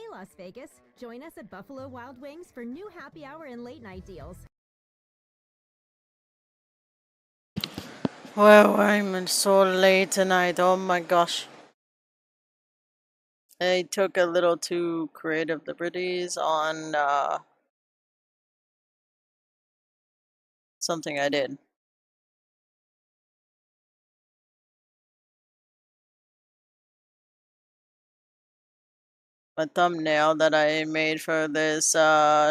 Hey Las Vegas, join us at Buffalo Wild Wings for new happy hour and late night deals. Wow, I'm so late tonight. Oh my gosh. I took a little too creative liberties on something I did. My thumbnail that I made for this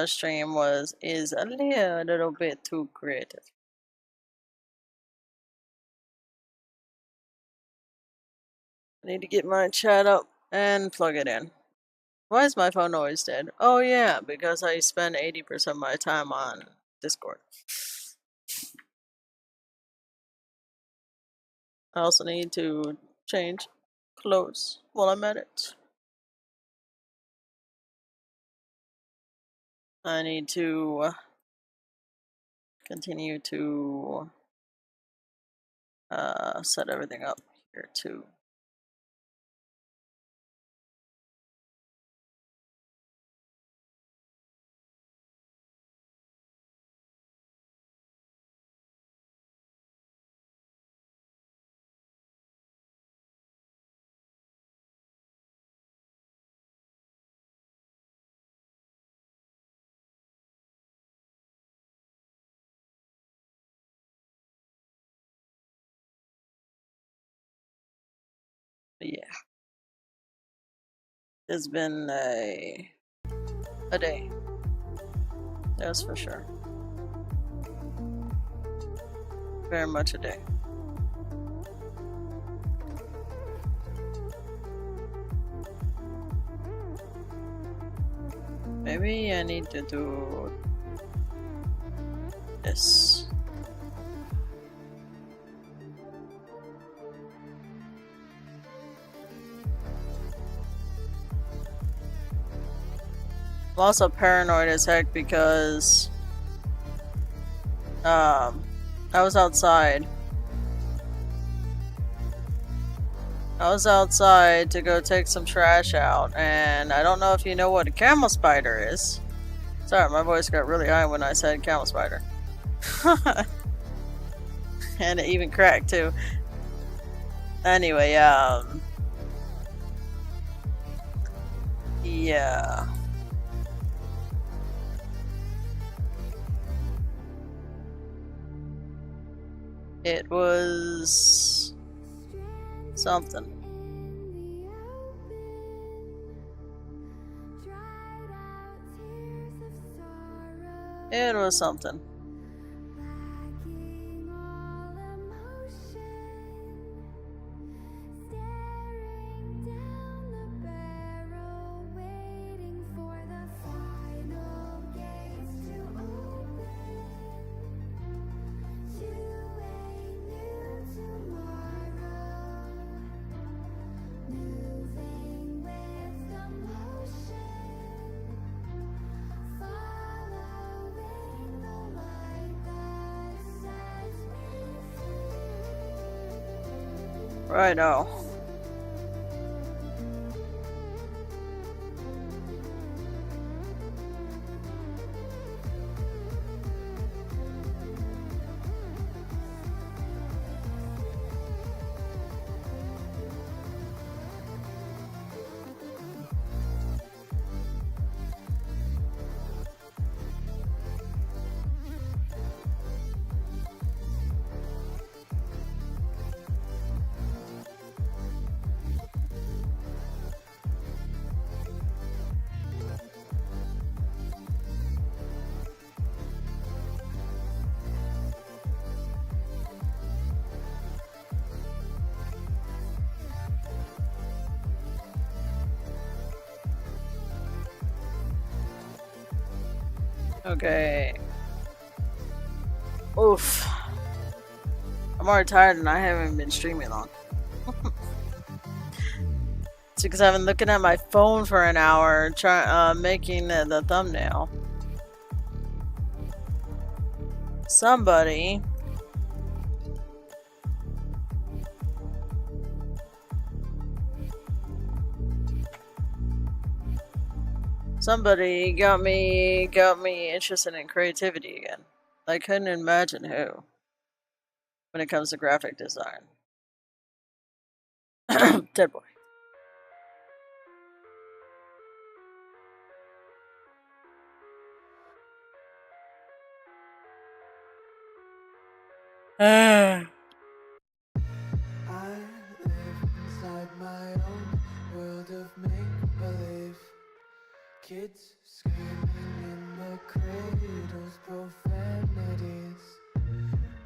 stream is a little bit too creative. I need to get my chat up and plug it in. Why is my phone always dead? Oh yeah, because I spend 80% of my time on Discord. I also need to change clothes while I'm at it. I need to continue to set everything up here too. But yeah, it's been a day. That's for sure. Very much a day. Maybe I need to do this. I'm also paranoid as heck because I was outside. I was outside to go take some trash out, and I don't know if you know what a camel spider is. Sorry, my voice got really high when I said camel spider. And it even cracked too. Anyway, yeah. It was something. It was something. Righto. Okay. Oof. I'm already tired and I haven't been streaming long. It's because I've been looking at my phone for an hour, making the thumbnail. Somebody Somebody got me interested in creativity again. I couldn't imagine who when it comes to graphic design. Dead boy. I live inside my own world of make-believe. Kids screaming in the cradles, profanities.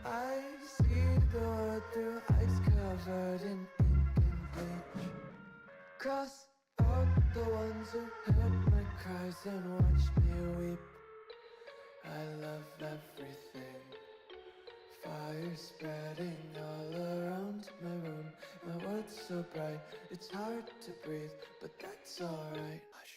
I see the world through ice covered in ink and bleach. Cross out the ones who heard my cries and watched me weep. I love everything. Fire spreading all around my room. My world's so bright, it's hard to breathe, but that's alright. Hush.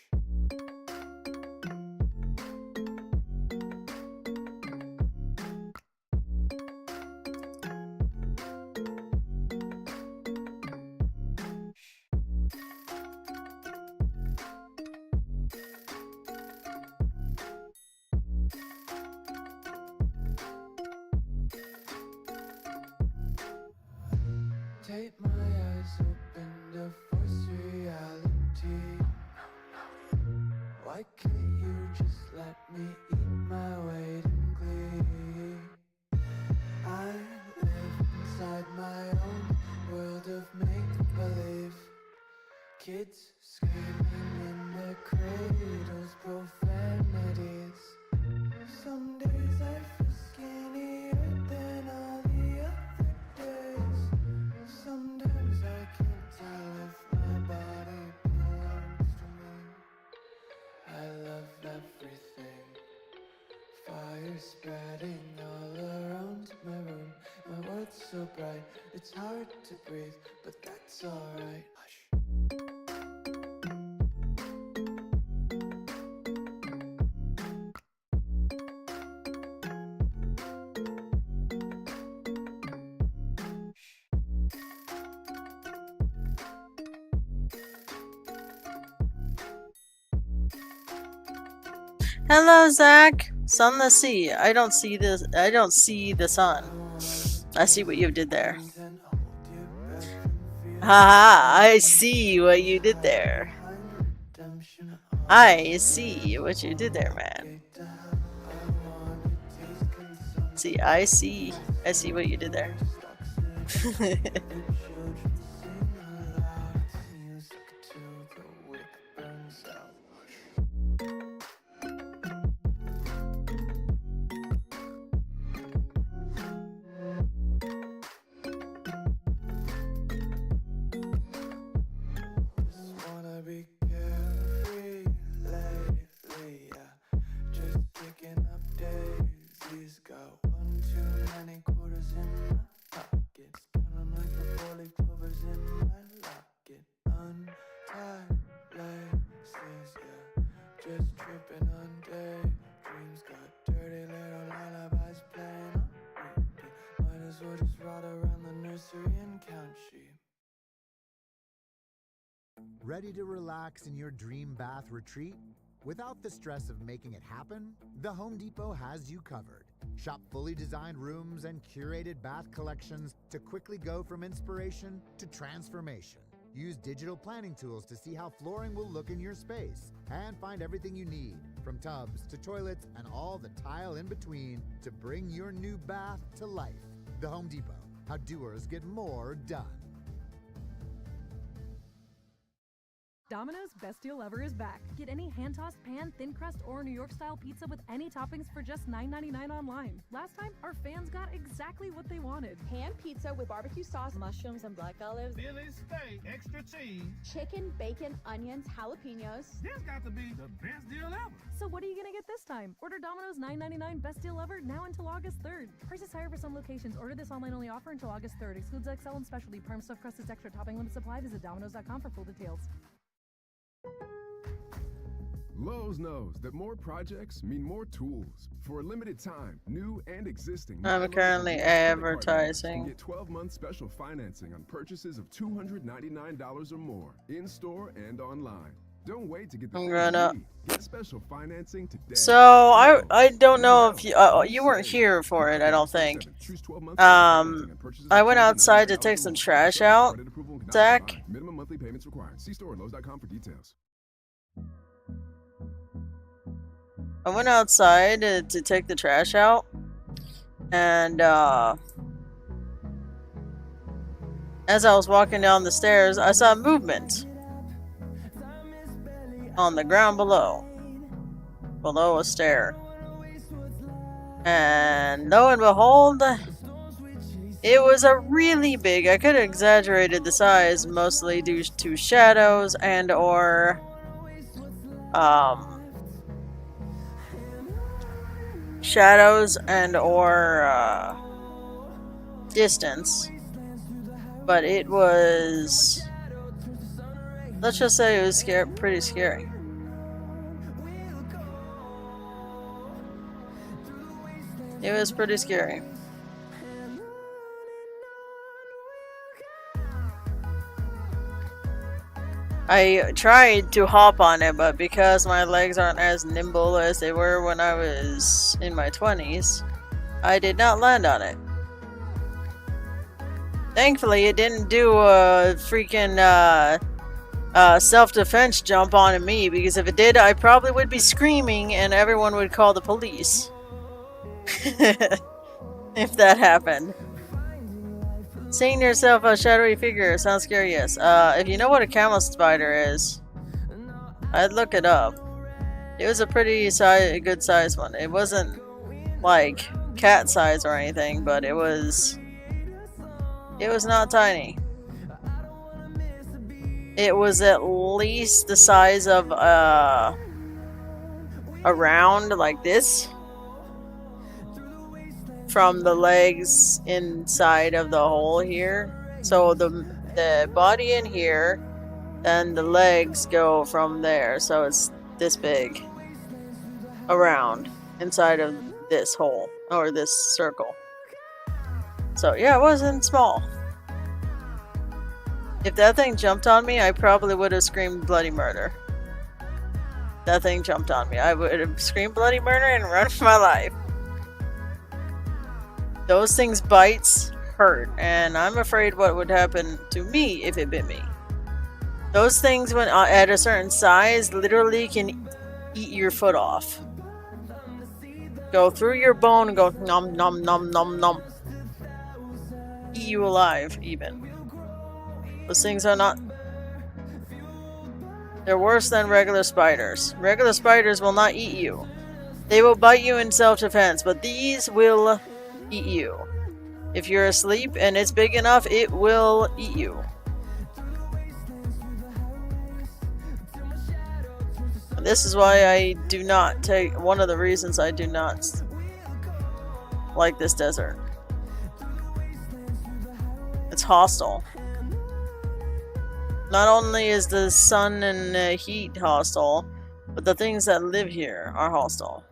Take my eyes open to force reality. Why can't you just let me eat my weight in glee? I live inside my own world of make-believe. Kids screaming in their cradles, profanities. Some days I feel skinnier than all the other days. Sometimes I can't tell if my body belongs to me. I love everything. Fire spreading all around my room. My world's so bright, it's hard to breathe, but that's alright. Hush. Hello, Zach. Sunless sea. I don't see this. I don't see the sun. I see what you did there. Haha! I see what you did there. I see what you did there, man. See, I see what you did there. Ready to relax in your dream bath retreat? Without the stress of making it happen, the Home Depot has you covered. Shop fully designed rooms and curated bath collections to quickly go from inspiration to transformation. Use digital planning tools to see how flooring will look in your space and find everything you need, from tubs to toilets and all the tile in between, to bring your new bath to life. The Home Depot, how doers get more done. Domino's Best Deal Ever is back. Get any hand-tossed pan, thin crust, or New York-style pizza with any toppings for just $9.99 online. Last time, our fans got exactly what they wanted. Pan pizza with barbecue sauce, mushrooms, and black olives. Philly steak, extra cheese. Chicken, bacon, onions, jalapenos. This got to be the best deal ever. So what are you gonna get this time? Order Domino's $9.99 Best Deal Ever now until August 3rd. Prices higher for some locations. Order this online only offer until August 3rd. Excludes XL and specialty. Parm stuffed crust is extra. Topping limit supply. Visit Domino's.com for full details. Lowe's knows that more projects mean more tools. For a limited time, new and existing. I'm currently advertising. Get 12-month special financing on purchases of $299 or more, in store and online. Don't wait to get the I'm thing gonna. you need. Get special financing today. So I don't know if you weren't here for it. I don't think. I went outside to take some trash out. Zach. Minimum monthly payments required. See store at Lowe's.com for details. I went outside to take the trash out, and as I was walking down the stairs, I saw movement on the ground below a stair. And lo and behold, it was a really big, I could have exaggerated the size, mostly due to shadows and or distance. But it was, let's just say it was pretty scary. It was pretty scary. I tried to hop on it, but because my legs aren't as nimble as they were when I was in my 20s, I did not land on it. Thankfully, it didn't do a freaking self-defense jump on me, because if it did, I probably would be screaming and everyone would call the police. If that happened. Seeing yourself a shadowy figure sounds scary, yes. If you know what a camel spider is, I'd look it up. It was a pretty good size one. It wasn't like cat size or anything, but it was not tiny. It was at least the size of a round like this, from the legs inside of the hole here. So the body in here, then the legs go from there. So it's this big around inside of this hole or this circle. So yeah, it wasn't small. If that thing jumped on me, I probably would have screamed bloody murder. That thing jumped on me, I would have screamed bloody murder and run for my life. Those things' bites hurt, and I'm afraid what would happen to me if it bit me. Those things, when at a certain size, literally can eat your foot off. Go through your bone and go nom nom nom nom nom. Eat you alive, even. Those things are not... They're worse than regular spiders. Regular spiders will not eat you. They will bite you in self-defense, but these will eat you. If you're asleep and it's big enough, it will eat you. And this is why I do not take... One of the reasons I do not like this desert. It's hostile. Not only is the sun and heat hostile, but the things that live here are hostile.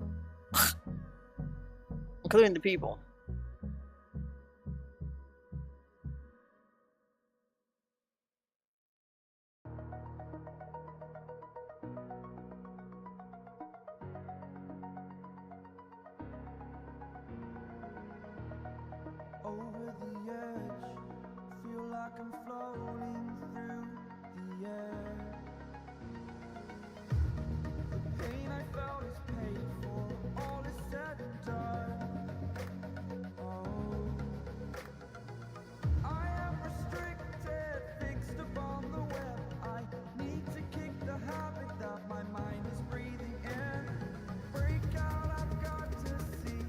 Including the people. Over the edge, feel like I'm floating through the air. The pain I felt is paid for, all is said and done. Oh, I am restricted, fixed upon the web. I need to kick the habit that my mind is breathing in. Break out, I've got to see.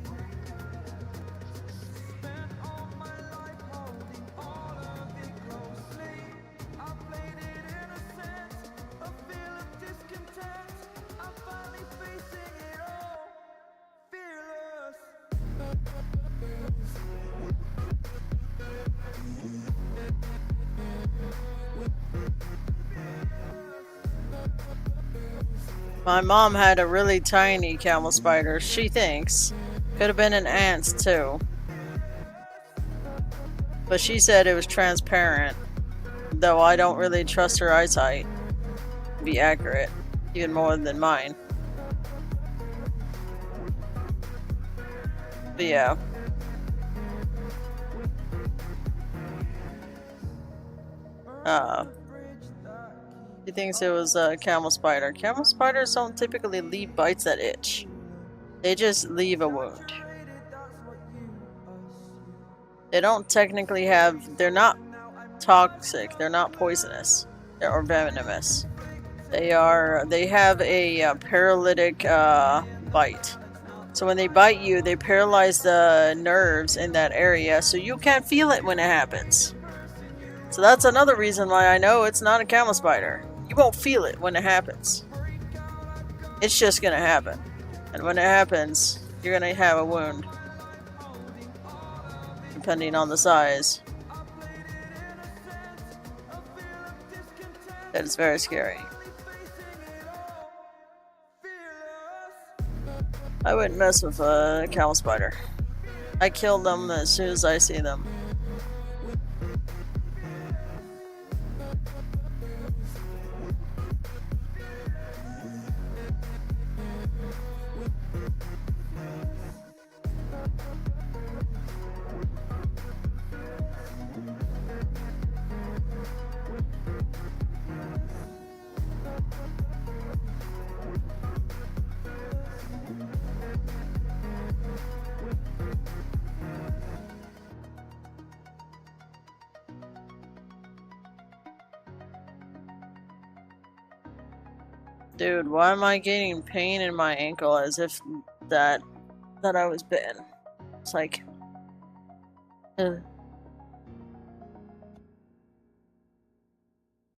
Spent all my life holding all of it closely. I played it innocent, a feel of discontent. I'm finally facing it all, fearless. My mom had a really tiny camel spider, she thinks. Could have been an ant too. But she said it was transparent, though I don't really trust her eyesight. be accurate, even more than mine. But yeah. He thinks it was a camel spider. Camel spiders don't typically leave bites that itch. They just leave a wound. They don't technically have... They're not toxic. They're not poisonous. Or venomous. They have a paralytic bite. So when they bite you, they paralyze the nerves in that area, so you can't feel it when it happens. So that's another reason why I know it's not a camel spider. You won't feel it when it happens. It's just gonna happen. And when it happens, you're gonna have a wound. Depending on the size. That is very scary. I wouldn't mess with a camel spider. I kill them as soon as I see them. Dude, why am I getting pain in my ankle as if that I was bitten? It's like...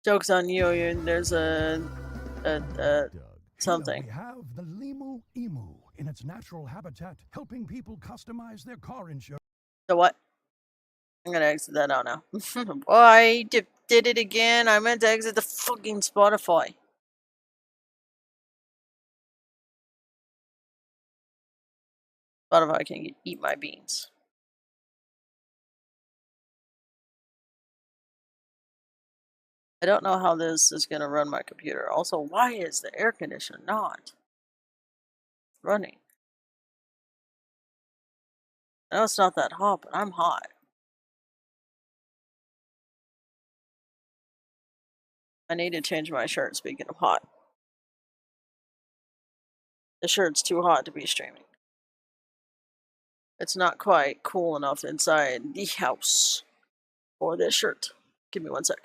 Joke's on you, there's something. Here we have the Limu Emu in its natural habitat, helping people customize their car insurance. The what? I'm gonna exit that out now. Oh, I did it again. I meant to exit the fucking Spotify. Spotify can eat my beans. I don't know how this is gonna run my computer. Also, why is the air conditioner not running? I know it's not that hot, but I'm hot. I need to change my shirt, speaking of hot. The shirt's too hot to be streaming. It's not quite cool enough inside the house for this shirt. Give me 1 sec.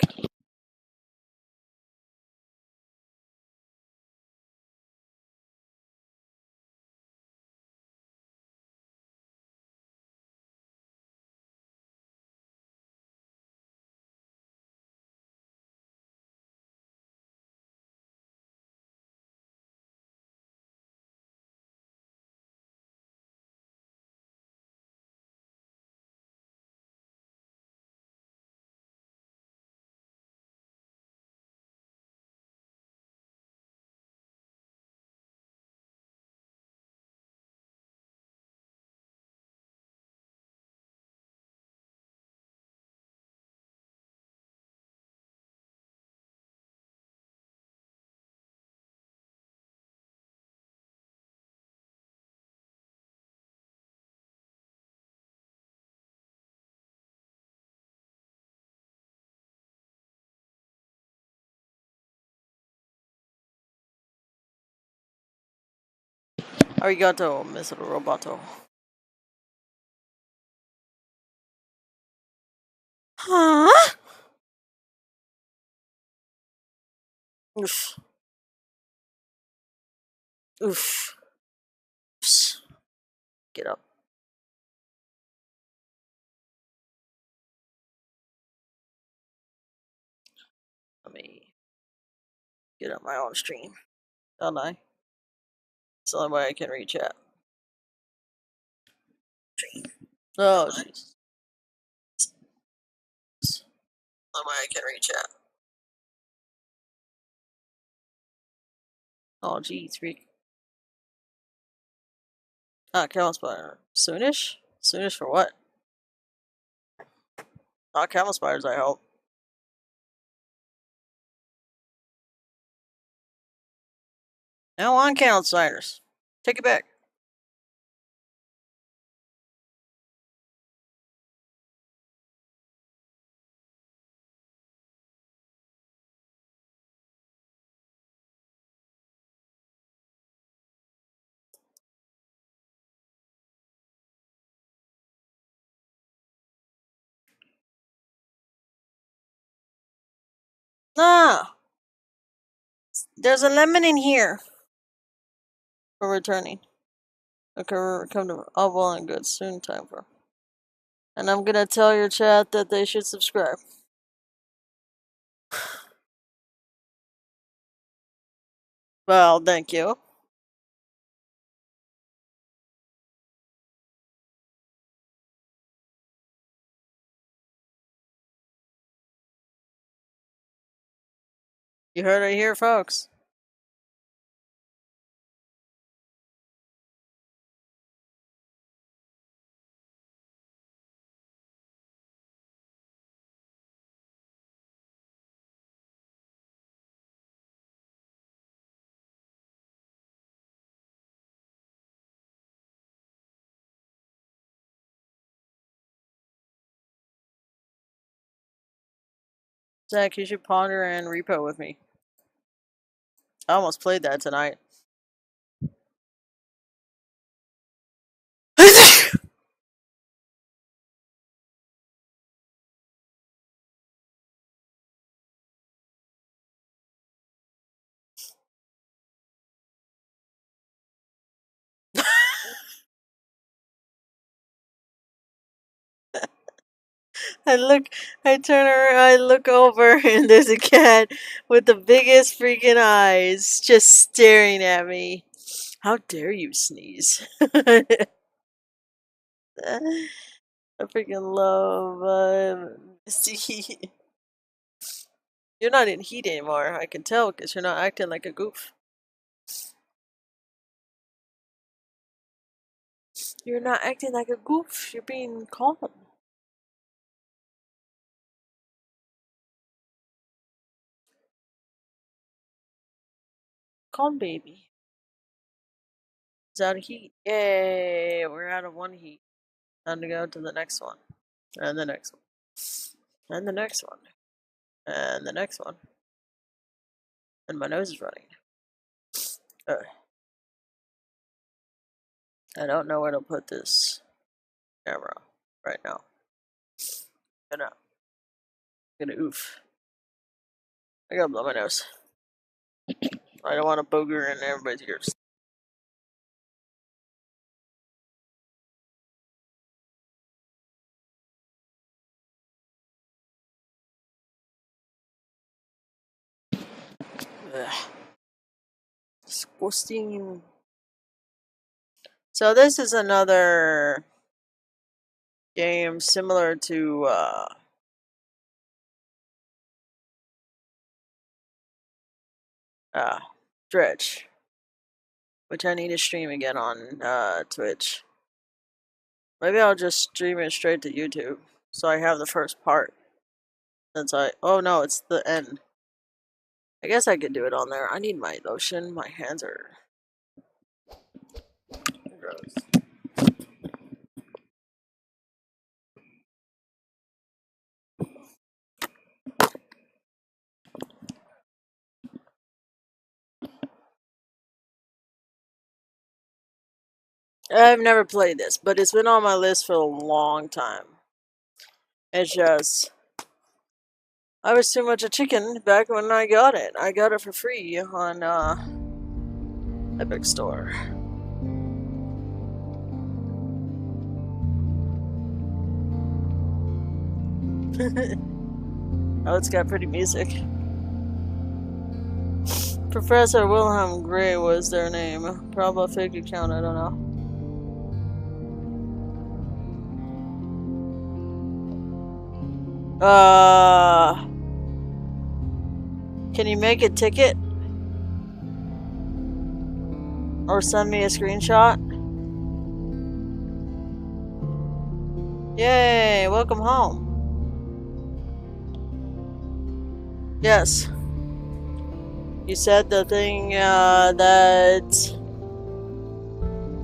Arigato, Mr. Roboto. Huh? Oof. Oof. Oops. Get up. Let me get up my own stream. Don't I? It's the only way I can reach out. Oh, jeez. The only way I can reach out. Oh, geez, Rick. Ah, camel spider. Soonish? Soonish for what? Not camel spiders, I hope. I don't want candle sliders. Take it back. Ah, there's a lemon in here. For returning. Okay, come to all well and good. Soon time for. And I'm gonna tell your chat that they should subscribe. Well, thank you. You heard it here, folks. Zach, you should ponder and repo with me. I almost played that tonight. I turn around, I look over, and there's a cat with the biggest freaking eyes just staring at me. How dare you sneeze? I freaking love see. You're not in heat anymore, I can tell, because you're not acting like a goof. You're not acting like a goof, you're being calm. Calm, baby. It's out of heat. Yay, we're out of one heat. Time to go to the next one. And the next one. And the next one. And the next one. And my nose is running. I don't know where to put this camera right now. I'm gonna oof. I gotta blow my nose. I don't want a booger in everybody's ears. Ugh. Disgusting. So this is another game similar to Dredge, which I need to stream again on Twitch. Maybe I'll just stream it straight to YouTube, so I have the first part. Since oh no, it's the end. I guess I could do it on there. I need my lotion. My hands are gross. I've never played this, but it's been on my list for a long time. It's just, I was too much a chicken back when I got it. I got it for free on Epic Store. Oh, it's got pretty music. Professor Wilhelm Gray was their name. Probably a fake account, I don't know. Can you make a ticket? Or send me a screenshot? Yay, welcome home. You said the thing that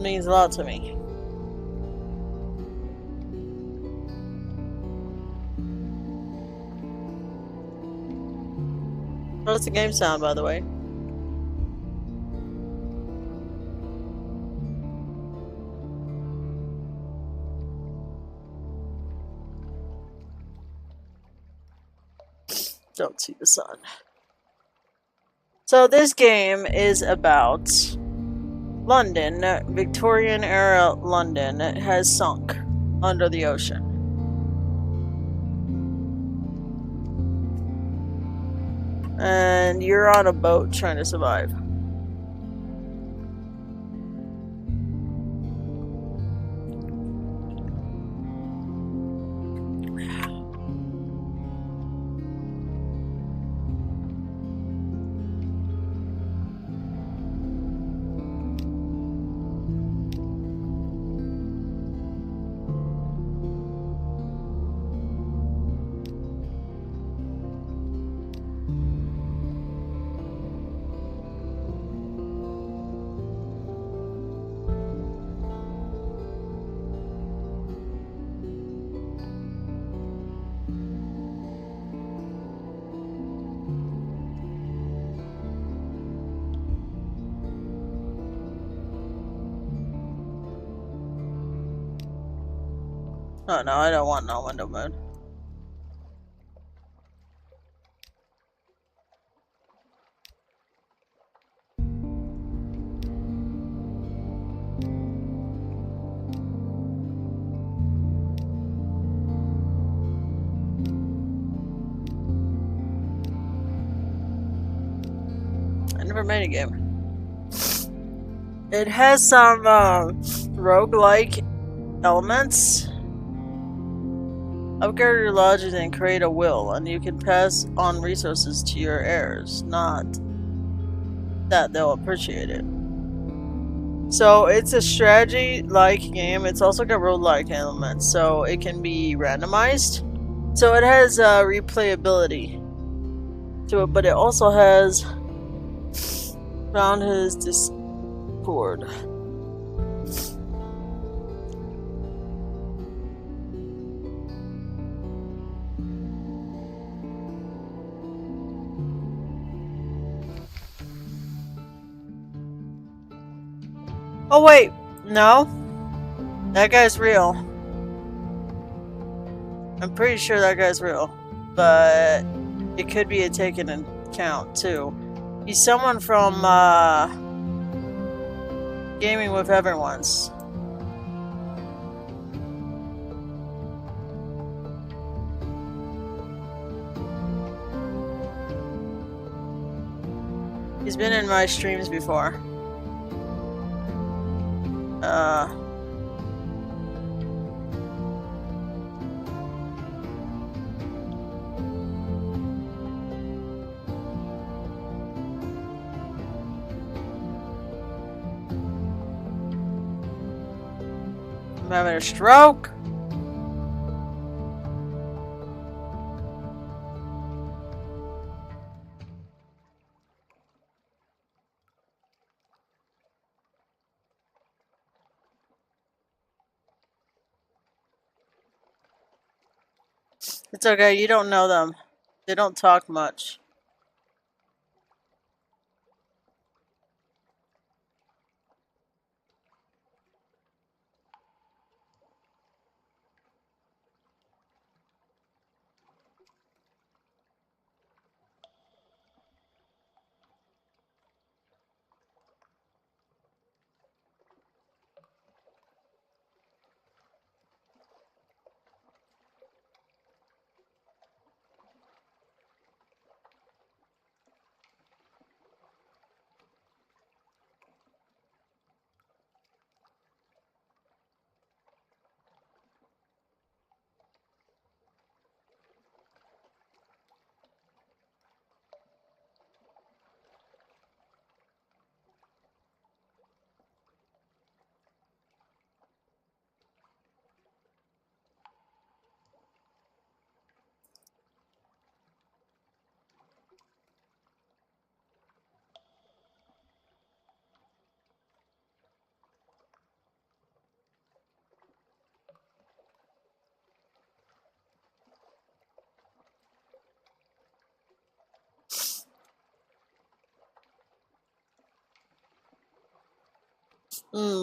means a lot to me. What's the game sound, by the way? Don't see the sun. So this game is about London, Victorian era London has sunk under the ocean. And you're on a boat trying to survive. Oh no, I don't want no window mode. I never made a game. It has some roguelike elements. Upgrade your lodges and create a will, and you can pass on resources to your heirs. Not that they'll appreciate it. So it's a strategy-like game. It's also got roguelike elements, so it can be randomized. So it has replayability to it, but it also has found his Discord. Oh wait, no. That guy's real. I'm pretty sure that guy's real. But it could be a taken into account too. He's someone from Gaming with Everyone's. He's been in my streams before. I'm having a stroke. It's okay, you don't know them. They don't talk much.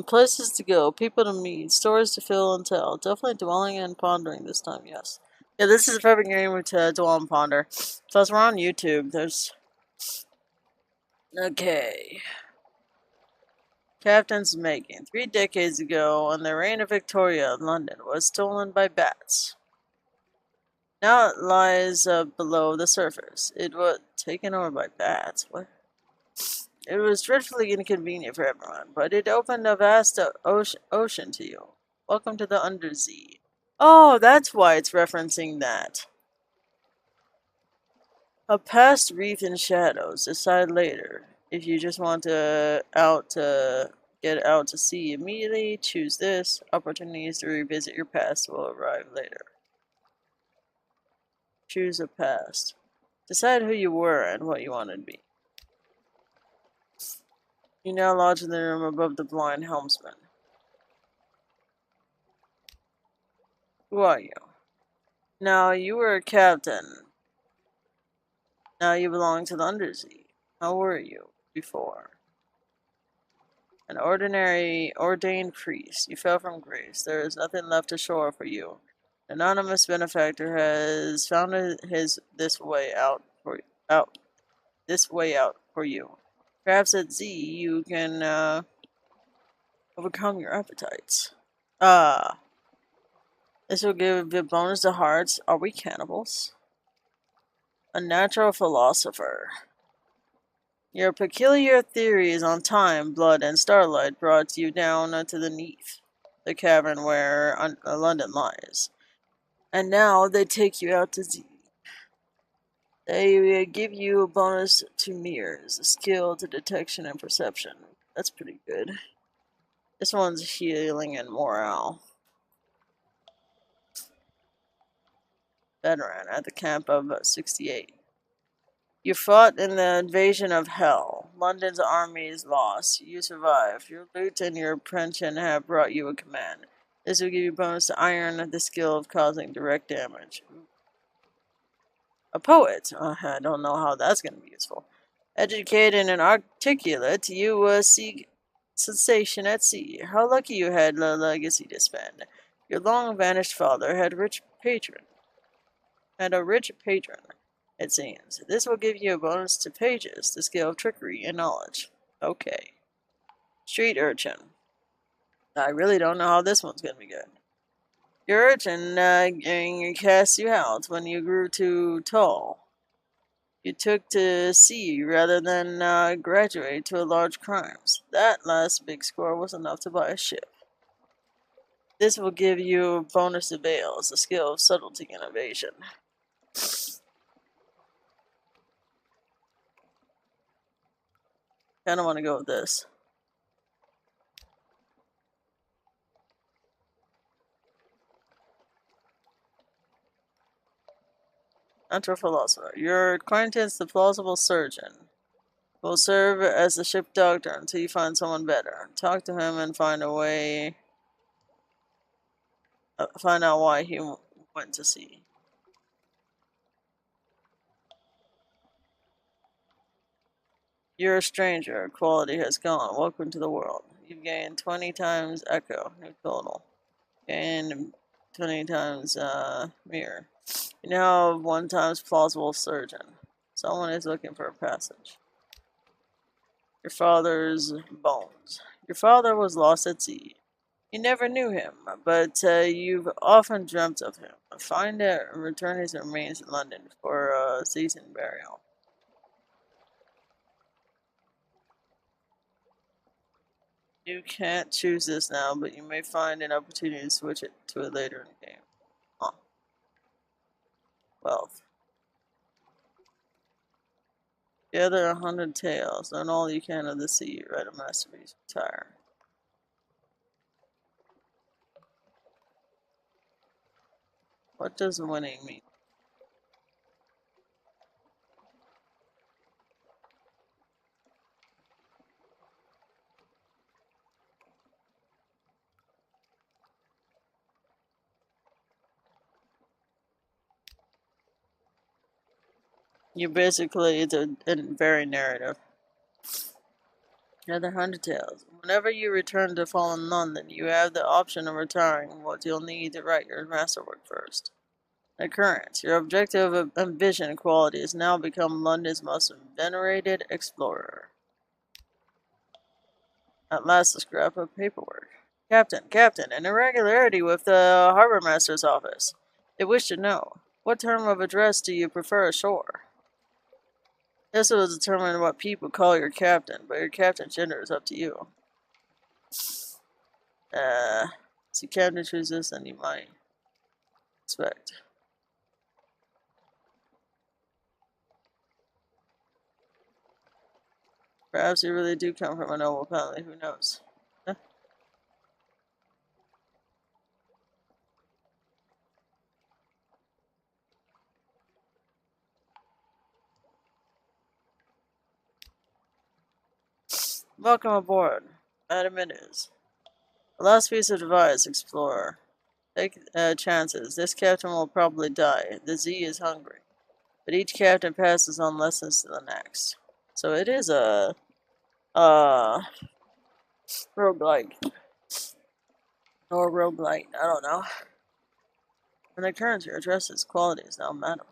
Places to go, people to meet, stories to fill and tell. Definitely dwelling and pondering this time, yes. Yeah, this is a perfect game to dwell and ponder. Plus, we're on YouTube. There's... Okay. Captain's making. 3 decades ago, on the reign of Victoria, London was stolen by bats. Now it lies below the surface. It was taken over by bats. What? It was dreadfully inconvenient for everyone, but it opened a vast ocean to you. Welcome to the Unterzee. Oh, that's why it's referencing that. A past wreath in shadows. Decide later. If you just want to get out to sea immediately, choose this. Opportunities to revisit your past will arrive later. Choose a past. Decide who you were and what you wanted to be. You now lodge in the room above the blind helmsman. Who are you? Now, you were a captain. Now you belong to the Undersea. How were you before? An ordinary ordained priest. You fell from grace. There is nothing left ashore for you. An anonymous benefactor has found this way out for you. Perhaps at Z you can overcome your appetites. This will give a bonus to hearts. Are we cannibals? A natural philosopher. Your peculiar theories on time, blood, and starlight brought you down to the Neath, the cavern where London lies. And now they take you out to sea. They give you a bonus to mirrors, a skill to detection and perception. That's pretty good. This one's healing and morale. Veteran at the camp of 68. You fought in the invasion of hell. London's army is lost. You survived. Your loot and your pension have brought you a command. This will give you bonus to iron, the skill of causing direct damage. A poet. I don't know how that's going to be useful. Educated and articulate, you seek sensation at sea. How lucky you had a legacy to spend. Your long-vanished father had a rich patron. It seems. This will give you a bonus to pages, the skill of trickery and knowledge. Okay. Street urchin. I really don't know how this one's going to be good. Your urchin cast you out when you grew too tall. You took to sea rather than graduate to large crimes. That last big score was enough to buy a ship. This will give you a bonus to veils, the skill of subtlety and evasion. I don't want to go with this. Natural philosopher. Your acquaintance, the plausible surgeon, will serve as the ship doctor until you find someone better. Talk to him and find out why he went to sea. You're a stranger. Quality has gone. Welcome to the world. You've gained 20 times echo. New total. Gained 20 times mirror. You now have 1 times plausible surgeon. Someone is looking for a passage. Your father's bones. Your father was lost at sea. You never knew him, but you've often dreamt of him. Find it and return his remains in London for a seasoned burial. You can't choose this now, but you may find an opportunity to switch it to it later in the game. Huh. Wealth. Gather 100 tales, learn all you can of the sea, write a masterpiece, retire. What does winning mean? You basically, it's a very narrative. Other Undertales. Whenever you return to Fallen London, you have the option of retiring what you'll need to write your masterwork first. Occurrence. Your objective, ambition, and quality has now become London's most venerated explorer. At last, a scrap of paperwork. Captain, an irregularity with the Harbor Master's office. They wish to know, what term of address do you prefer ashore? This will determine what people call your captain, but your captain's gender is up to you. So captain chooses this, then you might expect. Perhaps you really do come from a noble family, who knows? Huh? Welcome aboard, Madam it is. The last piece of advice, explorer. Take chances. This captain will probably die. The Z is hungry. But each captain passes on lessons to the next. So it is a roguelike. Or roguelite, I don't know. When the current your addresses, quality is now madam.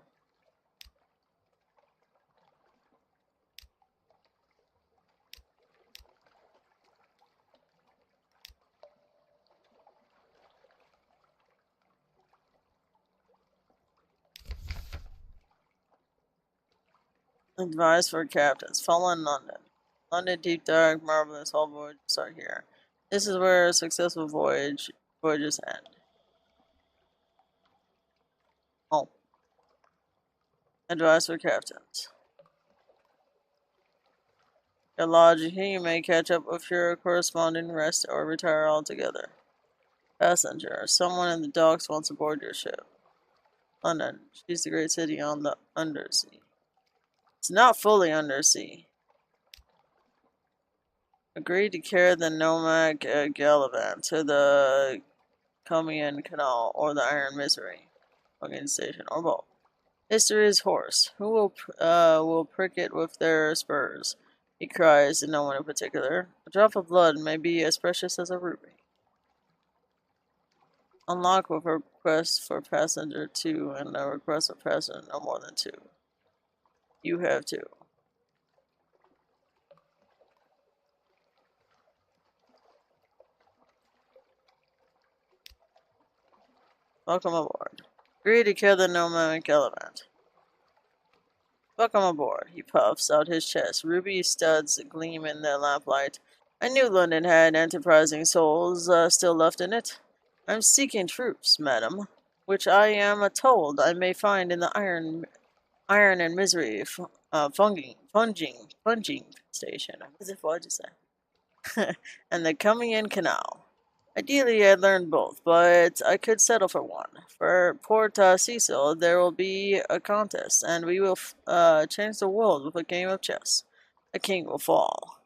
Advice for captains. Fallen London. London deep dark, marvelous, all voyages start here. This is where successful voyages end. Oh. Advice for captains. At logic here, you may catch up with your corresponding rest or retire altogether. Passenger. Someone in the docks wants aboard your ship. London. She's the great city on the Unterzee. It's not fully undersea. Agreed to carry the nomad Gallivant to the Cumian Canal or the Iron Misery fucking station, or both. History is horse. Who will prick it with their spurs? He cries to no one in particular. A drop of blood may be as precious as a ruby. Unlock with a request for passenger 2 and a request for passenger no more than 2. You have 2. Welcome aboard. Agree to kill the nomadic elephant. Welcome aboard. He puffs out his chest. Ruby studs gleam in the lamplight. I knew London had enterprising souls still left in it. I'm seeking troops, madam, which I am told I may find in the iron and misery funging station. What did you say? And the Cumian Canal. Ideally, I'd learn both, but I could settle for one. For Port Cecil, there will be a contest, and we will change the world with a game of chess. A king will fall.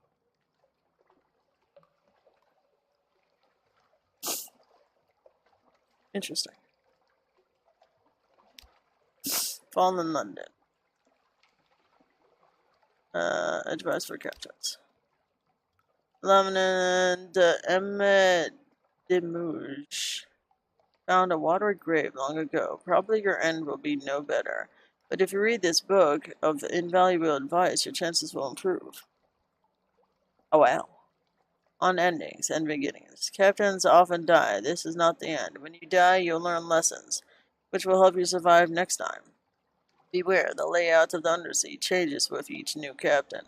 Interesting. Fallen London. Advice for captains. Lieutenant Emmet Demouge found a watery grave long ago. Probably your end will be no better. But if you read this book of invaluable advice, your chances will improve. Oh wow. On endings and beginnings. Captains often die. This is not the end. When you die, you'll learn lessons, which will help you survive next time. Beware, the layout of the Undersea changes with each new captain.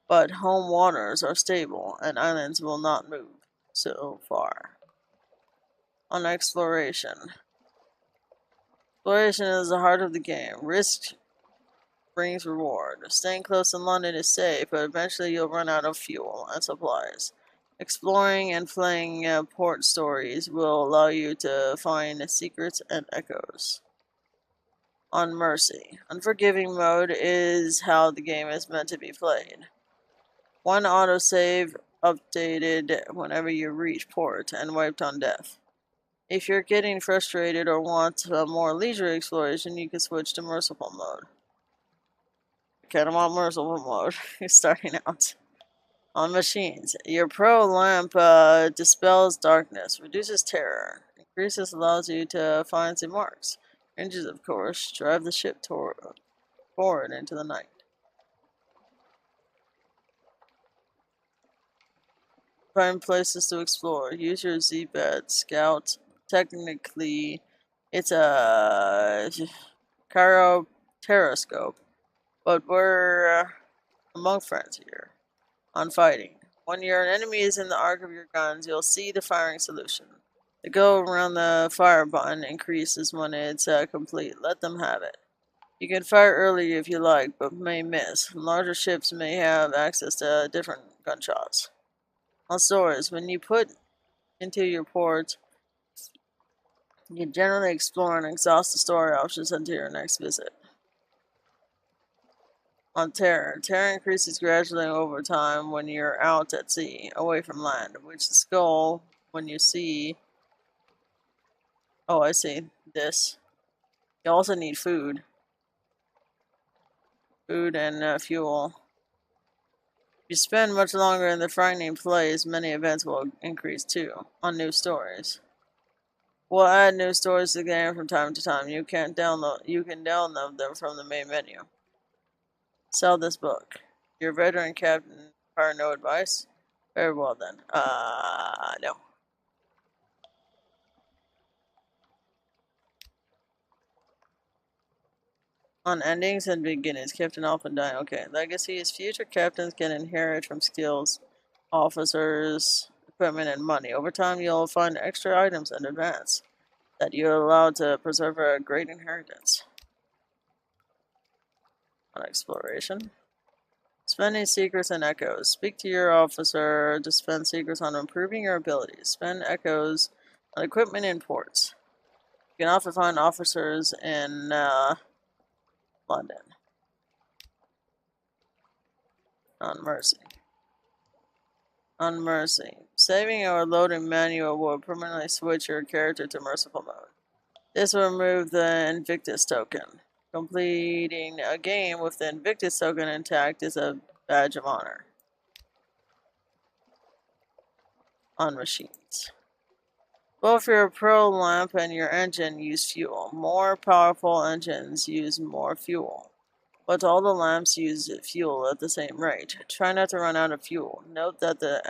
But home waters are stable, and islands will not move so far. On exploration. Exploration is the heart of the game. Risk brings reward. Staying close in London is safe, but eventually you'll run out of fuel and supplies. Exploring and playing port stories will allow you to find secrets and echoes. On Mercy. Unforgiving mode is how the game is meant to be played. One autosave updated whenever you reach port and wiped on death. If you're getting frustrated or want a more leisurely exploration, you can switch to merciful mode. I kind of want merciful mode. You're starting out. On machines, your pro lamp dispels darkness, reduces terror, increases allows you to find some marks. Ranges, of course, drive the ship forward into the night. Find places to explore. Use your Z-Bed scout. Technically, it's a chiroteroscope, but we're among friends here on fighting. When your enemy is in the arc of your guns, you'll see the firing solution. The go around the fire button increases when it's complete. Let them have it. You can fire early if you like, but may miss. Larger ships may have access to different gunshots. On stores, when you put into your port, you generally explore and exhaust the story options until your next visit. On terror, terror increases gradually over time when you're out at sea, away from land, which the skull when you see. Oh, I see. This. You also need food. Food and fuel. If you spend much longer in the frightening place, many events will increase too, on new stories. We'll add new stories to the game from time to time. You can download them from the main menu. Sell this book. Your veteran captain require no advice? Very well then. No. On endings and beginnings, captain often die. Okay. Legacy is future captains can inherit from skills, officers, equipment, and money. Over time, you'll find extra items and advance that you're allowed to preserve a great inheritance. On exploration. Spending secrets and echoes. Speak to your officer to spend secrets on improving your abilities. Spend echoes on equipment and ports. You can often find officers in London. On Mercy. On Mercy. Saving or loading manual will permanently switch your character to merciful mode. This will remove the Invictus token. Completing a game with the Invictus token intact is a badge of honor. On machines. Both your pro lamp and your engine use fuel. More powerful engines use more fuel, but all the lamps use fuel at the same rate. Try not to run out of fuel. Note that the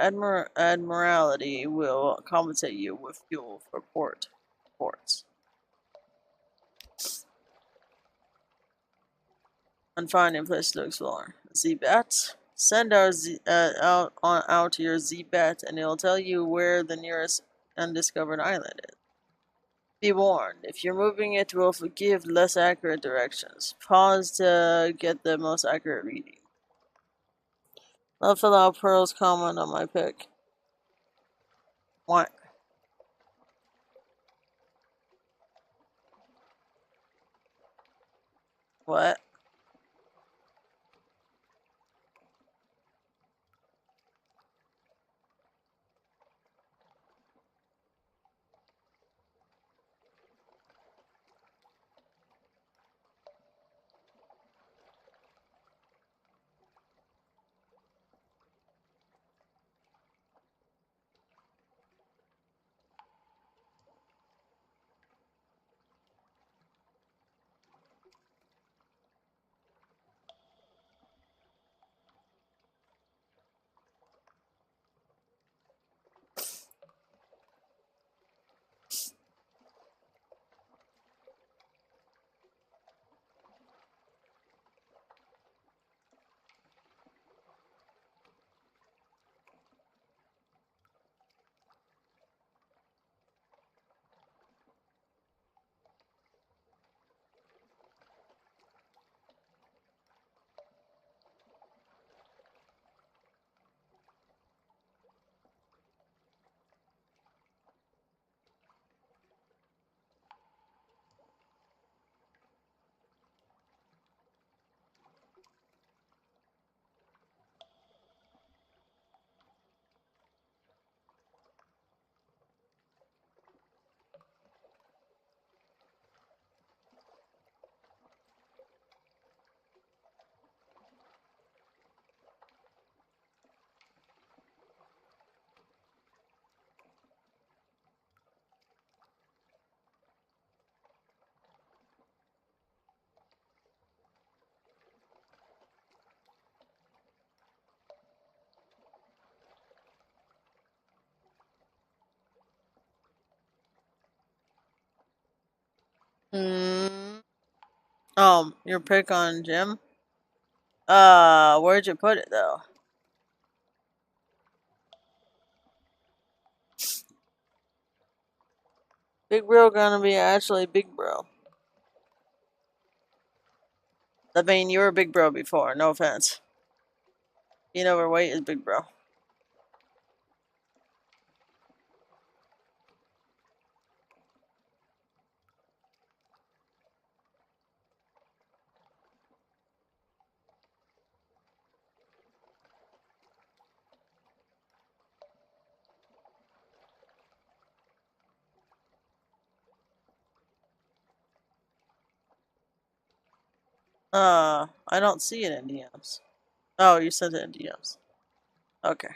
Admiralty will compensate you with fuel for ports. And finding places to explore. Z-Bat. Send out your Z-Bat and it'll tell you where the nearest undiscovered island is. Be warned, if you're moving it will give less accurate directions. Pause to get the most accurate reading. Love fill out Pearl's comment on my pick. What? What? Your pick on Jim? Where'd you put it though? Big bro gonna be actually big bro. I mean, you were a big bro before, no offense. Being overweight is big bro. I don't see it in DMs. Oh, you sent it in DMs. Okay.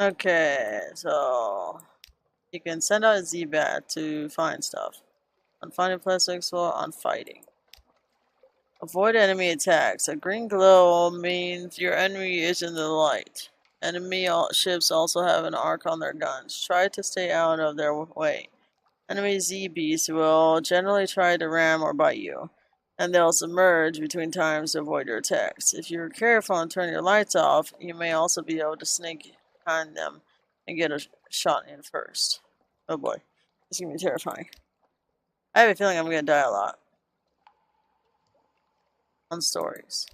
Okay, so you can send out a Z-Bat to find stuff. On finding plastics or on fighting. Avoid enemy attacks. A green glow means your enemy is in the light. Enemy ships also have an arc on their guns. Try to stay out of their way. Enemy Z-Beasts will generally try to ram or bite you, and they'll submerge between times to avoid your attacks. If you're careful and turn your lights off, you may also be able to sneak behind them and get a shot in first. Oh boy, this is going to be terrifying. I have a feeling I'm going to die a lot. On stories.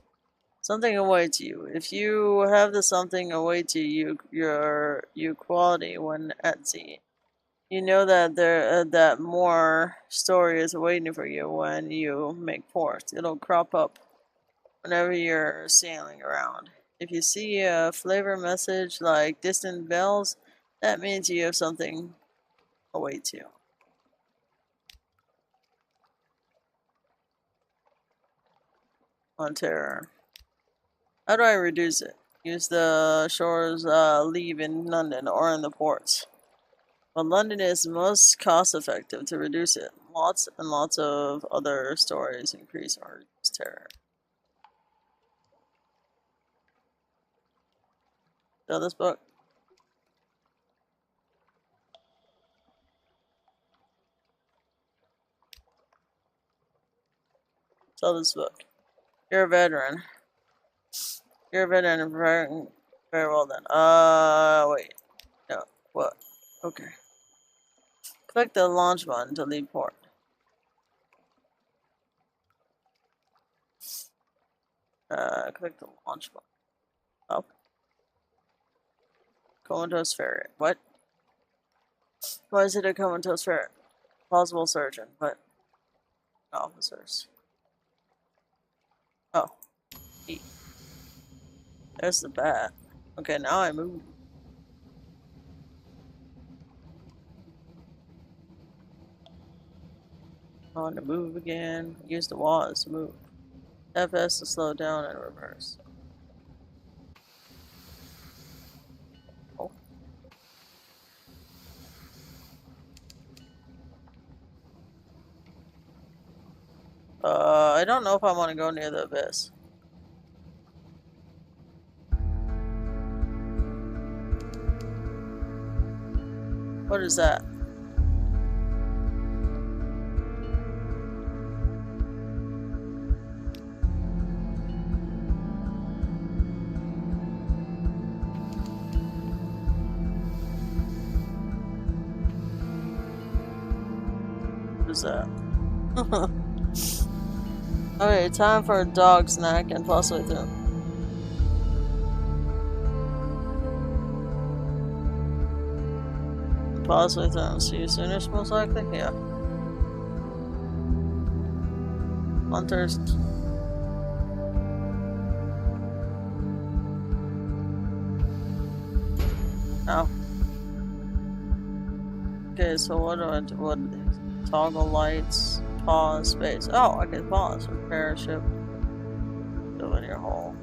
Something awaits you. If you have the something awaits you, your quality when at sea. You know that that more story is waiting for you when you make port. It'll crop up whenever you're sailing around. If you see a flavor message like distant bells, that means you have something awaits you. On terror. How do I reduce it? Use the shores leave in London or in the ports. But London is most cost effective to reduce it. Lots and lots of other stories increase or reduce terror. Sell this book. Sell this book. You're a veteran. You're a veteran. Very well then. Wait. No. What? Okay. Click the launch button to leave port. Click the launch button. Up. Comatose ferret. What? Why is it a comatose ferret? Possible surgeon, but officers. Oh. E. There's the bat. Okay, now I move. On to move again. Use the walls to move. FS to slow down and reverse. Oh. I don't know if I want to go near the abyss. What is that? What is that? Okay, time for a dog snack and possibly through. possibly then. See you soonish, most likely? Yeah. On Thursday. Oh. Okay, so what do I do? What are these? Toggle lights, pause, space. Oh, I can pause. Repair ship. Fill in your hole.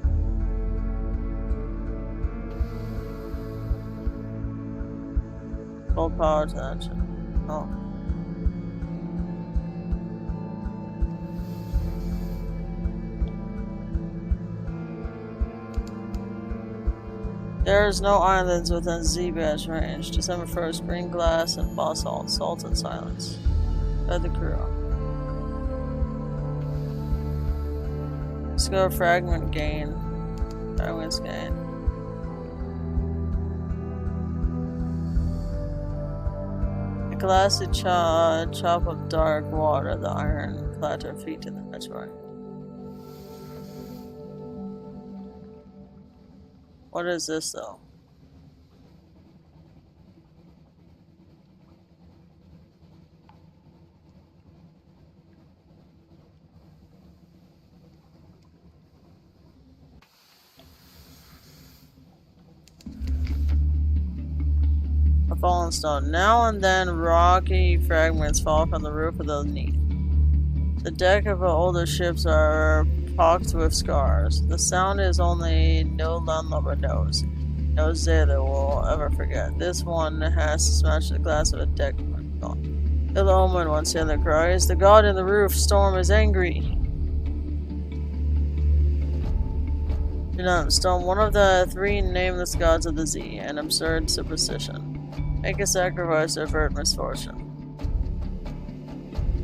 Full power to action. Oh. There is no islands within Z-Batch range. December 1st, green glass and basalt, salt and silence. Fed the crew. Let's go fragment gain. Fragments gain. The glassy chop of dark water, the iron clatter feet in the hatchway. What is this though? A fallen stone. Now and then rocky fragments fall from the roof of the beneath. The deck of older ships are pocked with scars. The sound is only no landlubber knows. No sailor will ever forget. This one has to smash the glass of a deck. Ill omen, one sailor cries. The god in the roof storm is angry. Stone, one of the three nameless gods of the sea, an absurd superstition. Make a sacrifice to avert misfortune.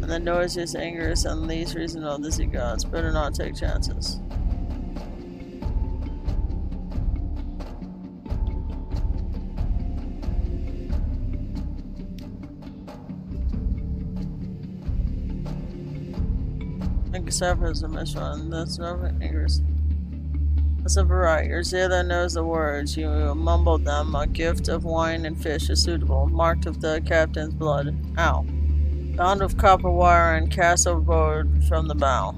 And the noisiest, angriest, and least reasonable of the sea gods better not take chances. Make a sacrifice to mission. That's no angriest. That's a variety. Your sailor knows the words. You mumbled them. A gift of wine and fish is suitable, marked with the captain's blood. Ow. Bound with copper wire and cast overboard from the bow.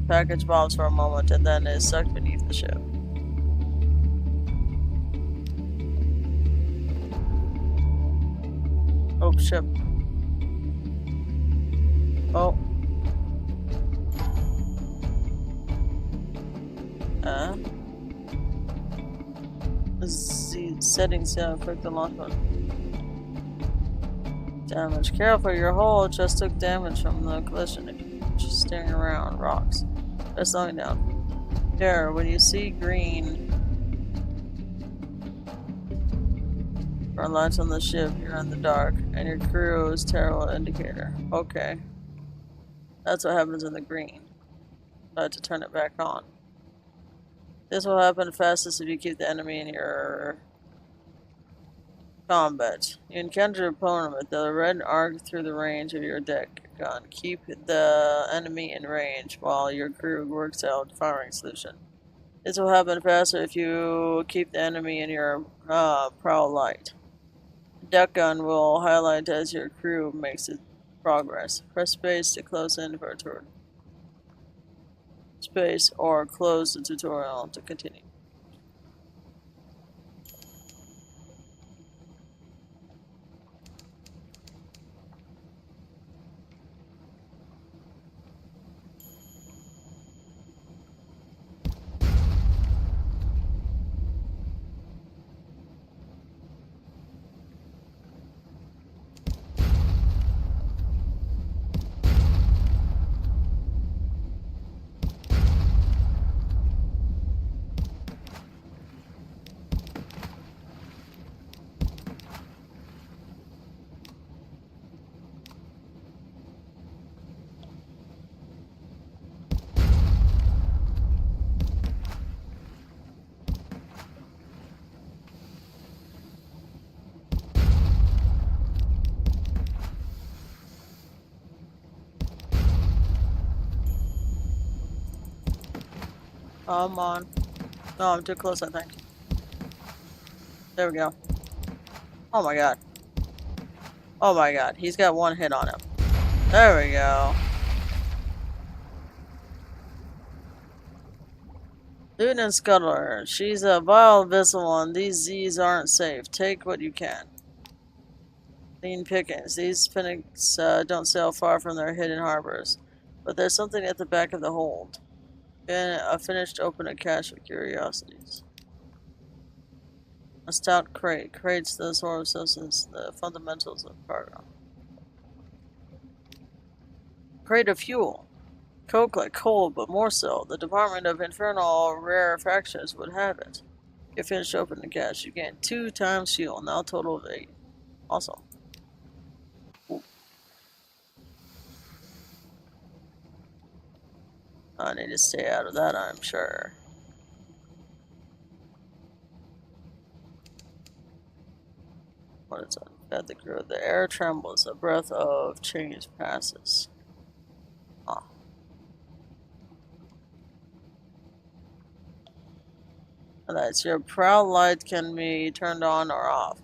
Package bobs for a moment and then is sucked beneath the ship. Oh, ship. Oh. The settings, yeah, click the launch button. Damage. Careful, your hull just took damage from the collision. Just staring around. Rocks. Just slowing down. There, when you see green or lights on the ship, you're in the dark, and your crew is terrible indicator. Okay. That's what happens in the green. I had to turn it back on. This will happen fastest if you keep the enemy in your combat. You encounter your opponent with the red arc through the range of your deck gun. Keep the enemy in range while your crew works out firing solution. This will happen faster if you keep the enemy in your prow light. The deck gun will highlight as your crew makes its progress. Press space to close in for a turret. Space or close the tutorial to continue. Come on. No, I'm too close, I think. There we go. Oh my god. Oh my god, he's got one hit on him. There we go. Lieutenant Scuttler, she's a vile vessel and these Z's aren't safe. Take what you can. Clean pickings. These Phoenix don't sail far from their hidden harbors. But there's something at the back of the hold. I finished open a cache of curiosities. A stout crate. Crates the sort of substance, the fundamentals of cargo. Crate of fuel. Coke like coal, but more so. The Department of Infernal Rarefactions would have it. You finish opening the cache. You gain 2 times fuel, now total of 8. Awesome. I need to stay out of that, I'm sure. What is it? At the crew, the air trembles, a breath of change passes. Ah. That's your prowl light can be turned on or off.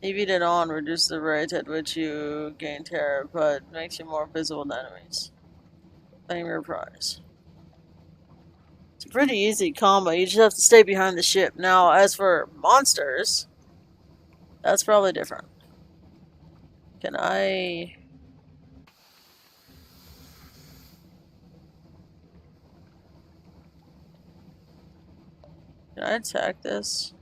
Leaving it on reduces the rate at which you gain terror, but makes you more visible to enemies. Claim your prize. It's a pretty easy combo. You just have to stay behind the ship. Now, as for monsters, that's probably different. Can I attack this?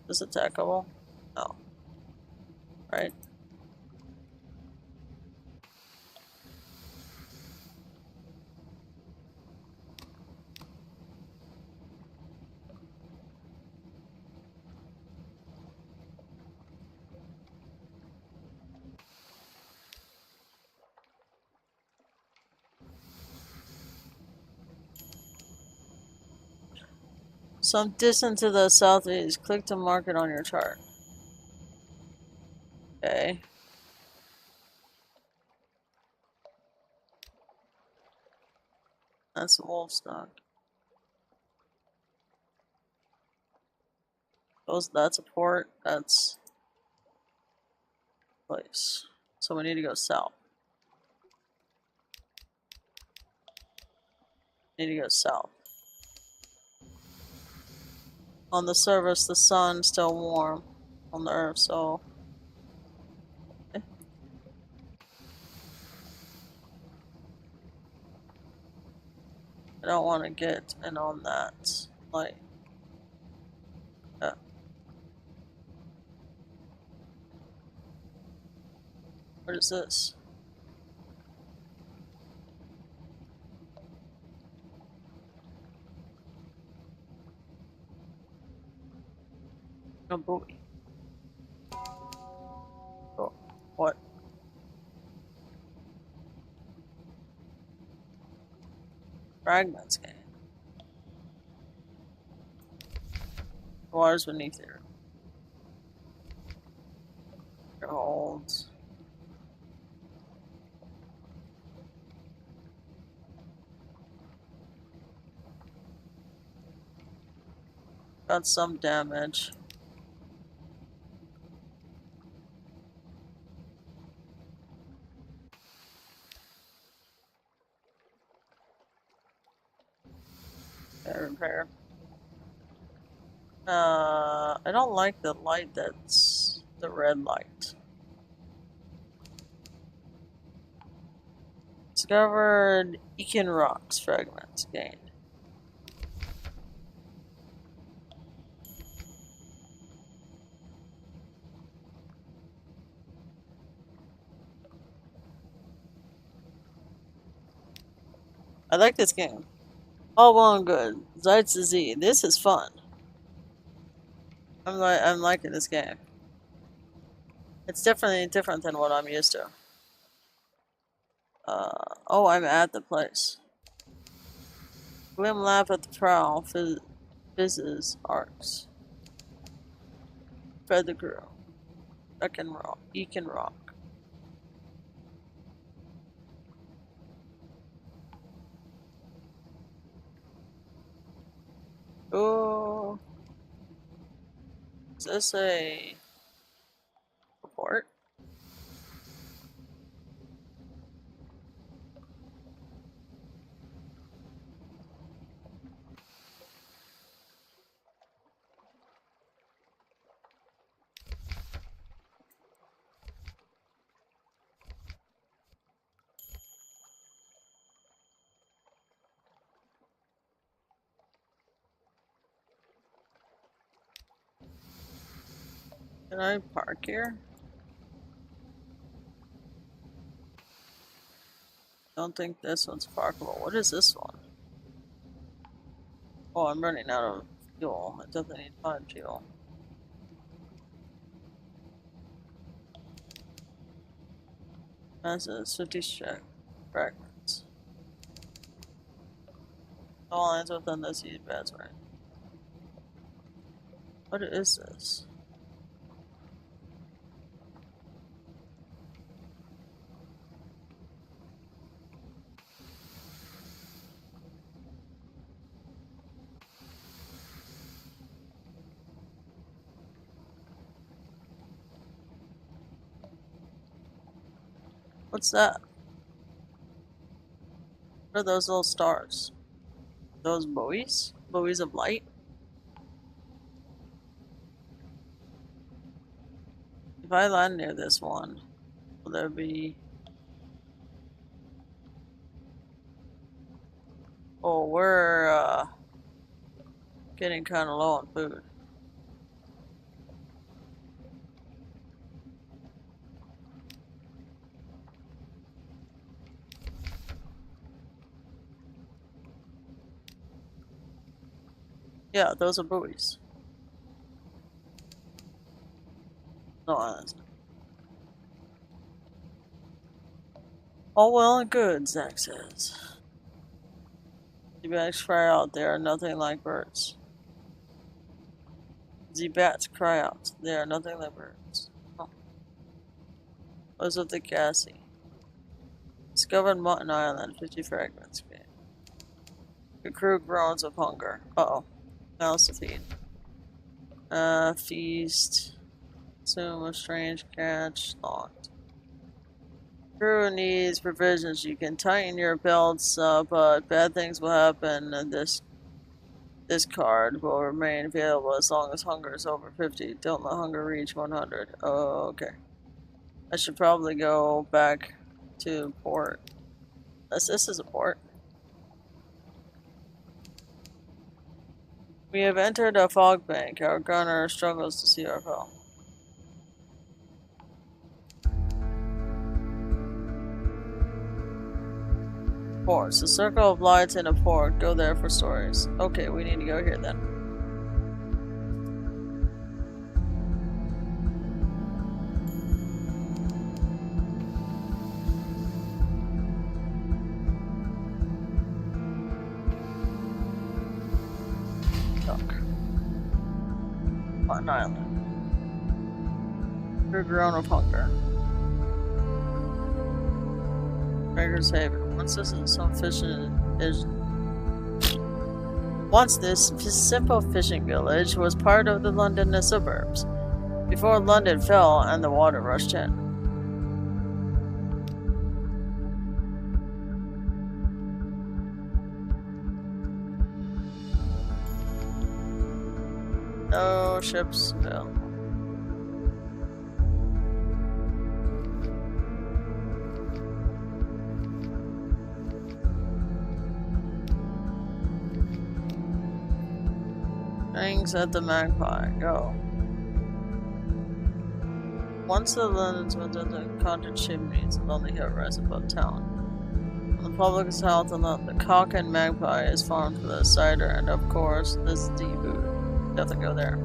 Is it attackable? No. Right? Some distance to the southeast. Click to mark it on your chart. Okay. That's the wolf stock. That's a port. That's a place. So we need to go south. Need to go south. On the surface, the sun's still warm on the earth, so. Okay. I don't want to get in on that light. What is this? No buoy. Oh, what? Fragments game. Waters beneath here. Holds. Got some damage. Repair. I don't like the light that's the red light. Discovered Ekin rocks fragments gained. I like this game. All well and good. Zeitz Z. This is fun. I'm liking this game. It's definitely different than what I'm used to. Oh, I'm at the place. Glim laugh at the prowl. Fizzes arcs. Fed the crew. Ekin rock. this a report? Can I park here? Don't think this one's parkable. What is this one? Oh, I'm running out of fuel. I definitely need 5 fuel. That's a 50 check. Fragments. All lines within this use bats, right? What is this? What's that? What are those little stars? Those buoys? Buoys of light? If I land near this one, will there be... Oh, we're getting kind of low on food. Yeah, those are buoys. No, that's not. All well and good, Zach says. The bats cry out, they are nothing like birds. The bats cry out, they are nothing like birds. Oh. Those of the gassy. Discovered Mutton Island, 50 fragments. Okay. The crew groans of hunger. Uh-oh. Mouse to feed. Feast. Consume a strange catch. Locked. Crew needs provisions. You can tighten your belts, but bad things will happen, and this card will remain available as long as hunger is over 50. Don't let hunger reach 100. Oh, okay. I should probably go back to port. This is a port. We have entered a fog bank. Our gunner struggles to see our foe. Ports. The circle of lights in a port. Go there for stories. Okay, we need to go here then. Mutton Island. Crew groan of hunger. Beggar's Haven. Once this simple fishing village was part of the London suburbs, before London fell and the water rushed in. No ships available. Things at the Magpie. Go. Once the London's went to the cottage chimneys, a lonely hill rise above town. On the public south and the Cock and Magpie is farmed for the cider, and of course, this D-boot. You have to go there.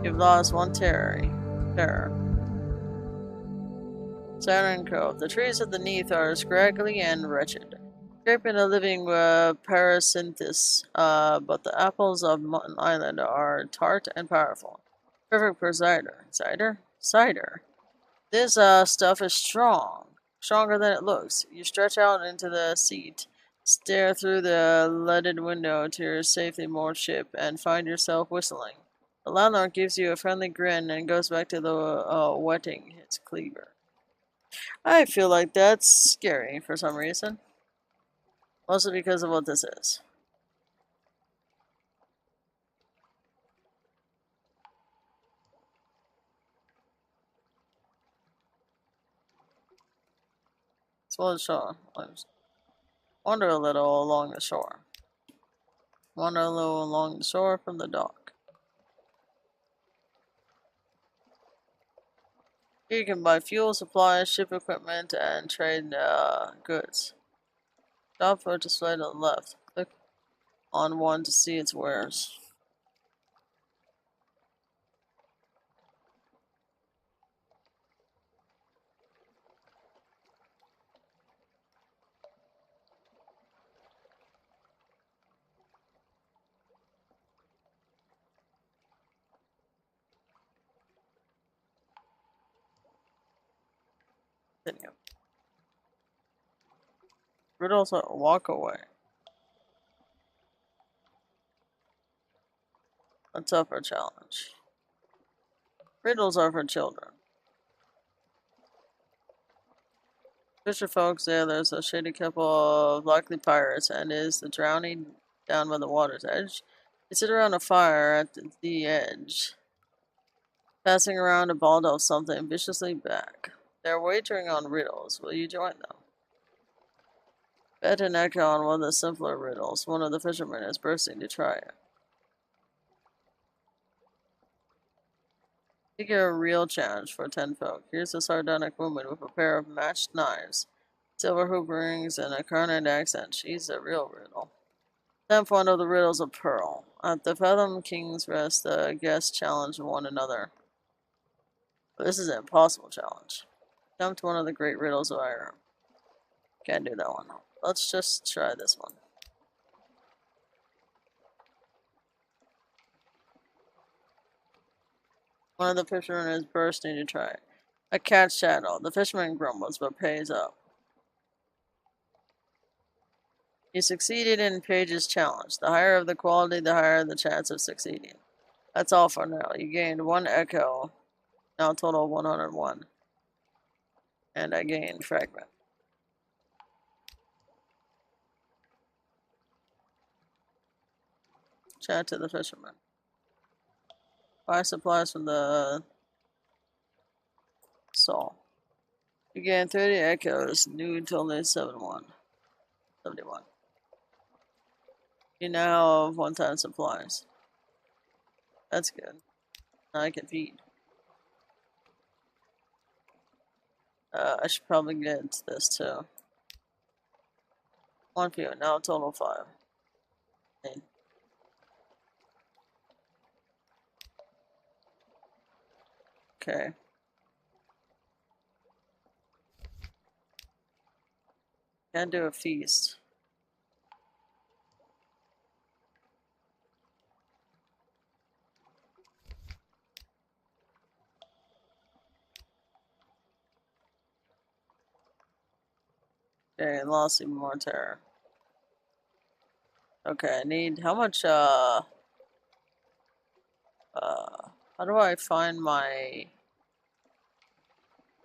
You've lost one terror. Saturn Cove. The trees underneath are scraggly and wretched, scraping a living parasinthis, but the apples of Mutton Island are tart and powerful. Perfect for cider. Cider? Cider. This stuff is strong. Stronger than it looks. You stretch out into the seat, stare through the leaded window to your safely moored ship, and find yourself whistling. The landlord gives you a friendly grin and goes back to the wetting his cleaver. I feel like that's scary for some reason. Mostly because of what this is. So let's show. Wander a little along the shore. Wander a little along the shore from the dock. Here you can buy fuel, supplies, ship equipment, and trade goods. Shop for display to the left. Click on one to see its wares. Continue. Riddles walk away. A tougher challenge. Riddles are for children. Fisher folk say there's a shady couple of likely pirates and is the drowning down by the water's edge. They sit around a fire at the edge, passing around a ball of something viciously back. They're wagering on riddles. Will you join them? Bet an echo on one of the simpler riddles. One of the fishermen is bursting to try it. Think you're a real challenge for 10 folk. Here's a sardonic woman with a pair of matched knives, silver hoop rings, and a carnate accent. She's a real riddle. 10th one of the riddles of Pearl. At the Fathom King's Rest, the guests challenge one another. This is an impossible challenge. Attempt one of the great riddles of Ireland. Can't do that one. Let's just try this one. One of the fishermen is bursting to try it. A cat's shadow. The fisherman grumbles but pays up. You succeeded in Paige's challenge. The higher of the quality, the higher the chance of succeeding. That's all for now. You gained 1 echo. Now total 101. And I gained fragment. Chat to the fisherman. Buy supplies from the Saul. You gain 30 echoes. New total 71. You now have 1-time supplies. That's good. Now I can feed. I should probably get this too. 1 fuel. Now total 5. Okay. Can do a feast. Okay, lost even more terror. Okay, I need how much how do I find my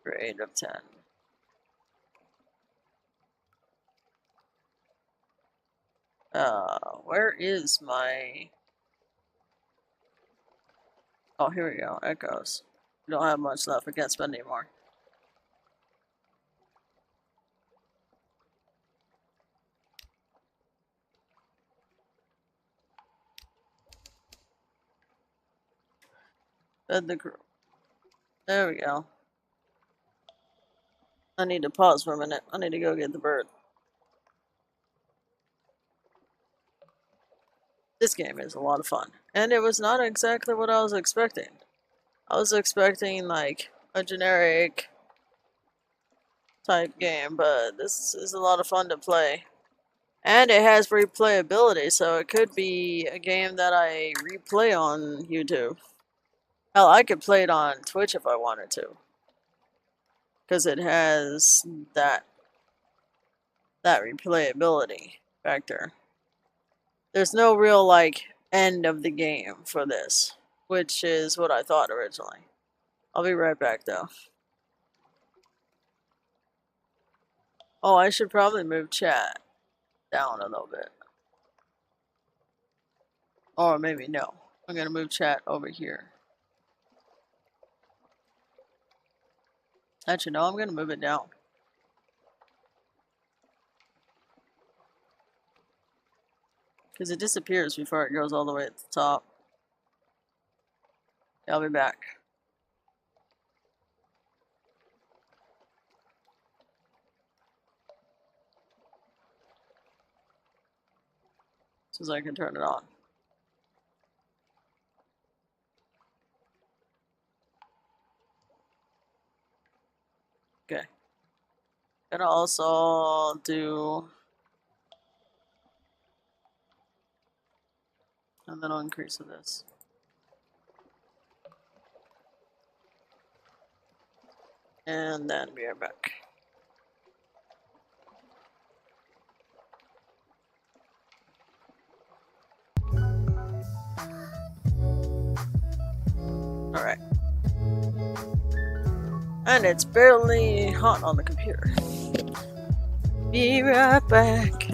grade of 10? Where is my... Oh, here we go. Echoes. We don't have much left. We can't spend anymore. Fed the crew. There we go. I need to pause for a minute. I need to go get the bird. This game is a lot of fun. And it was not exactly what I was expecting. I was expecting like a generic type game, but this is a lot of fun to play. And it has replayability, so it could be a game that I replay on YouTube. Hell, I could play it on Twitch if I wanted to. because it has that replayability factor. There's no real like end of the game for this, which is what I thought originally. I'll be right back though. Oh, I should probably move chat down a little bit. Or maybe no. I'm gonna move chat over here. Actually, no, I'm gonna move it down. Because it disappears before it goes all the way at the top. I'll be back. As soon as I can turn it on. Okay. Gonna also do, and then I'll increase this. And then be right back. Alright. And it's barely hot on the computer. Be right back.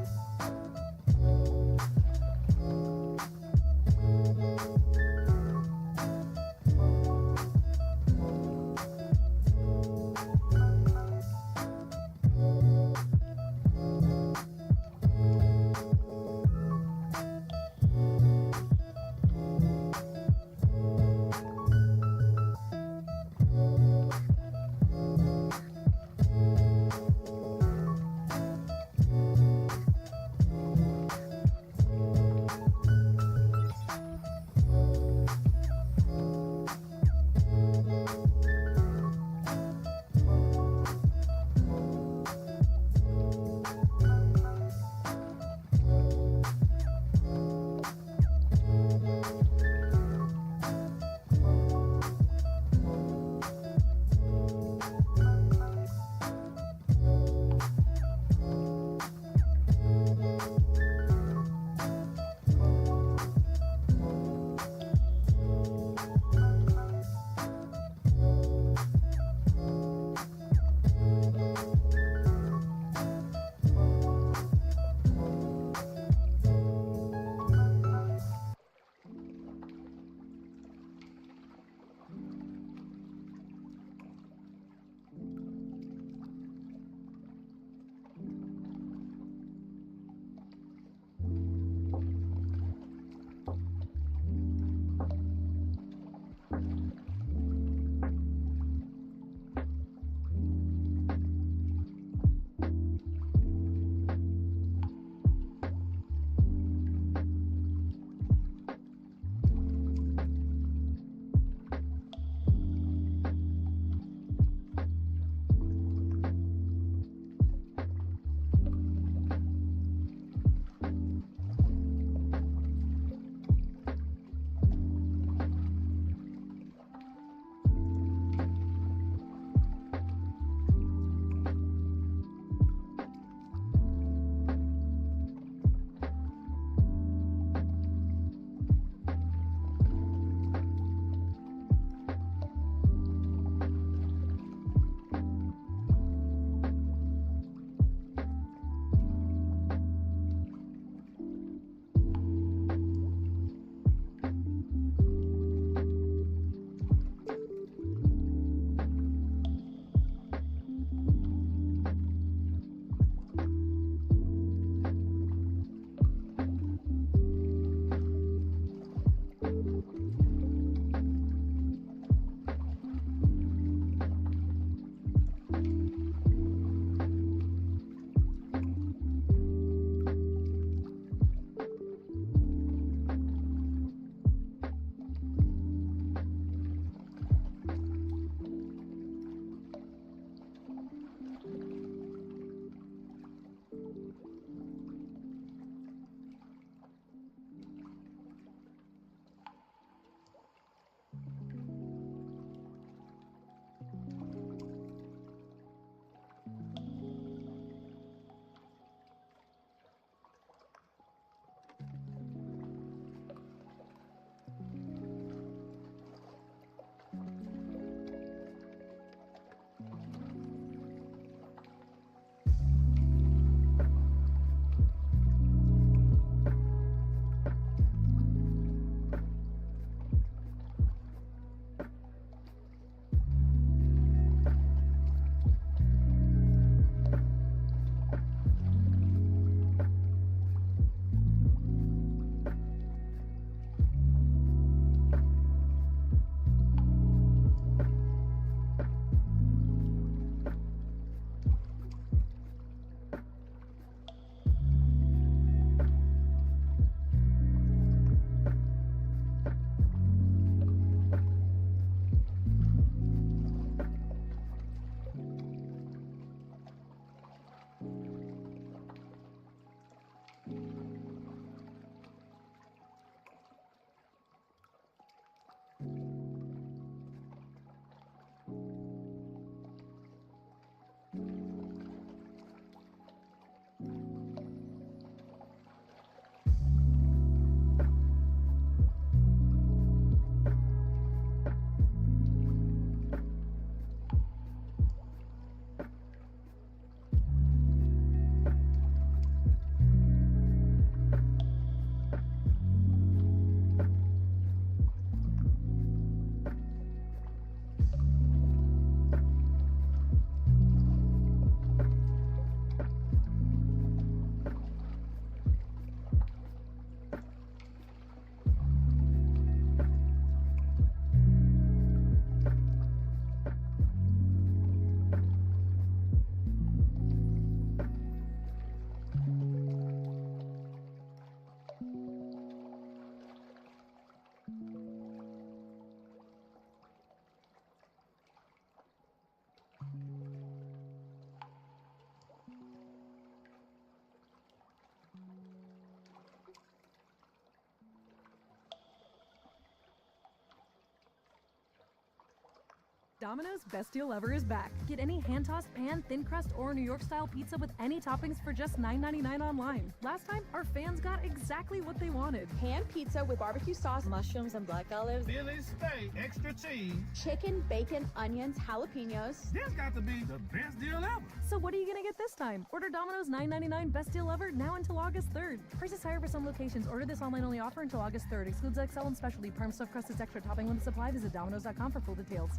Domino's Best Deal Ever is back. Get any hand-tossed pan, thin crust, or New York-style pizza with any toppings for just $9.99 online. Last time, our fans got exactly what they wanted. Pan pizza with barbecue sauce, mushrooms, and black olives. Philly steak, extra cheese. Chicken, bacon, onions, jalapenos. This got to be the best deal ever. So what are you gonna get this time? Order Domino's $9.99 Best Deal Ever now until August 3rd. Prices higher for some locations. Order this online only offer until August 3rd. Excludes XL and specialty. Parm stuffed crust is extra. Topping limit supply. Visit Domino's.com for full details.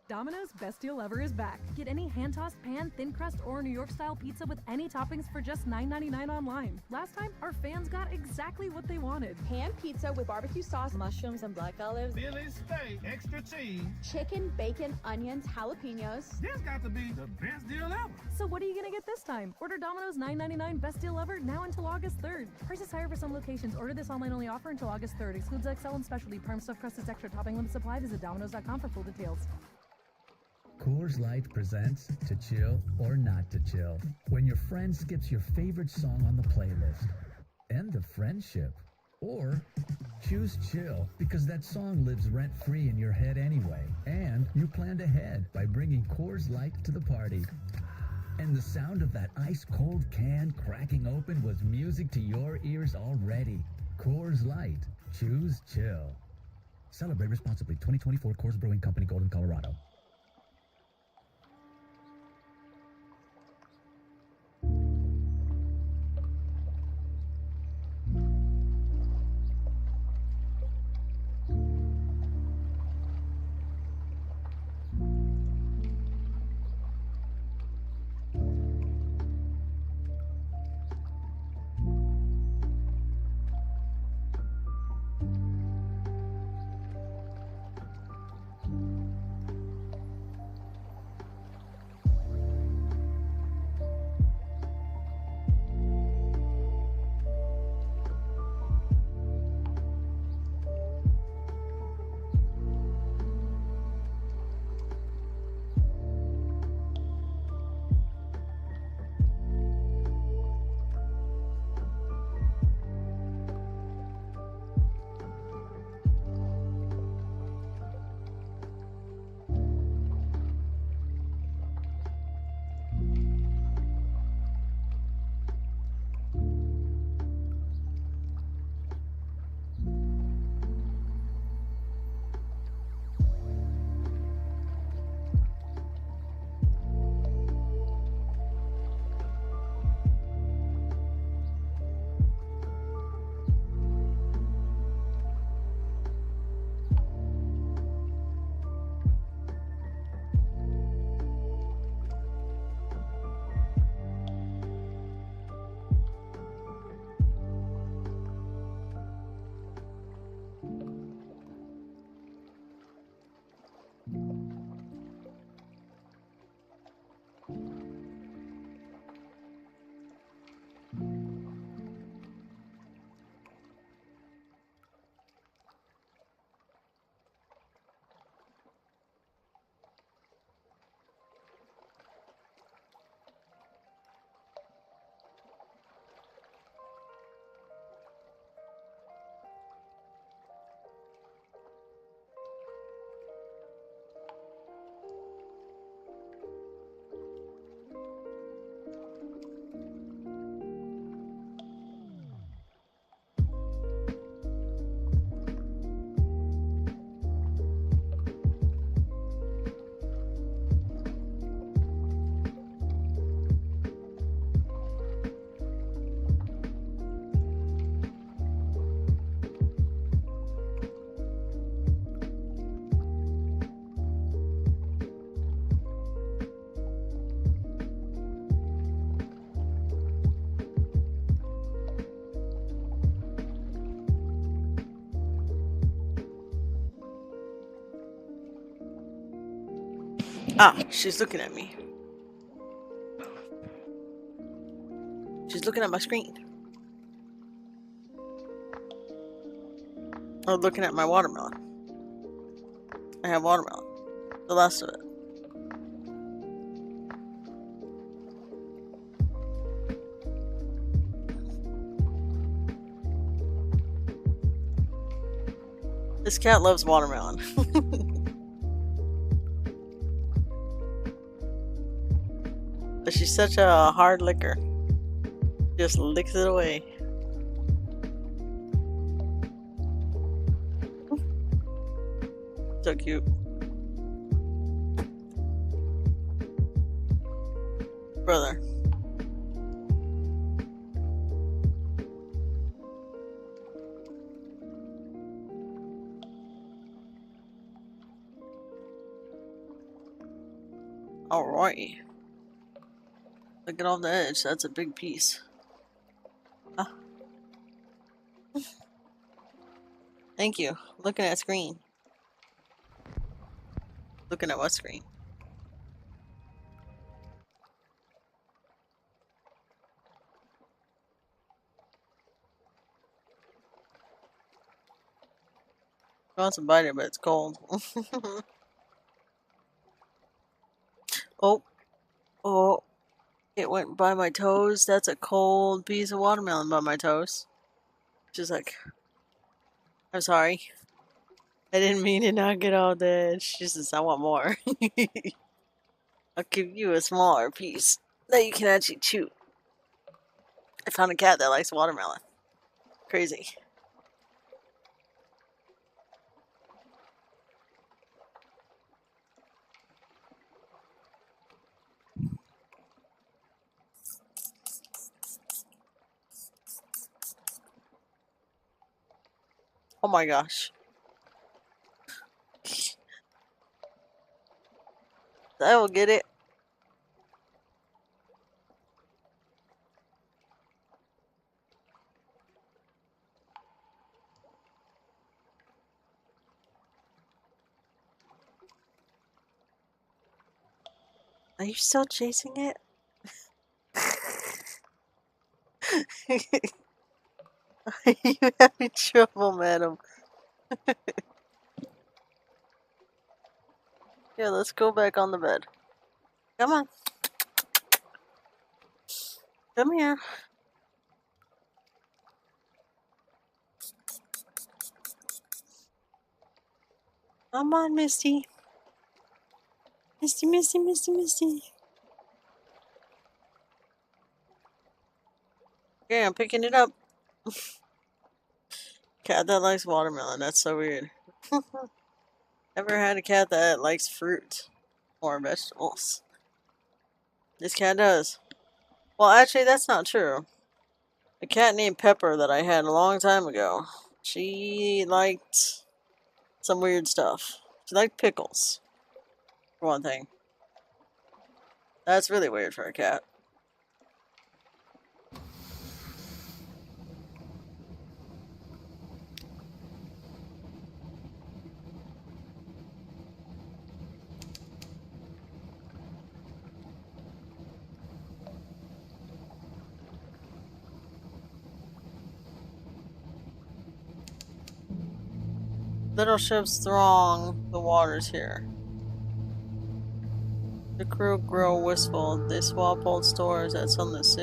Domino's Best Deal Ever is back. Get any hand-tossed pan, thin crust, or New York-style pizza with any toppings for just $9.99 online. Last time, our fans got exactly what they wanted. Pan pizza with barbecue sauce, mushrooms, and black olives. Philly steak, extra cheese. Chicken, bacon, onions, jalapenos. This got to be the best deal ever. So what are you gonna get this time? Order Domino's $9.99 Best Deal Ever now until August 3rd. Prices higher for some locations. Order this online only offer until August 3rd. Excludes XL and specialty. Parm stuffed crust is extra. Topping limit supply. Visit Domino's.com for full details. Coors Light presents To Chill or Not to Chill. When your friend skips your favorite song on the playlist. End of friendship. Or choose chill because that song lives rent-free in your head anyway. And you planned ahead by bringing Coors Light to the party. And the sound of that ice-cold can cracking open was music to your ears already. Coors Light. Choose chill. Celebrate responsibly. 2024 Coors Brewing Company, Golden, Colorado. Ah, she's looking at me. She's looking at my screen. Or looking at my watermelon. I have watermelon. The last of it. This cat loves watermelon. She's such a hard licker. Just licks it away. So cute. Brother. Alright. Look at off the edge. That's a big piece. Ah. Thank you. Looking at screen. Looking at what screen? I want to bite it, but it's cold. Oh. Oh. It went by my toes. That's a cold piece of watermelon by my toes. Just like, I'm sorry. I didn't mean to knock it off the edge. Just, I want more. I'll give you a smaller piece that you can actually chew. I found a cat that likes watermelon. Crazy. Oh my gosh. I will get it. Are you still chasing it? Are you having trouble, madam? Yeah, let's go back on the bed. Come on. Come here. Come on, Misty. Misty, Misty, Misty, Misty. Okay, I'm picking it up. Cat that likes watermelon. That's so weird. Never had a cat that likes fruit or vegetables. This cat does. Well, actually, that's not true. A cat named Pepper that I had a long time ago. She liked some weird stuff. She liked pickles, for one thing. That's really weird for a cat. Little ships throng the waters here. The crew grow wistful. They swap old stores at Sunless.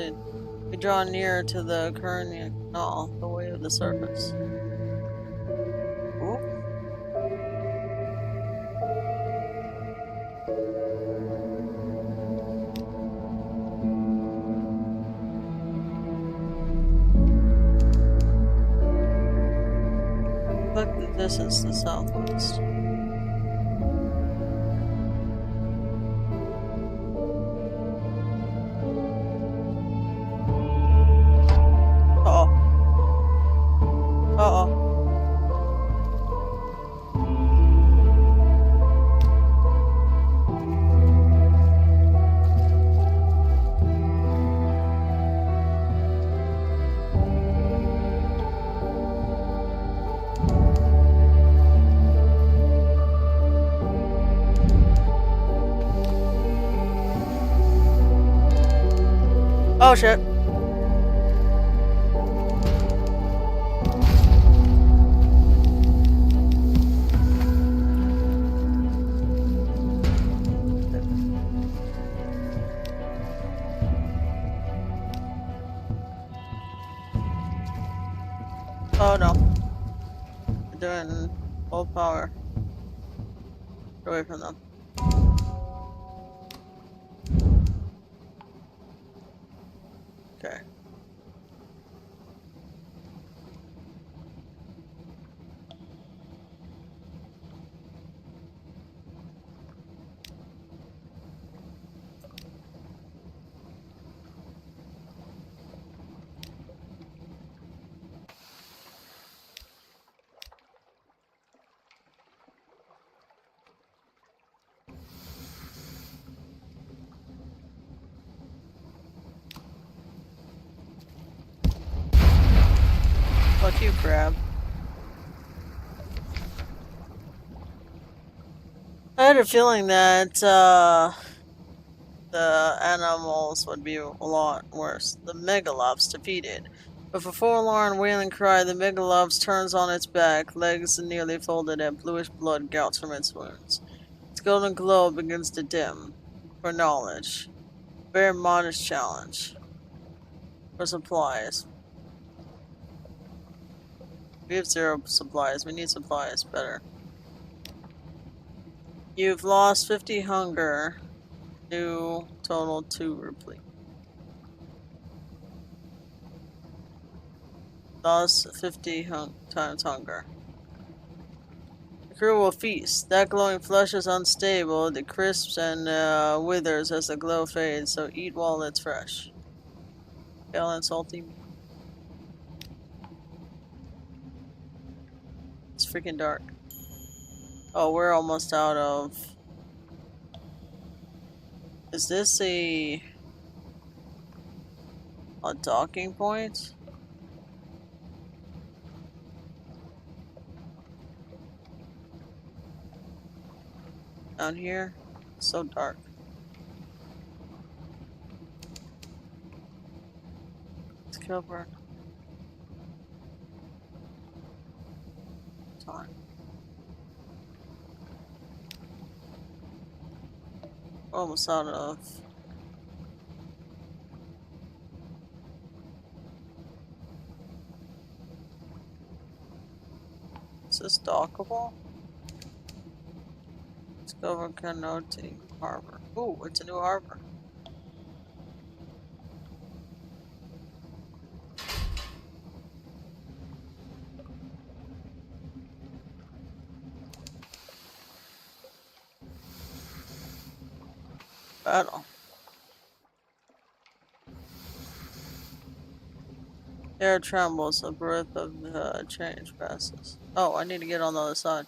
We draw nearer to the Current Canal, the way of the surface. Ooh. Look at the distance to the southwest. Oh shit. Oh no. They're doing full power. Get away from them. Fuck you, crab. I had a feeling that the animals would be a lot worse. The megalops defeated. With a forlorn wailing cry, the megalops turns on its back, legs nearly folded, and bluish blood gouts from its wounds. Its golden glow begins to dim. For knowledge. Very modest challenge. For supplies. We have 0 supplies. We need supplies better. You've lost 50 hunger. New total 2 replete. Lost 50 times hunger. The crew will feast. That glowing flesh is unstable. It crisps and withers as the glow fades, so eat while it's fresh. Pale and salty meat. It's freaking dark. Oh, we're almost out of... Is this a docking point? Down here? It's so dark. Let's cover time. Almost out of... Is this dockable? Let's go over Canoting Harbor. Ooh, it's a new harbor. Battle. Air trembles, a breath of change passes. Oh, I need to get on the other side.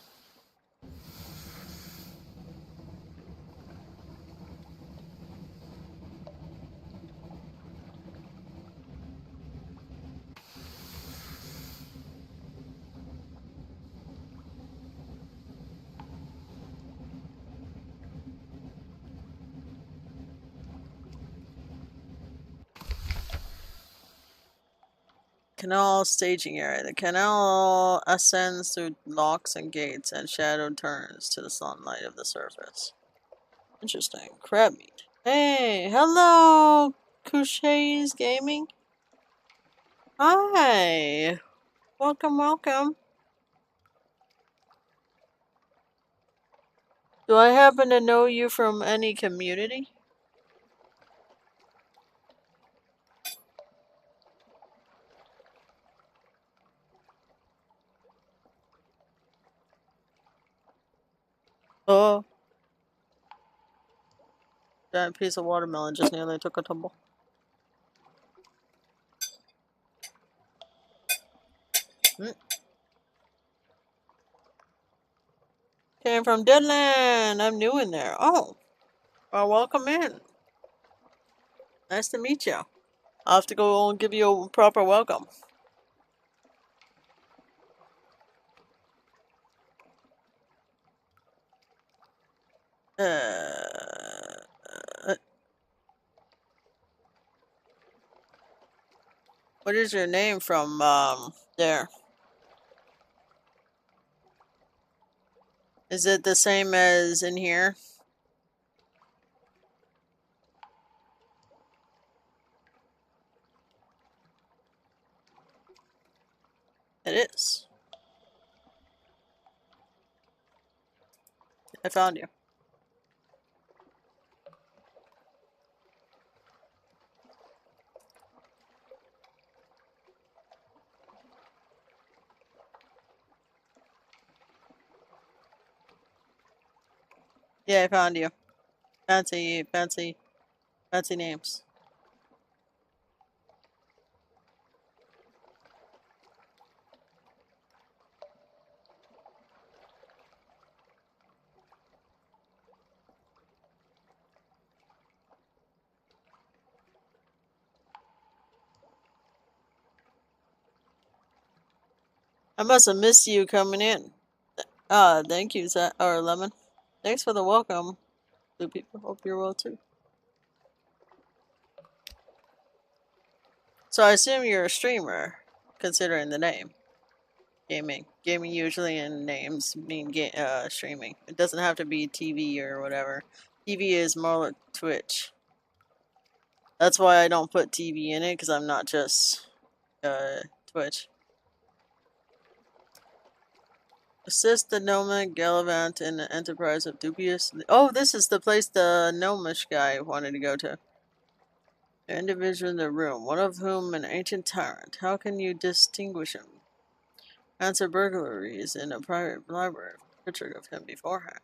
Canal staging area. The canal ascends through locks and gates, and shadow turns to the sunlight of the surface. Interesting. Crab meat. Hey, hello, T-AngelGaming. Hi. Welcome, welcome. Do I happen to know you from any community? Oh. Giant piece of watermelon just nearly took a tumble. Came from Deadland. I'm new in there. Oh. Well, welcome in. Nice to meet you. I'll have to go and give you a proper welcome. What is your name from, there? Is it the same as in here? It is. I found you. Yeah, I found you. Fancy names. I must have missed you coming in. Thank you, or Lemon. Thanks for the welcome. Blue people, hope you're well too. So I assume you're a streamer, considering the name. Gaming. Gaming usually in names mean streaming. It doesn't have to be TV or whatever. TV is more like Twitch. That's why I don't put TV in it, because I'm not just Twitch. Assist the Nomad Gallivant in the enterprise of dubious... Oh, this is the place the gnomish guy wanted to go to. The individual in the room, one of whom an ancient tyrant. How can you distinguish him? Answer burglaries in a private library. Picture of him beforehand.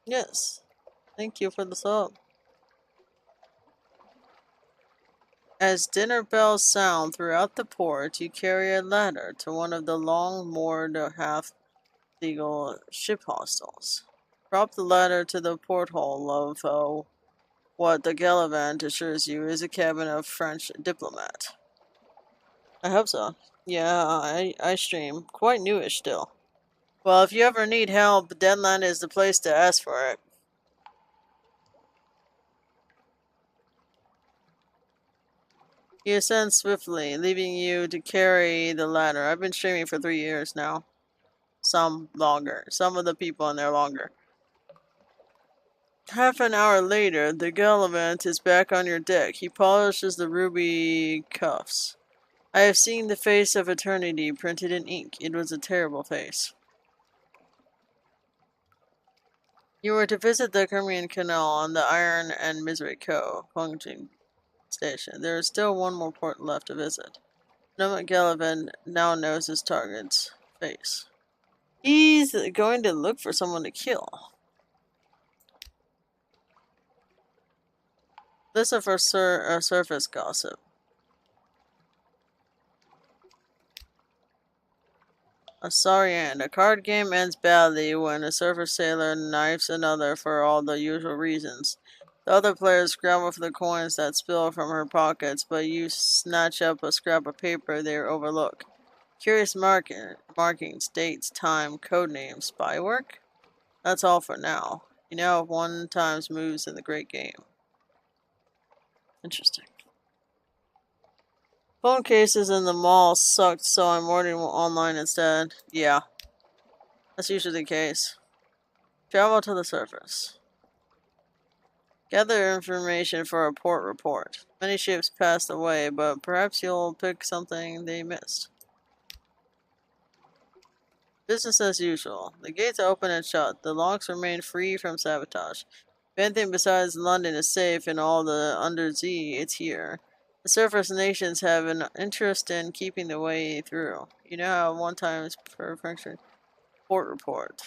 Yes. Thank you for the sub. As dinner bells sound throughout the port, you carry a ladder to one of the long-moored half-legal ship hostels. Prop the ladder to the porthole of what the Gallivant assures you is a cabin of French diplomat. I hope so. Yeah, I stream. Quite newish still. Well, if you ever need help, Deadland is the place to ask for it. He ascends swiftly, leaving you to carry the ladder. I've been streaming for 3 years now. Some longer. Some of the people in there longer. Half an hour later, the Gallivant is back on your deck. He polishes the ruby cuffs. I have seen the face of eternity printed in ink. It was a terrible face. You were to visit the Crimean Canal on the Iron and Misery Cove, puncturing station. There is still one more port left to visit. Nomad Gallivant now knows his target's face. He's going to look for someone to kill. Listen for surface gossip. A sorry end. A card game ends badly when a surface sailor knifes another for all the usual reasons. The other players scramble for the coins that spill from her pockets, but you snatch up a scrap of paper they overlook. Curious markings, dates, time, code names, spy work? That's all for now. You now have 1 times moves in the great game. Interesting. Phone cases in the mall sucked, so I'm ordering online instead. Yeah. That's usually the case. Travel to the surface. Gather information for a port report. Many ships passed away, but perhaps you'll pick something they missed. Business as usual. The gates are open and shut. The locks remain free from sabotage. If anything besides London is safe in all the Unterzee, it's here. The surface nations have an interest in keeping the way through. You now have 1 times per function port report.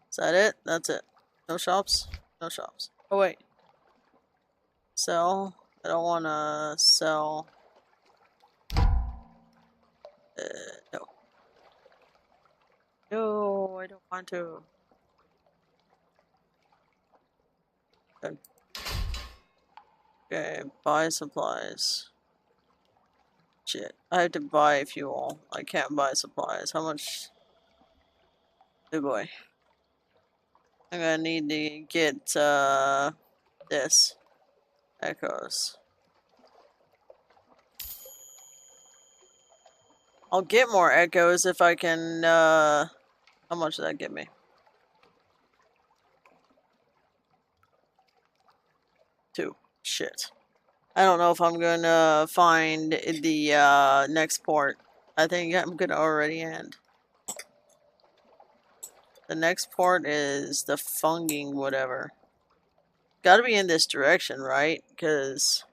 Is that it? That's it. No shops? No shops. Oh, wait. Sell? I don't want to sell. No. No, I don't want to. Good. Okay, buy supplies. Shit, I have to buy fuel. I can't buy supplies. How much? Oh boy. I'm gonna need to get, this. Echoes. I'll get more echoes if I can, how much did that get me? 2. Shit. I don't know if I'm gonna find the, next port. I think I'm gonna already end. The next port is the funging whatever. Gotta be in this direction, right? Because...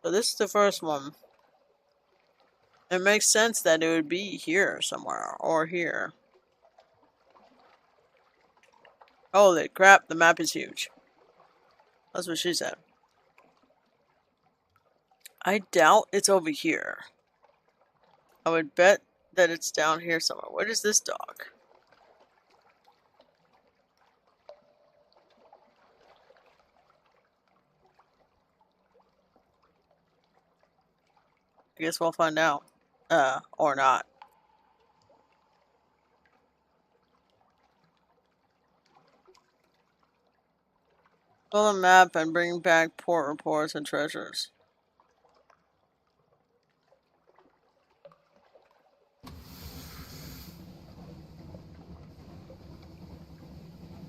So this is the first one. It makes sense that it would be here somewhere, or here. Holy crap, the map is huge. That's what she said. I doubt it's over here. I would bet that it's down here somewhere. What is this dog? I guess we'll find out. Or not. Pull a map and bring back port reports and treasures.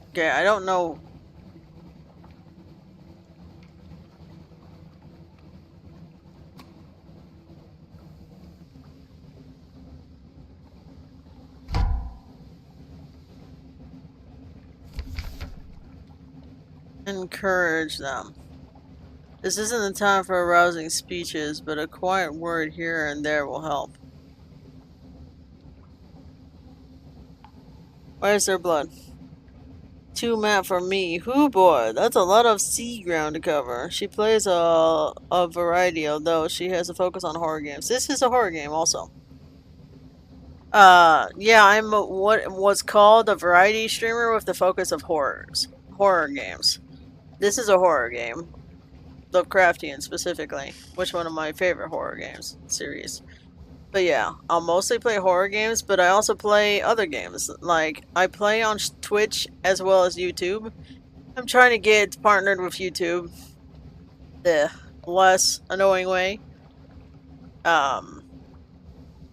Okay, I don't know. Encourage them. This isn't the time for arousing speeches, but a quiet word here and there will help. Where's their blood? 2 map for me. Hoo boy, that's a lot of sea ground to cover. She plays a variety, although she has a focus on horror games. This is a horror game also. Yeah, I'm what's called a variety streamer with the focus of horror games. This is a horror game. Lovecraftian specifically, which one of my favorite horror games series. But yeah, I'll mostly play horror games, but I also play other games. Like, I play on Twitch as well as YouTube. I'm trying to get partnered with YouTube the less annoying way. So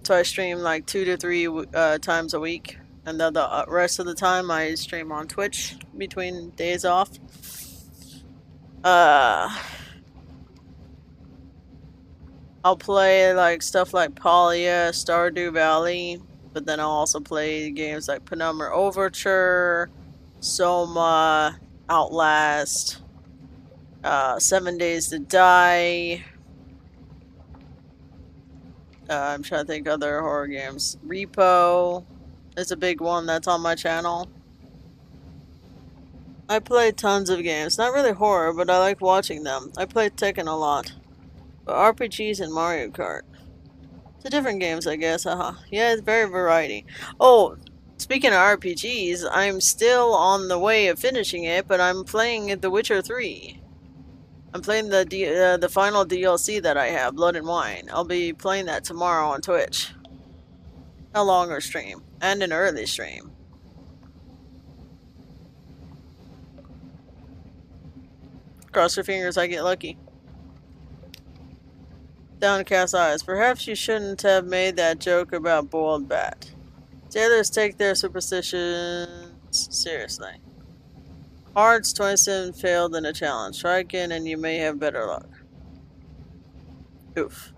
I stream like 2 to 3 times a week, and the rest of the time I stream on Twitch between days off. I'll play like stuff like Polya, Stardew Valley, but then I'll also play games like Penumbra Overture, Soma, Outlast, 7 Days to Die. I'm trying to think other horror games. Repo is a big one that's on my channel. I play tons of games. Not really horror, but I like watching them. I play Tekken a lot. But RPGs and Mario Kart. It's different games, I guess. Yeah, it's very variety. Oh, speaking of RPGs, I'm still on the way of finishing it, but I'm playing The Witcher 3. I'm playing the final DLC that I have, Blood and Wine. I'll be playing that tomorrow on Twitch. A longer stream. And an early stream. Cross your fingers I get lucky. Downcast eyes. Perhaps you shouldn't have made that joke about boiled bat. Sailors take their superstitions seriously. Hearts 27 failed in a challenge. Try again and you may have better luck. Oof.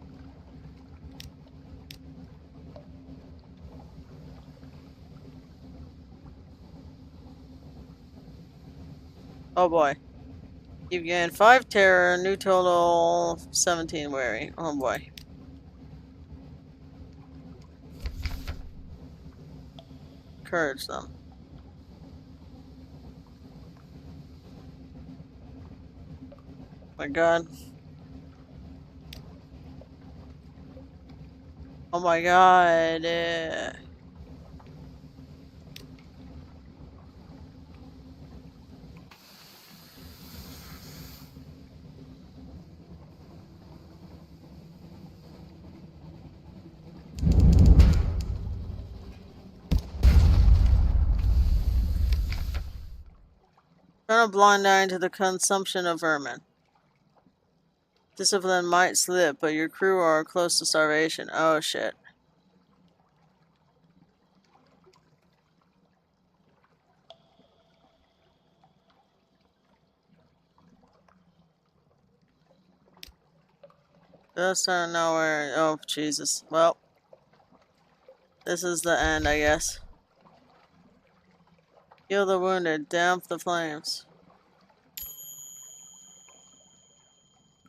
Oh boy. You've gained 5 terror, new total 17 wary. Oh boy. Encourage them. My god. Oh my god. Turn a blind eye to the consumption of vermin. Discipline might slip, but your crew are close to starvation. Oh shit. Just don't know where. Oh Jesus. Well, this is the end, I guess. Heal the wounded. Damp the flames.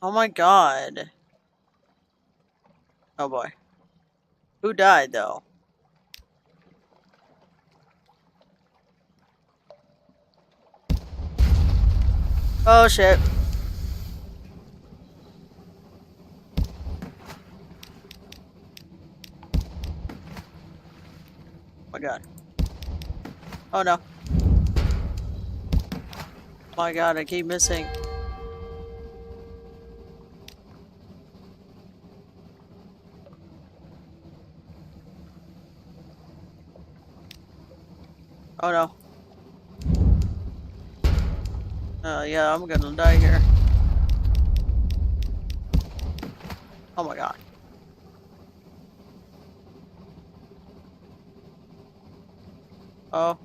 Oh my god. Oh boy. Who died though? Oh shit. Oh my god. Oh no. Oh my god, I keep missing. Oh no. Yeah, I'm gonna die here. Oh my god. Oh.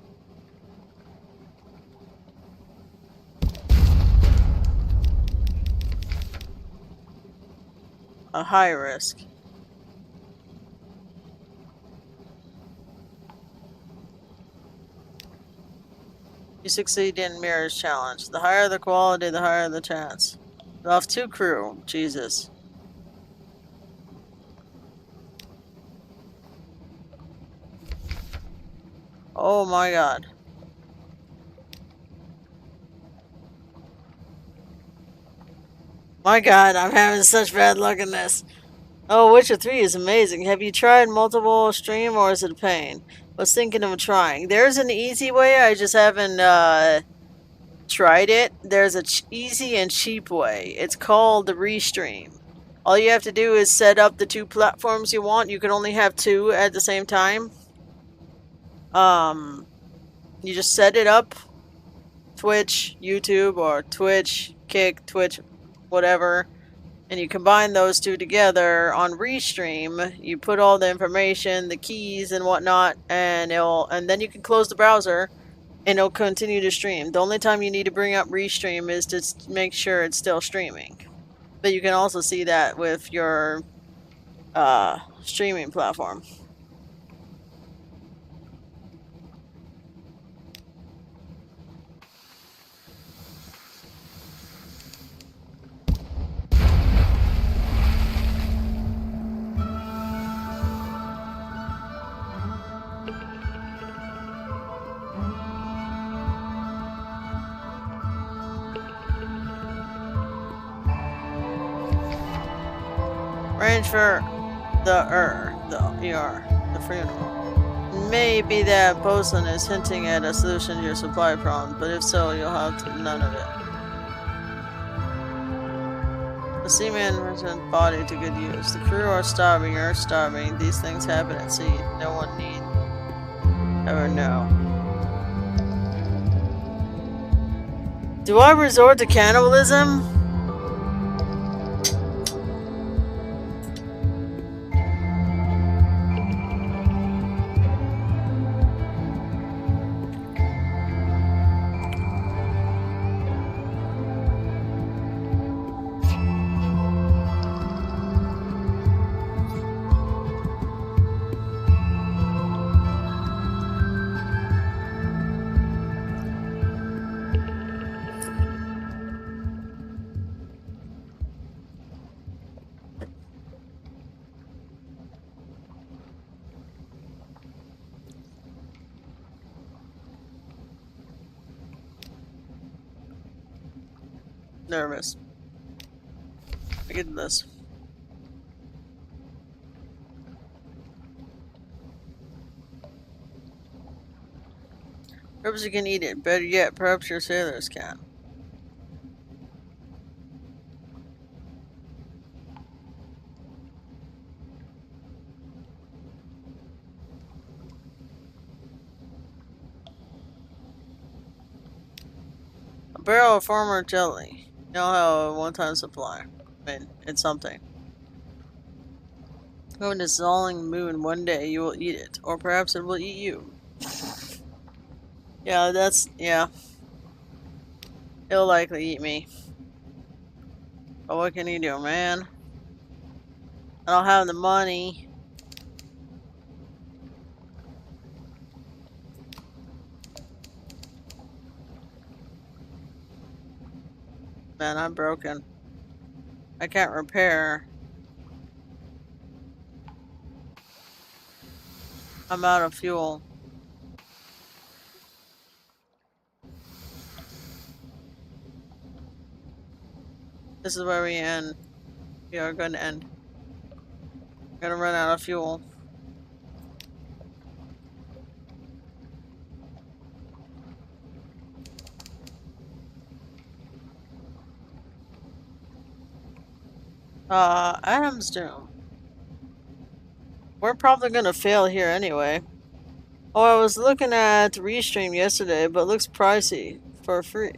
A high risk. You succeed in Mirror's challenge. The higher the quality, the higher the chance. Off 2 crew. Jesus. Oh my god. My god, I'm having such bad luck in this. Oh, Witcher 3 is amazing. Have you tried multiple stream or is it a pain? Was thinking of trying. There's an easy way, I just haven't tried it. There's a easy and cheap way. It's called the Restream. All you have to do is set up the 2 platforms you want. You can only have 2 at the same time. You just set it up. Twitch, YouTube, or Twitch, Kick, Twitch, whatever. And you combine those 2 together on Restream. You put all the information, the keys and whatnot, and then you can close the browser and it'll continue to stream. The only time you need to bring up Restream is to make sure it's still streaming. But you can also see that with your streaming platform. Arrange for the funeral. Maybe that bosun is hinting at a solution to your supply problem, but if so, you'll have none of it. The seaman returned body to good use. The crew are starving, you're starving. These things happen at sea. No one need ever know. Do I resort to cannibalism? Nervous. I get this. Perhaps you can eat it. Better yet, perhaps your sailors can. A barrel of former jelly. You know how a one-time supply. I mean, it's something. When this zolling moon, one day you will eat it. Or perhaps it will eat you. Yeah. It'll likely eat me. But what can you do, man? I don't have the money. Man, I'm broken. I can't repair. I'm out of fuel. This is where we end. We are going to end. Gonna run out of fuel. Adam's Doom. We're probably gonna fail here anyway. Oh, I was looking at Restream yesterday, but it looks pricey for free.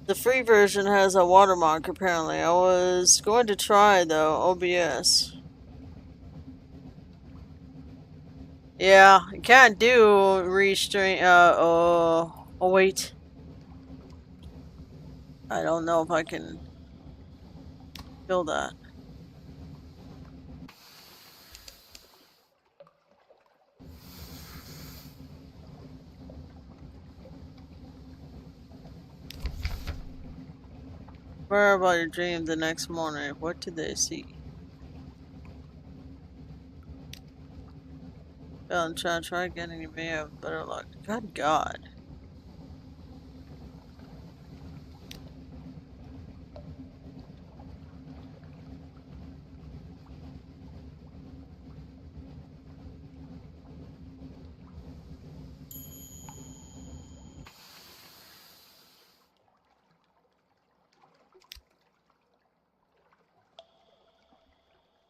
The free version has a watermark, apparently. I was going to try, though, OBS. Yeah, I can't do Restream, oh, wait. I don't know if I can kill that. Where about your dream the next morning? What did they see? Well, I'm trying to try getting you may have better luck. Good God.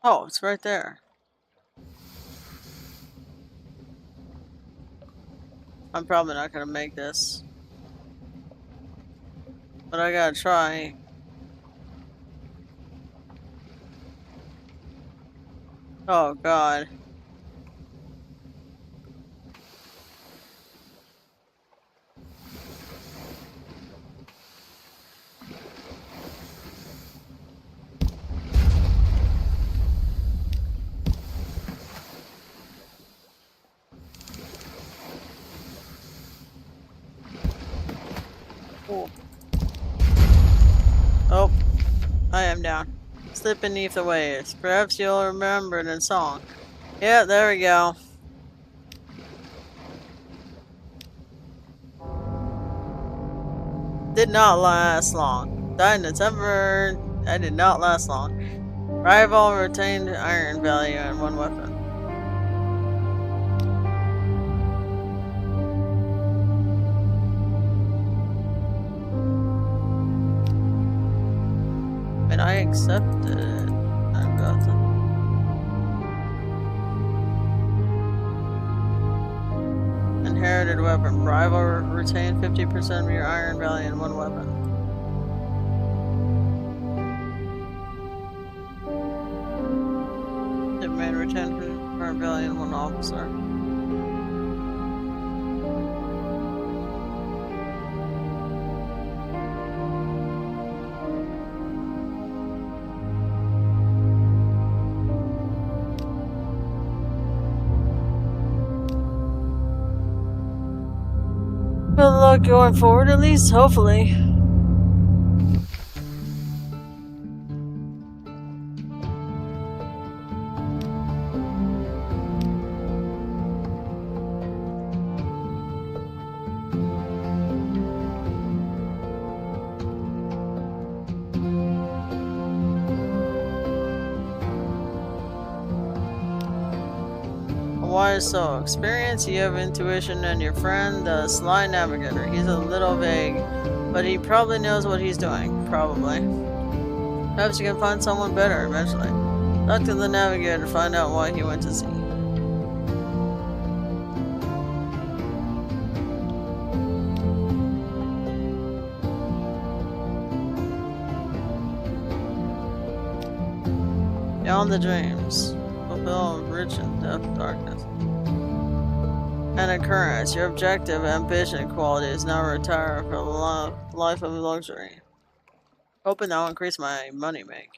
Oh, it's right there. I'm probably not gonna make this. But I gotta try. Oh, God. Oh. Oh, I am down. Slip beneath the waves. Perhaps you'll remember it in song. Yeah, there we go. Did not last long. Died in December. I did not last long. Rival retained iron value in one weapon. And I accepted. I got them. Inherited weapon. Rival retain 50% of your iron value in one weapon. Hitman retain 50% value in one officer. Good luck going forward, at least, hopefully. Why so experienced? You have intuition, and your friend, the sly navigator. He's a little vague, but he probably knows what he's doing. Probably. Perhaps you can find someone better eventually. Talk to the navigator, find out why he went to sea. Beyond the dreams. Fulfill rich and depth darkness. An occurrence. Your objective, ambition, quality is now retire for a life of luxury. Hoping that will increase my money make.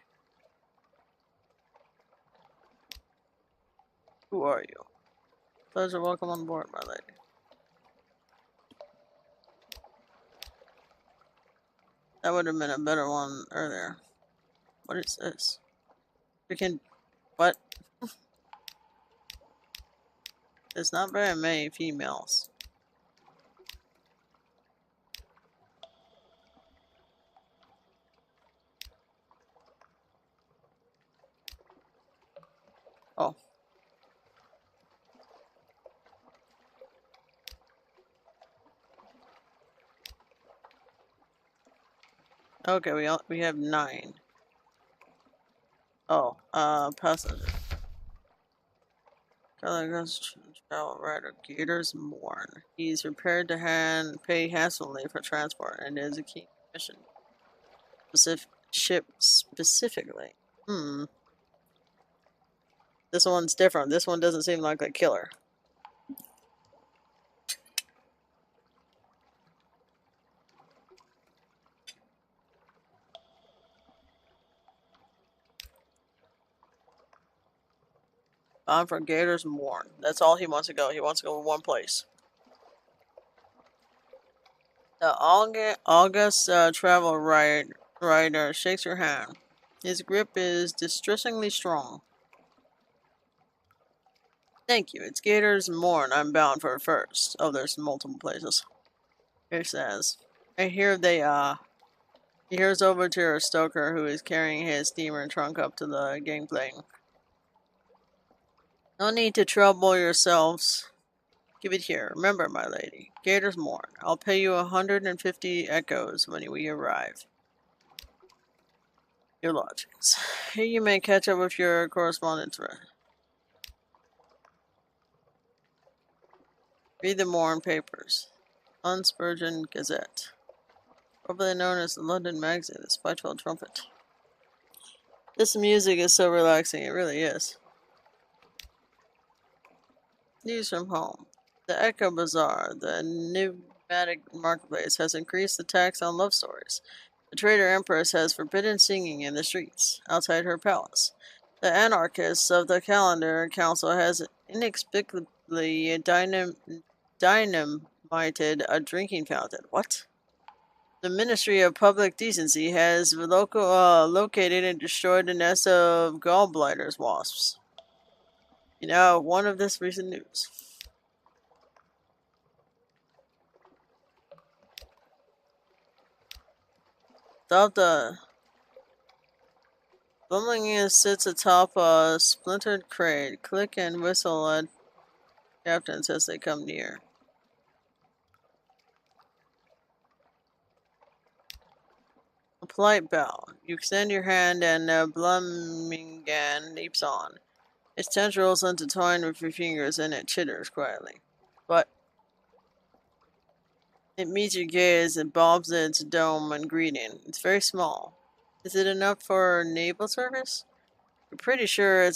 Who are you? Pleasure, welcome on board, my lady. That would have been a better one earlier. What is this? We can... What? There's not very many females. Okay, we have 9. Oh, passenger. Travel writer Gators Mourn. He's prepared to pay handsomely for transport and is a key mission. Ship specifically. This one's different. This one doesn't seem like a killer. Bound for Gators Mourn. That's all he wants to go. He wants to go to one place. The August travel rider shakes your hand. His grip is distressingly strong. Thank you. It's Gators Mourn. I'm bound for first. Oh, there's multiple places. Here says, I hear he hears over to a stoker who is carrying his steamer trunk up to the gangplank. No need to trouble yourselves. Give it here. Remember, my lady. Gators Mourn. I'll pay you 150 echoes when we arrive. Your lodgings. Here you may catch up with your correspondence. Read the Mourn papers. Unspurgeon Gazette. Probably known as the London Magazine, the Spiteful Trumpet. This music is so relaxing, it really is. News from home. The Echo Bazaar, the pneumatic marketplace, has increased the tax on love stories. The traitor empress has forbidden singing in the streets outside her palace. The anarchists of the Calendar Council has inexplicably dynamited a drinking fountain. What? The Ministry of Public Decency has located and destroyed a nest of gallbladder wasps. You know, one of this recent news. Stop the... Bumbling sits atop a splintered crate. Click and whistle at captains as they come near. A polite bow. You extend your hand and Blummingan leaps on. Its tendrils intertwine with your fingers and it chitters quietly. But it meets your gaze and bobs its dome in greeting. It's very small. Is it enough for naval service? You're pretty sure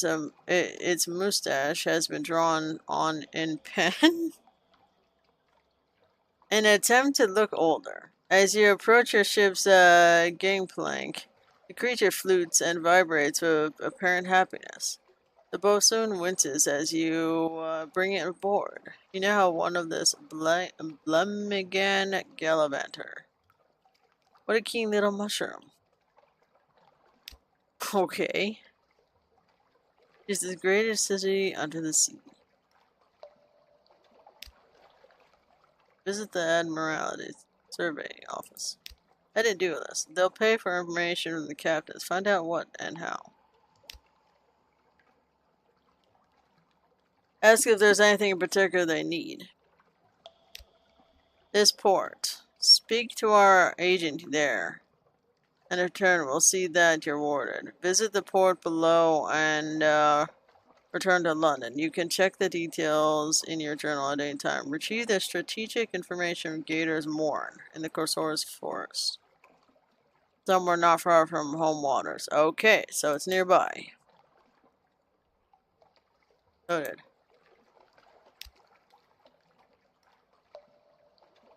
its mustache has been drawn on in pen? An attempt to look older. As you approach your ship's gangplank, the creature flutes and vibrates with apparent happiness. The bosun winces as you bring it aboard. You now have one of this Blummigan gallivanter. What a keen little mushroom. Okay. It's the greatest city under the sea. Visit the Admiralty Survey Office. I didn't do this. They'll pay for information from the captains. Find out what and how. Ask if there's anything in particular they need. This port. Speak to our agent there. In return, we'll see that you're warded. Visit the port below and return to London. You can check the details in your journal at any time. Retrieve the strategic information from Gators Mourn in the Corsair's Forest. Somewhere not far from home waters. Okay, so it's nearby. Noted.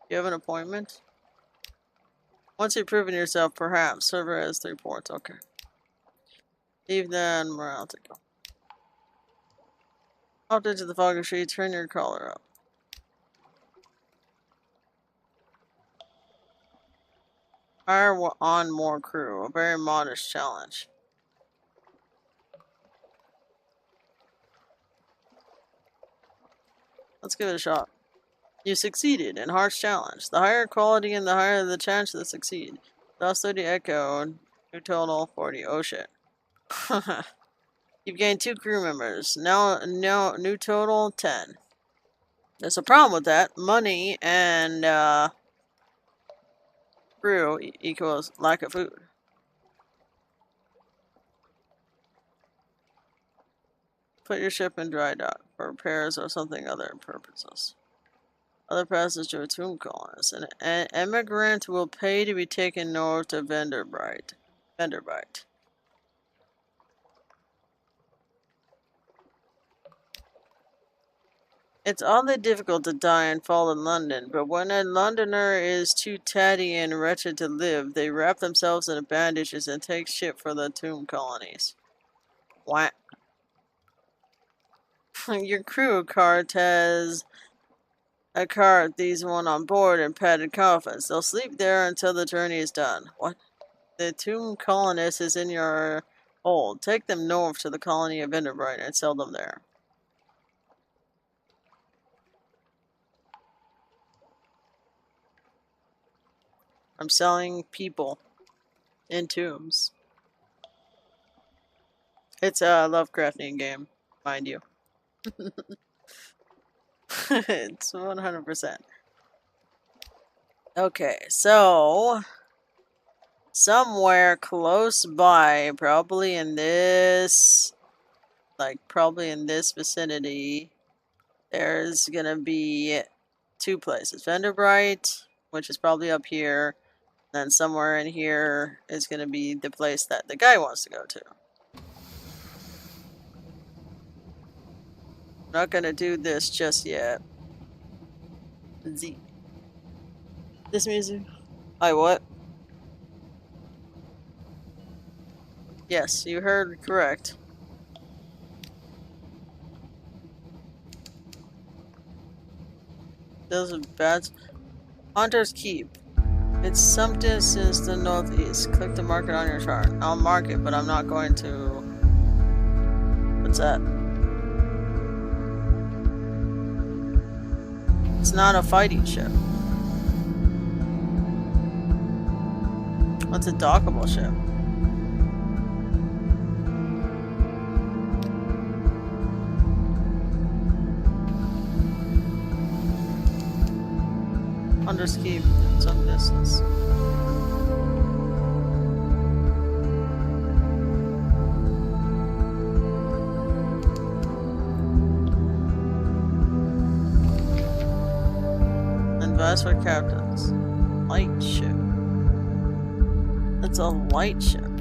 You have an appointment? Once you've proven yourself, perhaps. Server has 3 ports. Okay. Leave the Admiralty. Go. Opt into the fog sheet. Turn your collar up. Hire on more crew. A very modest challenge. Let's give it a shot. You succeeded in harsh challenge. The higher quality and the higher the chance to succeed. Lost 30 echo. New total 40. Oh shit. You've gained 2 crew members. Now new total 10. There's a problem with that. Money and crew equals lack of food. Put your ship in dry dock for repairs or something other purposes. Other passage to a tomb colonist. An emigrant will pay to be taken north to Vanderbilt. It's oddly difficult to die and fall in London, but when a Londoner is too tatty and wretched to live, they wrap themselves in bandages and take ship for the tomb colonies. What? Your crew cart has a cart, these one on board, and padded coffins. They'll sleep there until the journey is done. What? The tomb colonist is in your hold. Take them north to the colony of Vanderbilt and sell them there. I'm selling people in tombs. It's a Lovecraftian game, mind you. It's 100%. Okay, so somewhere close by, probably in this vicinity, there's gonna be two places. Vanderbilt, which is probably up here, then somewhere in here is gonna be the place that the guy wants to go to. Not gonna do this just yet. This music. What? Yes, you heard correct. Those are bad. Hunter's Keep. It's some distance to the northeast. Click to mark it on your chart. I'll mark it, but I'm not going to. What's that? It's not a fighting ship. What's a dockable ship? Hunter's Keep, some distance. Advice for captains. Light ship. It's a light ship.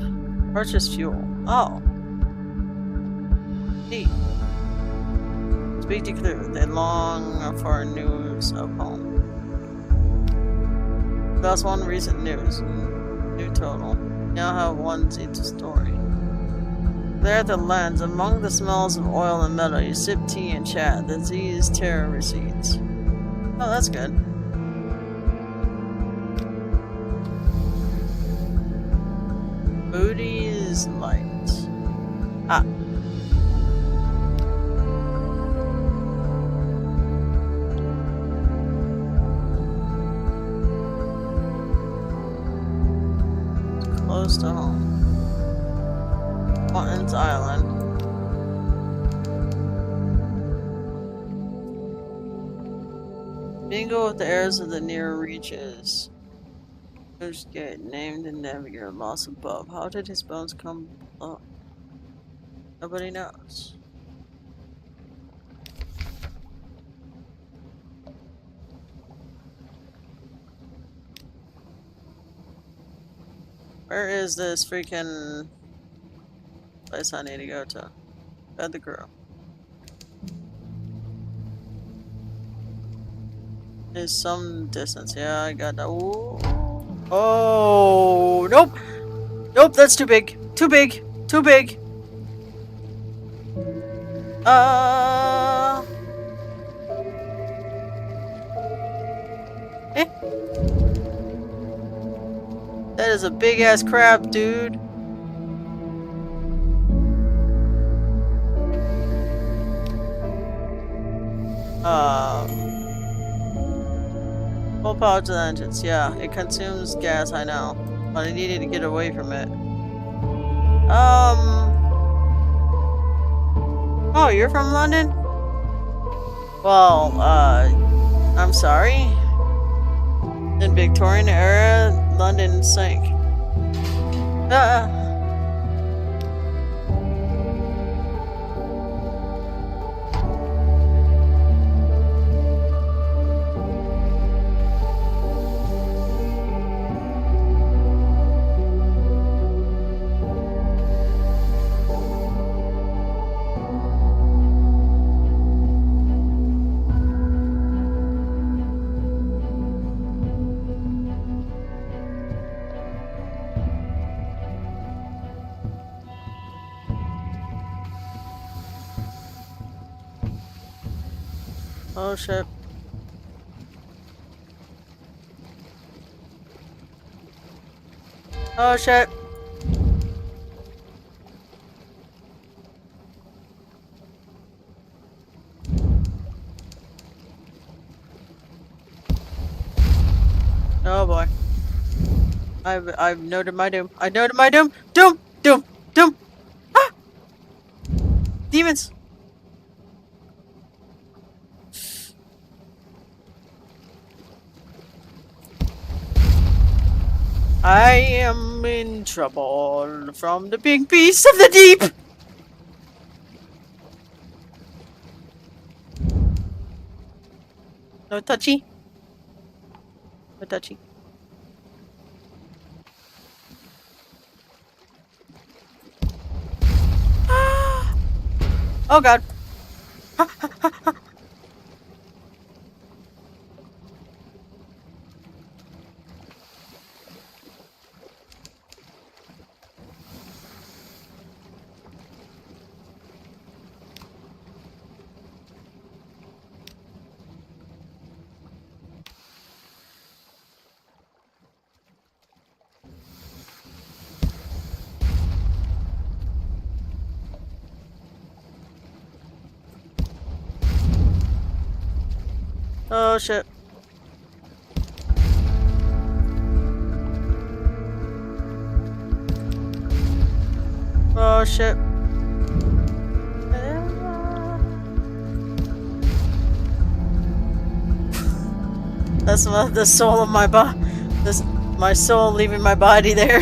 Purchase fuel. Oh. Neat. Speak to crew. They long for news of home. That's one recent news. New total. Now have one each story. There at the lens, among the smells of oil and metal, you sip tea and chat. The disease terror recedes. Oh, that's good. Moody's light. Ah. Close to home. Buttons Island. Bingo with the heirs of the near reaches. First gate, named and navigator, lost above. How did his bones come up? Nobody knows. Where is this freaking place I need to go to? Bed the crew. There's some distance. Yeah, I got that. Ooh. Oh, nope. Nope, that's too big. Too big. Too big. That is a big ass crab, dude. Full power to the engines. Yeah, it consumes gas, I know. But I needed to get away from it. Oh, you're from London? Well, I'm sorry. In Victorian era, London sank. Ah. Oh shit. Oh shit. Oh boy. I've noted my doom. I noted my doom. Doom! Doom! Doom! Ah! Demons! I am in trouble from the big beast of the deep! No touchy. No touchy. Oh god. Oh shit. Oh shit. That's the soul of my body. This my soul leaving my body there.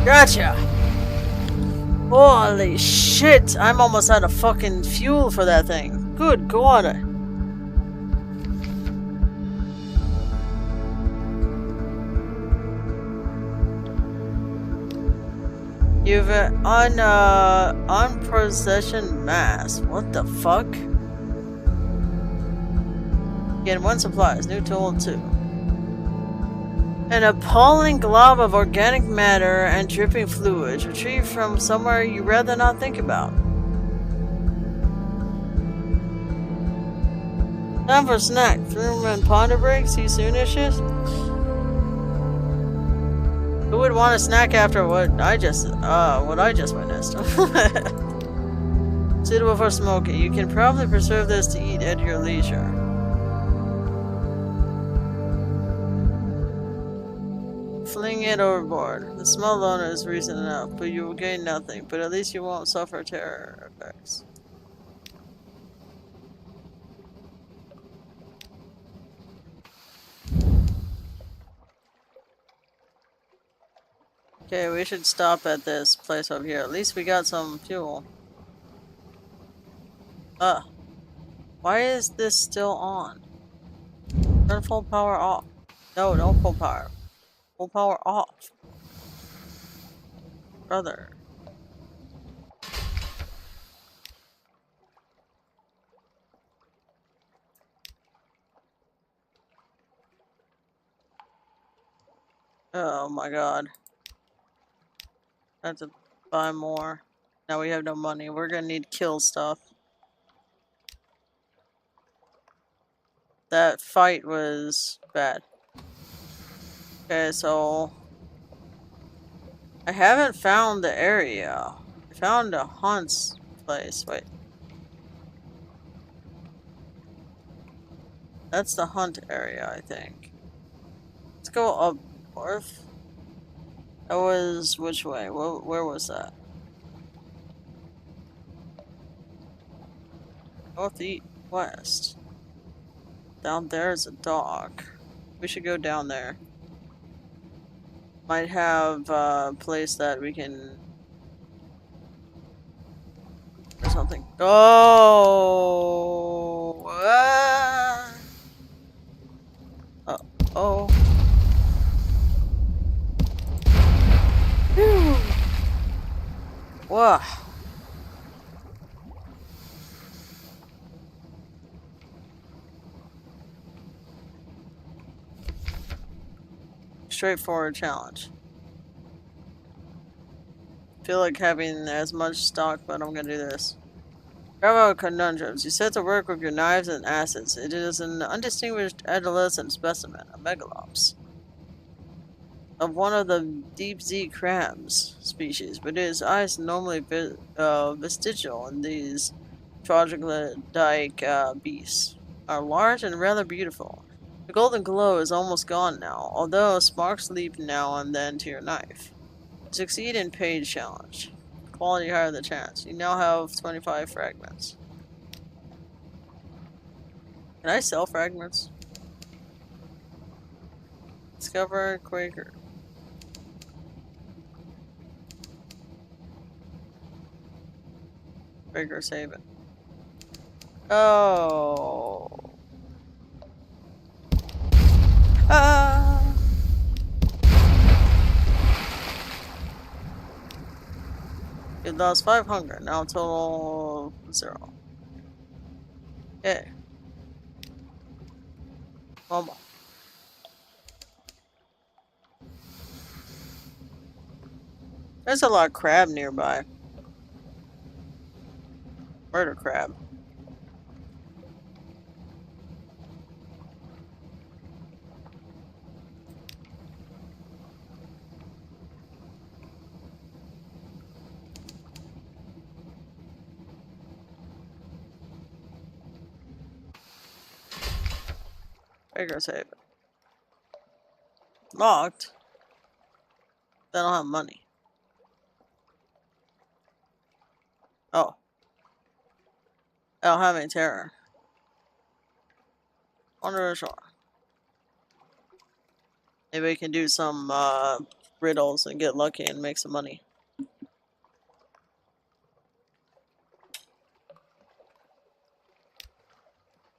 Gotcha. Holy shit! I'm almost out of fucking fuel for that thing. Good God. You've unpossession mass. What the fuck? Again, 1 supplies. New tool 2. An appalling glob of organic matter and dripping fluids retrieved from somewhere you'd rather not think about. Time for a snack. Throom and ponder break. See you soon-ish. Who would want a snack after what I just witnessed? Suitable for smoking. You can probably preserve this to eat at your leisure. Fling it overboard. The smell alone is reason enough, but you will gain nothing. But at least you won't suffer terror effects. Okay, we should stop at this place over here. At least we got some fuel. Why is this still on? Turn full power off. No, don't full power. Full power off. Brother. Oh my god. I have to buy more. Now we have no money. We're gonna need kill stuff. That fight was bad. Okay, so I haven't found the area. I found a place. Wait. That's the hunt area, I think. Let's go up north. That was which way? Where was that? Northeast, west. Down there is a dock. We should go down there. Might have a place that we can... or something. Oh! Uh-oh. Whew. Wow. Straightforward challenge. Feel like having as much stock, but I'm gonna do this. Bravo conundrums. You set to work with your knives and acids. It is an undistinguished adolescent specimen, a megalops, of one of the deep sea crabs species, but its eyes normally vestigial in these troglodyte beasts are large and rather beautiful. The golden glow is almost gone now, although sparks leap now and then to your knife. Succeed in paid challenge. Quality higher the chance. You now have 25 fragments. Can I sell fragments? Discover Quaker. Quaker's Haven. Oh. Ah. It lost 5 hunger, now total 0. Okay. One more. There's a lot of crab nearby. Murder crab. Quaker's Haven. Locked. They don't have money. Oh. I don't have any terror. Wander ashore. Maybe we can do some riddles and get lucky and make some money.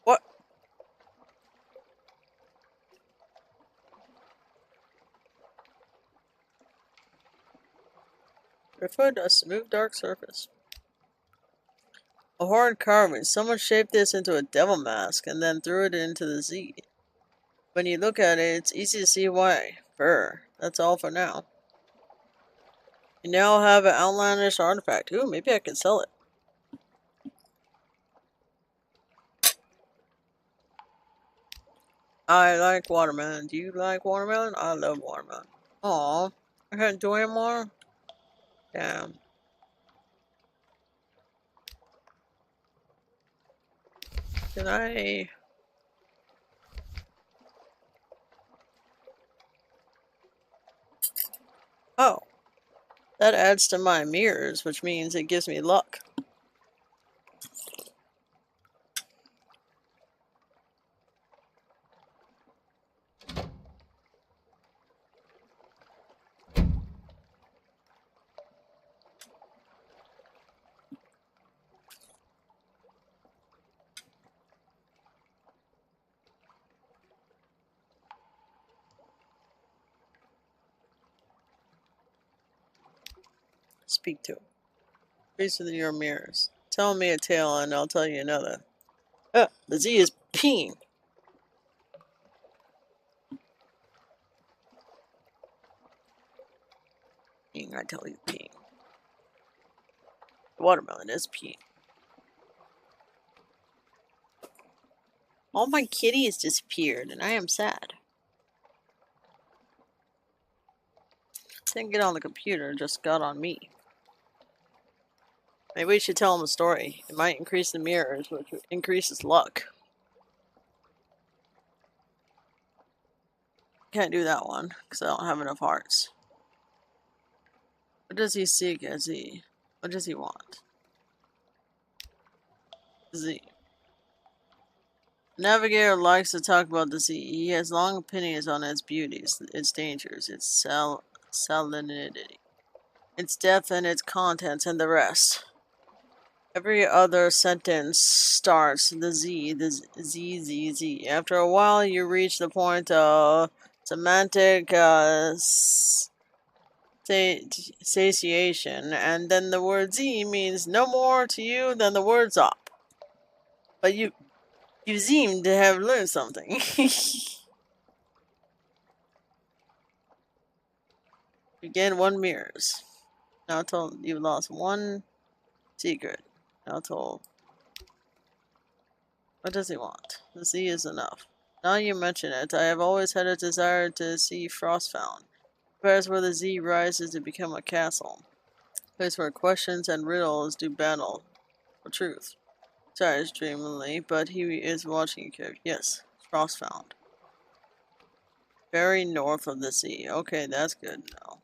What? Driftwood, a smooth dark surface. A horrid carving. Someone shaped this into a devil mask and then threw it into the sea. When you look at it, it's easy to see why. That's all for now. You now have an outlandish artifact. Ooh, maybe I can sell it. I like watermelon. Do you like watermelon? I love watermelon. Aw, I can't do anymore? Damn. Can I... Oh. That adds to my mirrors, which means it gives me luck. Speak to him. Face with your mirrors. Tell me a tale and I'll tell you another. The Z is peeing. I tell you peeing. The watermelon is peeing. All my kitties disappeared and I am sad. Didn't get on the computer, just got on me. Maybe we should tell him a story. It might increase the mirrors, which increases luck. Can't do that one, because I don't have enough hearts. What does he seek as he... What does he want? Z. Navigator likes to talk about the sea. He has long opinions on its beauties, its dangers, its salinity, its depth and its contents, and the rest. Every other sentence starts the Z. After a while, you reach the point of semantic satiation, and then the word Z means no more to you than the word zop. But you seem to have learned something. You gain 1 mirrors. Now told you've lost 1 secret. Now told. What does he want? The sea is enough. Now you mention it, I have always had a desire to see Frostfound. A place where the Z rises to become a castle. A place where questions and riddles do battle for truth. Sighs dreamily, but he is watching you carefully. Yes, Frostfound. Very north of the sea. Okay, that's good now.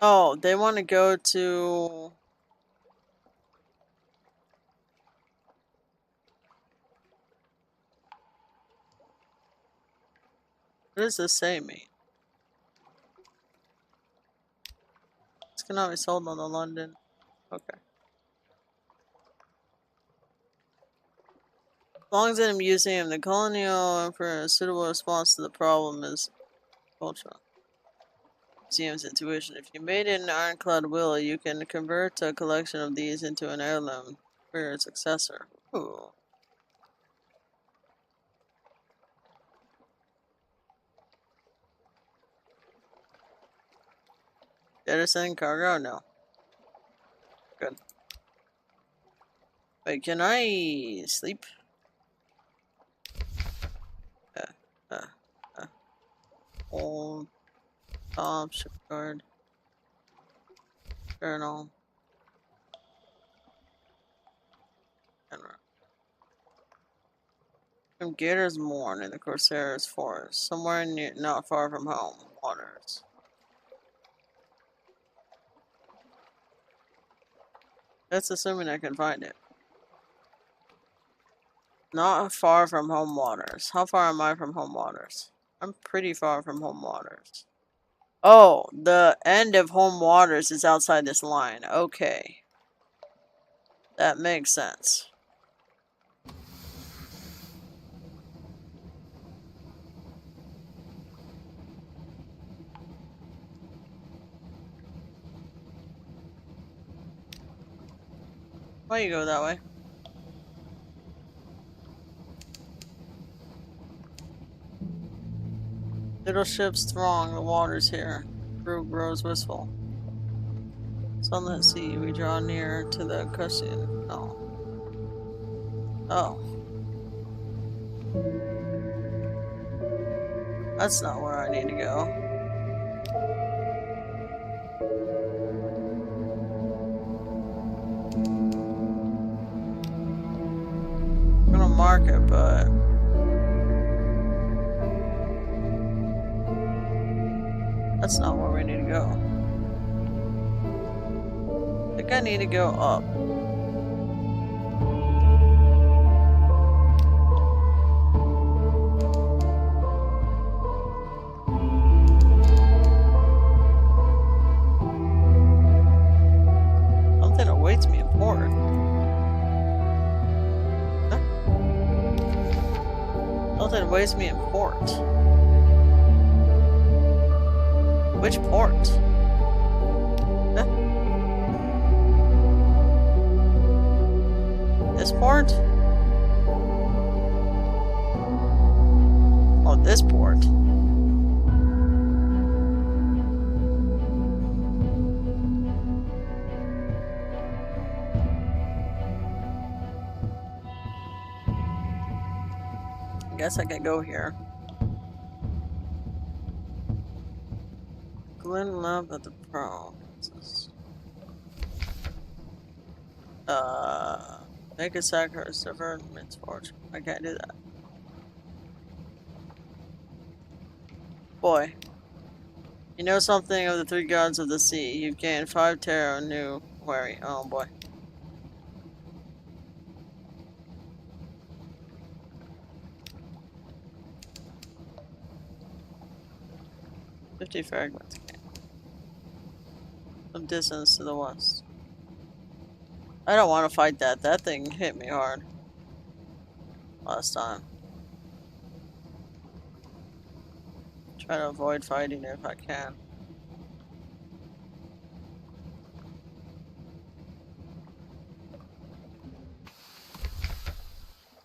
Oh, they want to go to... What does this say mean? This cannot be sold on the London. Okay. As long as in a museum, the colonial for a suitable response to the problem is culture. Museum's intuition. If you made it an ironclad will, you can convert a collection of these into an heirloom for your successor. Ooh. Jettison cargo? No. Good. Wait, can I sleep? Old Tom Shipyard Journal. From Gator's Mourn in the Corsair's Forest, somewhere near, not far from home waters. That's assuming I can find it. Not far from home waters. How far am I from home waters? I'm pretty far from home waters. Oh, the end of home waters is outside this line. Okay. That makes sense. Why you go that way? Little ships throng the waters here. Crew grows wistful. Sunless sea, we draw near to the cushion. No. Oh. That's not where I need to go. I'm gonna mark it, but... That's not where we need to go. I think I need to go up. Something awaits me in port. Huh? Something awaits me in port. Which port? Huh? This port? Oh, this port. guess I can go here. Glen Love at the Pro. What's this? Make a sacrifice to earn misfortune. I can't do that. Boy. You know something of the 3 gods of the sea. You've gained 5 tarot new worry. Oh boy. $50 fragments. Some distance to the west. I don't want to fight that. That thing hit me hard last time. Try to avoid fighting it if I can.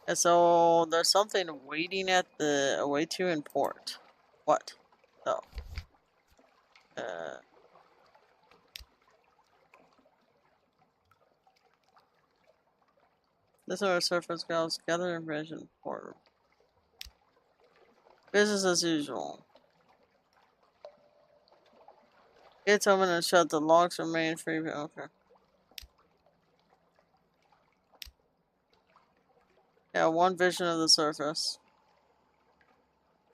And so there's something waiting at the away to in port. What? Oh. This is our surface girls gather information port. Business as usual. Gates open and shut. The locks remain free. Okay. Yeah, one vision of the surface.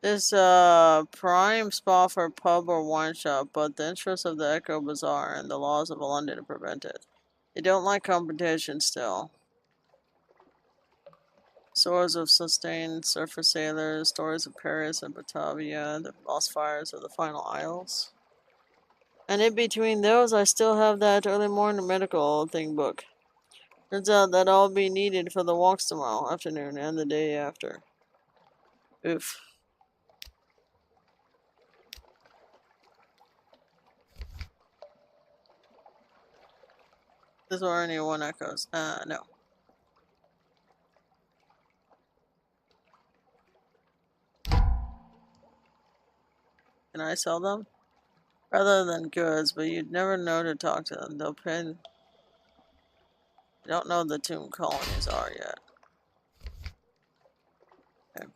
This prime spot for a pub or wine shop, but the interests of the Echo Bazaar and the laws of London prevent it. They don't like competition still. Stories of sustained surface sailors, stories of Paris and Batavia, the lost fires of the final isles. And in between those, I still have that early morning medical thing book. Turns out that I'll be needed for the walks tomorrow afternoon and the day after. Oof. This is where anyone echoes. No. Can I sell them? Rather than goods, but you'd never know to talk to them. They'll pin. You don't know the tomb colonies are yet. Okay.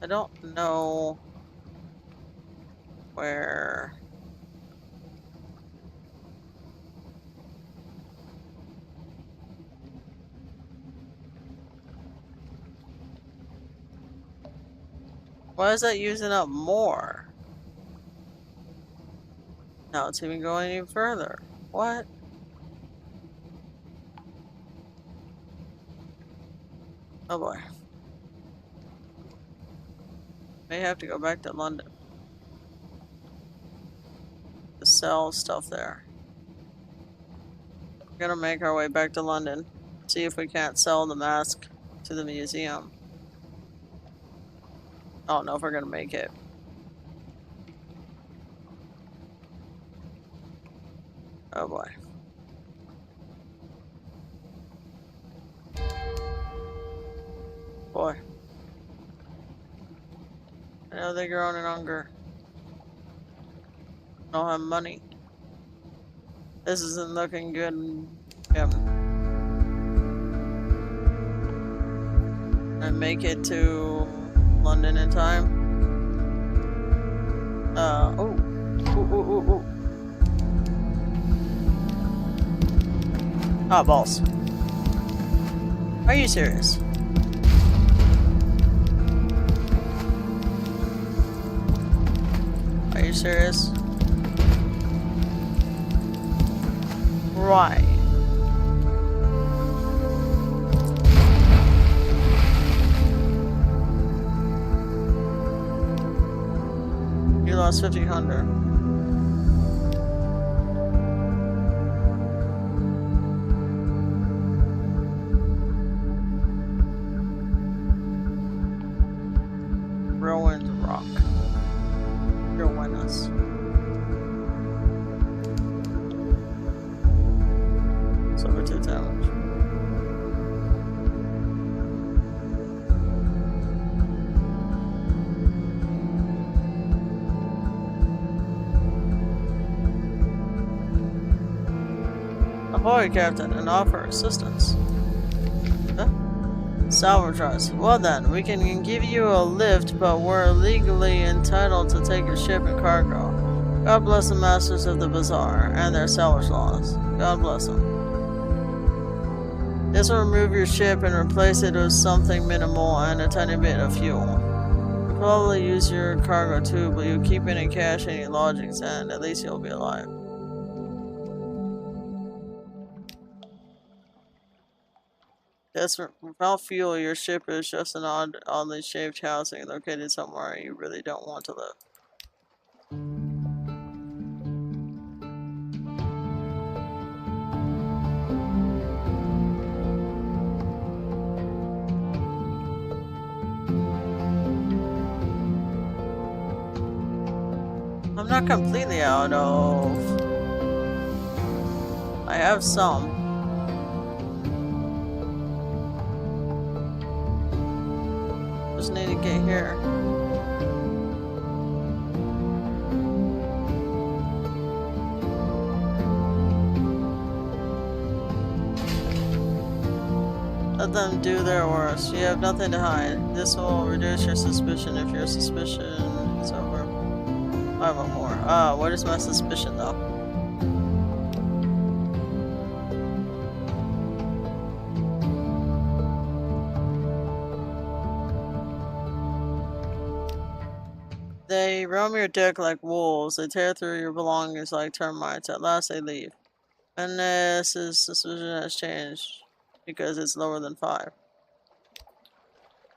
I don't know where. Why is that using up more? Now it's even going any further. What? Oh boy. May have to go back to London to sell stuff there. We're gonna make our way back to London. See if we can't sell the mask to the museum. I don't know if we're gonna make it. Oh boy. Boy. I know they're growing in hunger. I don't have money. This isn't looking good. Yep. And make it to London in time. Oh. Ah, balls. Are you serious? Are you serious? Right. You lost 1,500. Ruined rock. Ruin us. It's over 2 damage. Ahoy, Captain, and offer assistance. Huh? Salvage us. Well then, we can give you a lift, but we're legally entitled to take your ship and cargo. God bless the masters of the bazaar and their salvage laws. God bless them. This will remove your ship and replace it with something minimal and a tiny bit of fuel. You'll probably use your cargo too, but you'll keep any cash, any lodgings, and at least you'll be alive. Yes, without fuel, your ship is just an oddly shaped housing located somewhere you really don't want to live. I'm not completely out of... I have some. Just need to get here. Let them do their worst. You have nothing to hide. This will reduce your suspicion if your suspicion is over. I have one more. What is my suspicion though? They roam your deck like wolves. They tear through your belongings like termites. At last they leave. Unless his suspicion has changed because it's lower than 5.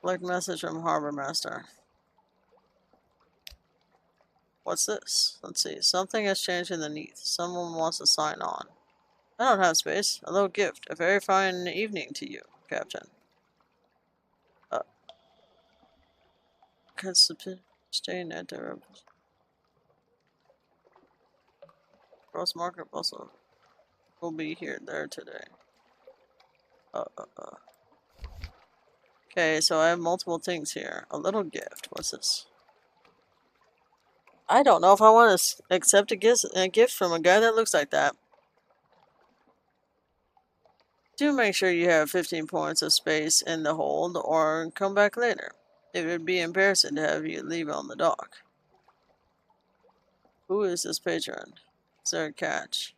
Collect message from Harbor Master. What's this? Let's see. Something has changed underneath. Someone wants to sign on. I don't have space. A little gift. A very fine evening to you, Captain. Staying at the Cross Market Bustle. We'll be here there today. Okay, so I have multiple things here. A little gift. What's this? I don't know if I want to accept a gift from a guy that looks like that. Do make sure you have 15 points of space in the hold or come back later. It would be embarrassing to have you leave on the dock. Who is this patron? Is there a catch?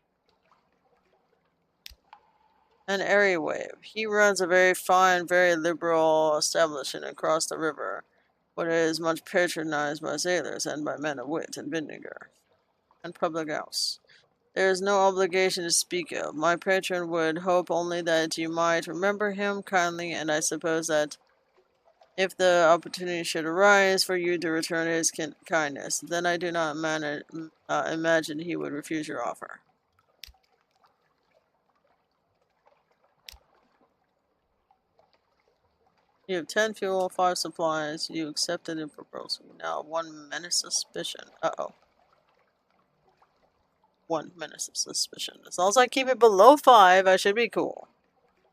An airy wave. He runs a very fine, very liberal establishment across the river, but it is much patronized by sailors and by men of wit and vinegar. And public house. There is no obligation to speak of. My patron would hope only that you might remember him kindly, and I suppose that if the opportunity should arise for you to return his kindness, then I do not imagine he would refuse your offer. You have 10 fuel, 5 supplies. You accepted a proposal. Now 1 menace suspicion. Uh-oh. 1 menace of suspicion. As long as I keep it below 5, I should be cool.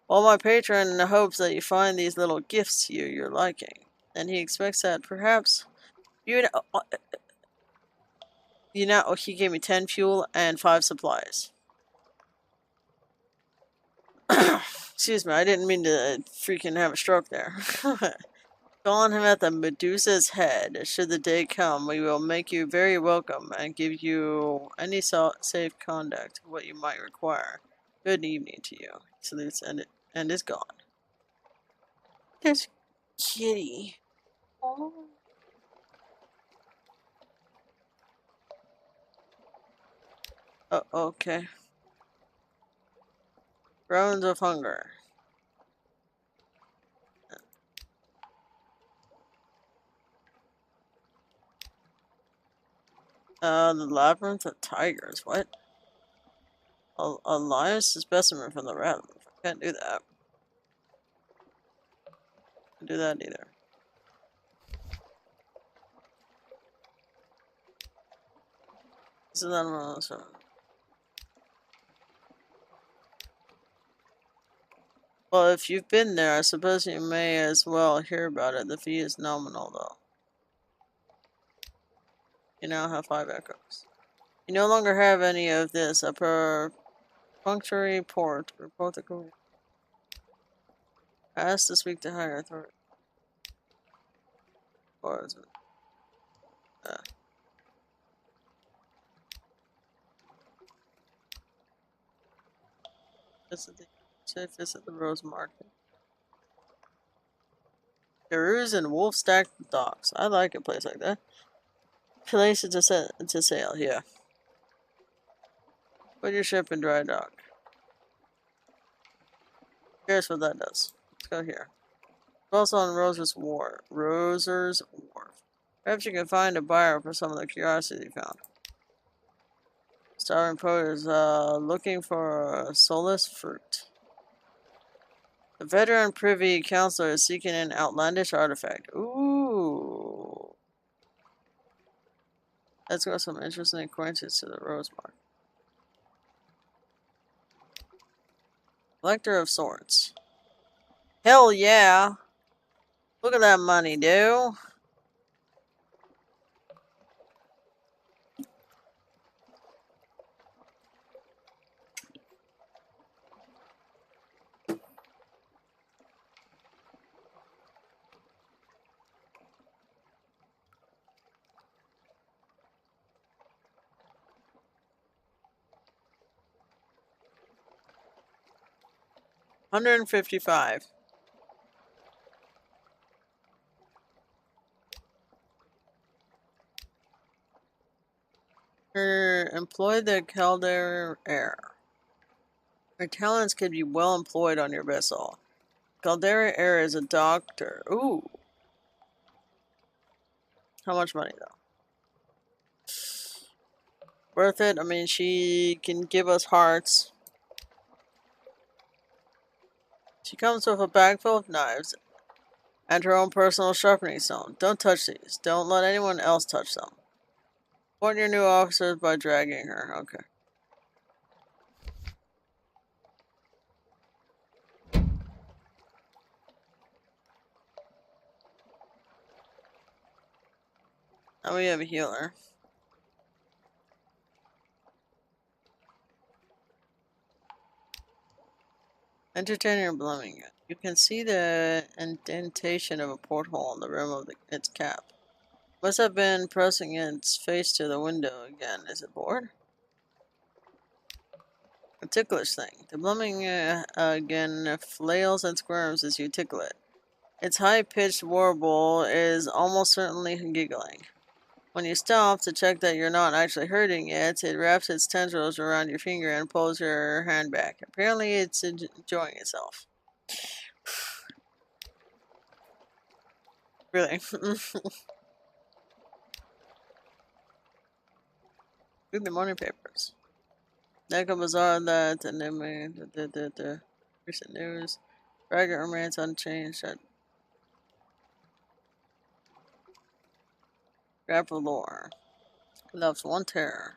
Well, my patron hopes that you find these little gifts to your liking. And he expects that perhaps he gave me 10 fuel and 5 supplies. Excuse me, I didn't mean to freaking have a stroke there. Calling him at the Medusa's head. Should the day come, we will make you very welcome and give you any safe conduct, what you might require. Good evening to you. He salutes and is gone. This kitty. Oh. Okay. Groans of hunger. The labyrinth of tigers. What? A lion's specimen from the rat. I can't do that. Can't do that either. This is animal. Well, if you've been there, I suppose you may as well hear about it. The fee is nominal, though. You now have 5 echoes. You no longer have any of this upper Punctuary port. Report the code. Ask to speak to higher authority. Or is it? Visit the Rose Market. Perus and wolf stacked docks. I like a place like that. Place to sail, yeah. Put your ship in dry dock. Here's what that does. Let's go here. Also on Roser's Wharf. Perhaps you can find a buyer for some of the curiosity you found. Starving poet is looking for a soulless fruit. The veteran privy counselor is seeking an outlandish artifact. Ooh. Let's got some interesting acquaintance to the Rose Mark. Collector of Swords. Hell yeah! Look at that money, dude. $155. Employ the Caldera Air. Her talents could be well employed on your vessel. Caldera Air is a doctor. Ooh. How much money, though? Worth it. I mean, she can give us hearts. She comes with a bag full of knives and her own personal sharpening stone. Don't touch these. Don't let anyone else touch them. Support your new officers by dragging her. Okay. Now we have a healer. Entertaining or blooming. You can see the indentation of a porthole on the rim of its cap. Must have been pressing its face to the window again. Is it bored? A ticklish thing. The blooming again flails and squirms as you tickle it. Its high-pitched warble is almost certainly giggling. When you stop to check that you're not actually hurting it, it wraps its tendrils around your finger and pulls your hand back. Apparently it's enjoying itself. Really? Read the morning papers. Neka Bazaar that and then the recent news. Fragment remains unchanged at Grapple lore. Loves one terror.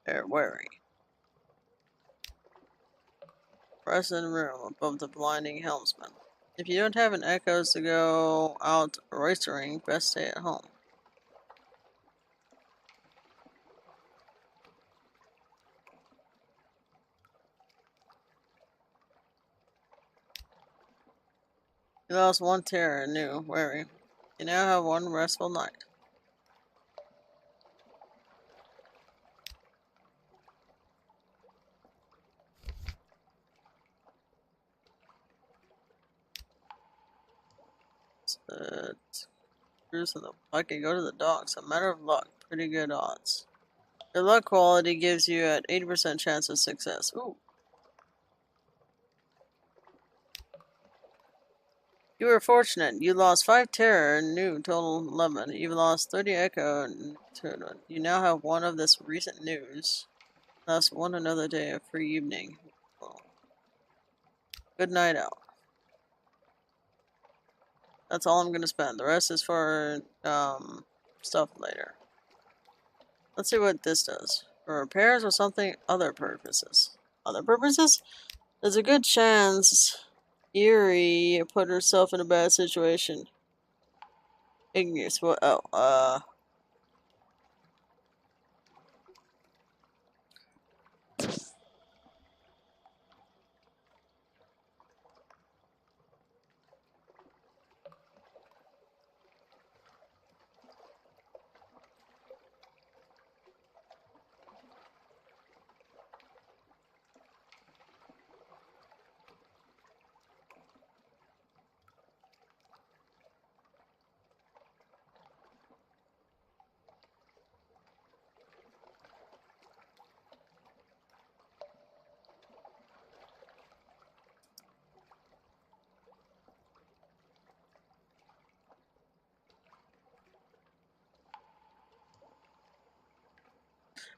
They're wary. Press in the room above the blinding helmsman. If you don't have an echoes to go out roistering, best stay at home. You lost one terror, new, wary. You now have one restful night. I can go to the docks. A matter of luck. Pretty good odds. Your luck quality gives you an 80% chance of success. Ooh. You were fortunate. You lost 5 terror, new total 11. You've lost 30 echo. You now have one of this recent news. Thus, one another day of free evening. Well, good night out. That's all I'm going to spend. The rest is for stuff later. Let's see what this does. For repairs or something, other purposes. Other purposes? There's a good chance Eerie put herself in a bad situation. Igneous, what? Oh,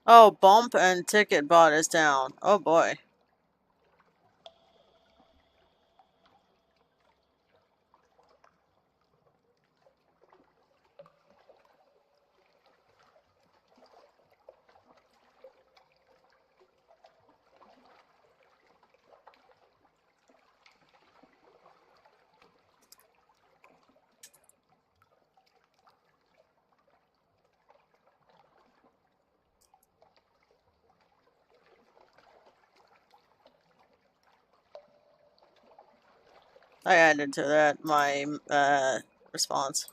Oh, bump and ticket bot is down. Oh boy. I added to that my response.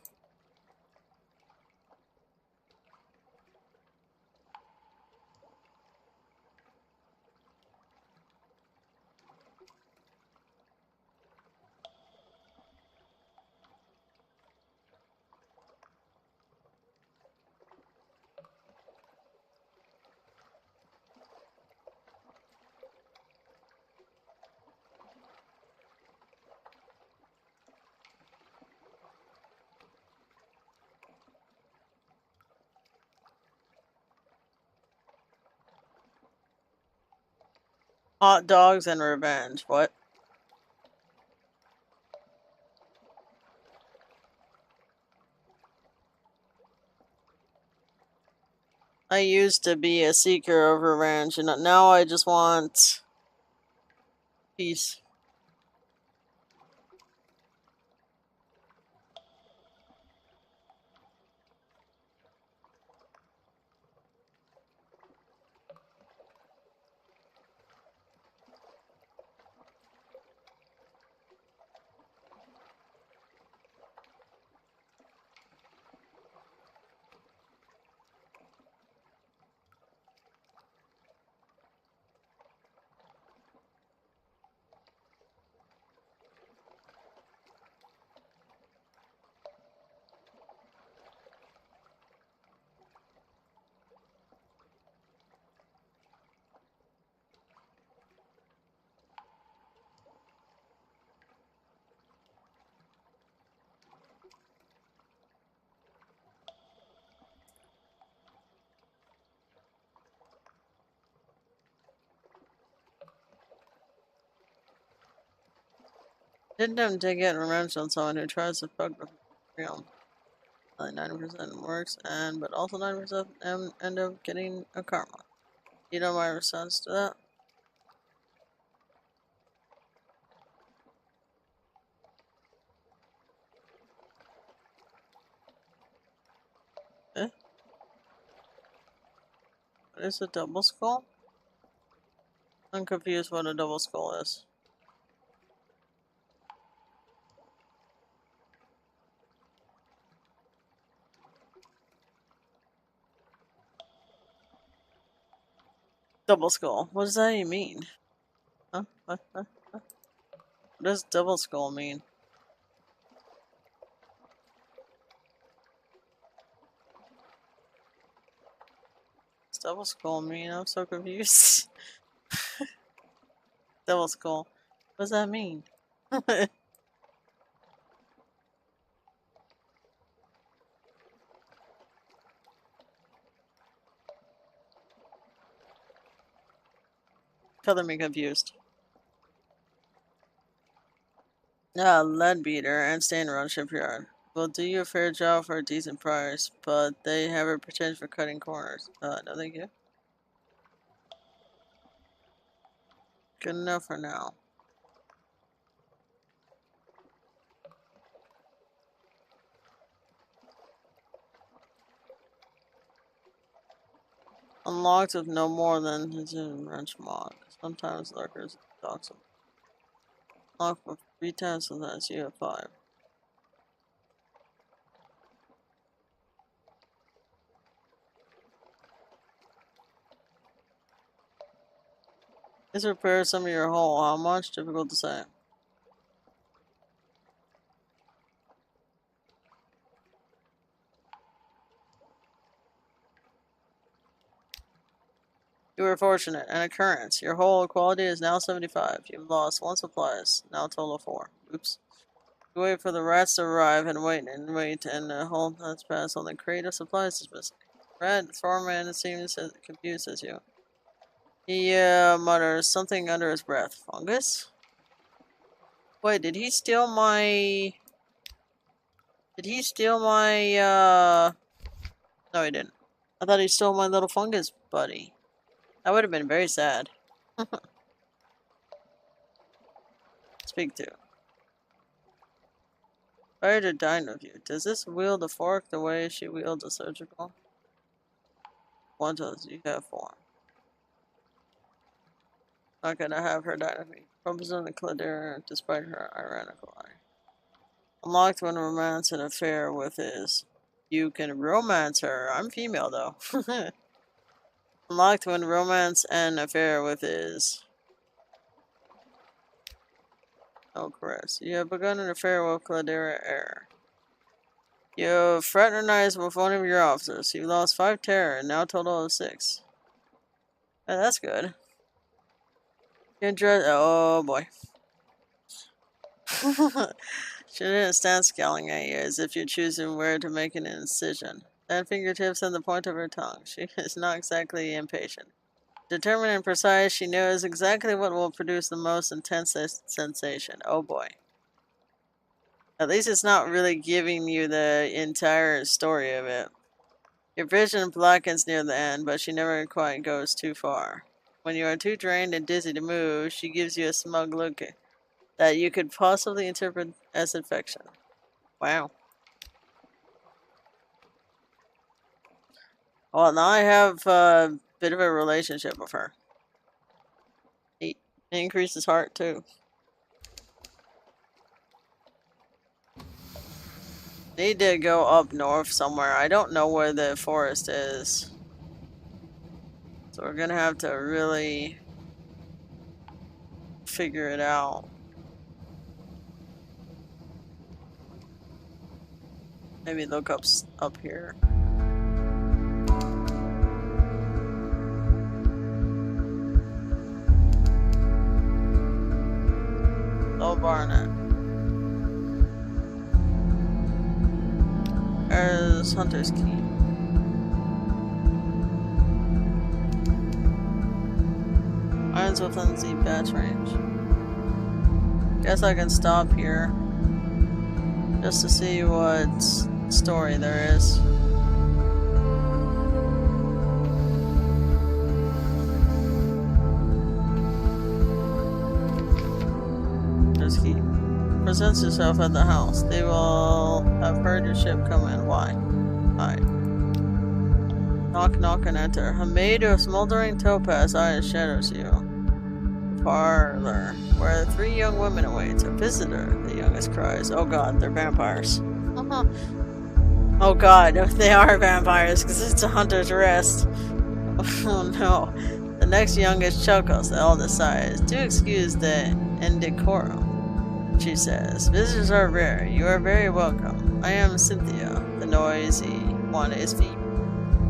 Hot dogs and revenge. What? I used to be a seeker of revenge, and now I just want peace. Didn't them to get revenge on someone who tries to fuck the realm. Only 90% works, but also 90% end up getting a karma. You know my response to that? Eh? What is a double skull? I'm confused what a double skull is. Double skull. What does that even mean? Huh? What does double skull mean? What's double skull mean? I'm so confused. Double skull. What does that mean? Color me confused. Lead beater and stand around shipyard. Will do you a fair job for a decent price, but they have a potential for cutting corners. No thank you. Good enough for now. Unlocked with no more than his wrench mod. Sometimes lurkers dogs them. Unlocked with 3 times sometimes you have 5. This repairs some of your hull. How much? Difficult to say. You were fortunate. An occurrence. Your hull quality is now 75. You've lost 1 supplies. Now total of 4. Oops. You wait for the rats to arrive and wait, and the hull has passed on the crate of supplies is missing. Red foreman seems as confused as you. He mutters something under his breath. Fungus? Wait, did he steal my... Did he steal my, No, he didn't. I thought he stole my little fungus buddy. That would have been very sad. Speak to. Sorry to dine with you. Does this wield a fork the way she wields a surgical? One does. You have form. Not gonna have her dine with me. Focus on the Cladera despite her ironical eye. Unlocked when romance an affair with is. You can romance her. I'm female though. Unlocked when romance an affair with is. Oh, caress. You have begun an affair with Cladera Air. You have fraternized with one of your officers. You lost 5 terror and now total of 6. Yeah, that's good. You dress. Oh boy. She didn't stand scowling at you as if you're choosing where to make an incision. Then fingertips and the point of her tongue. She is not exactly impatient. Determined and precise, she knows exactly what will produce the most intense sensation. Oh boy. At least it's not really giving you the entire story of it. Your vision blackens near the end, but she never quite goes too far. When you are too drained and dizzy to move, she gives you a smug look that you could possibly interpret as affection. Wow. Well, now I have a bit of a relationship with her. It increases heart too. Need to go up north somewhere. I don't know where the forest is. So we're gonna have to really figure it out. Maybe look up here. Oh, Barnet. There's Hunter's Key. Mine's within the batch range. Guess I can stop here just to see what story there is. Just keep. Presents yourself at the house. They will have heard your ship come in. Why? Hi. Knock, knock, and enter. A maid of smoldering topaz eyes shadows you. Parlor, where 3 young women await. A visitor, the youngest cries. Oh god, they're vampires. Oh god, they are vampires, because it's a hunter's rest. Oh no. The next youngest chuckles, the eldest sighs. Do excuse the indecorum, she says. Visitors are rare. You are very welcome. I am Cynthia. The noisy one is Phoebe.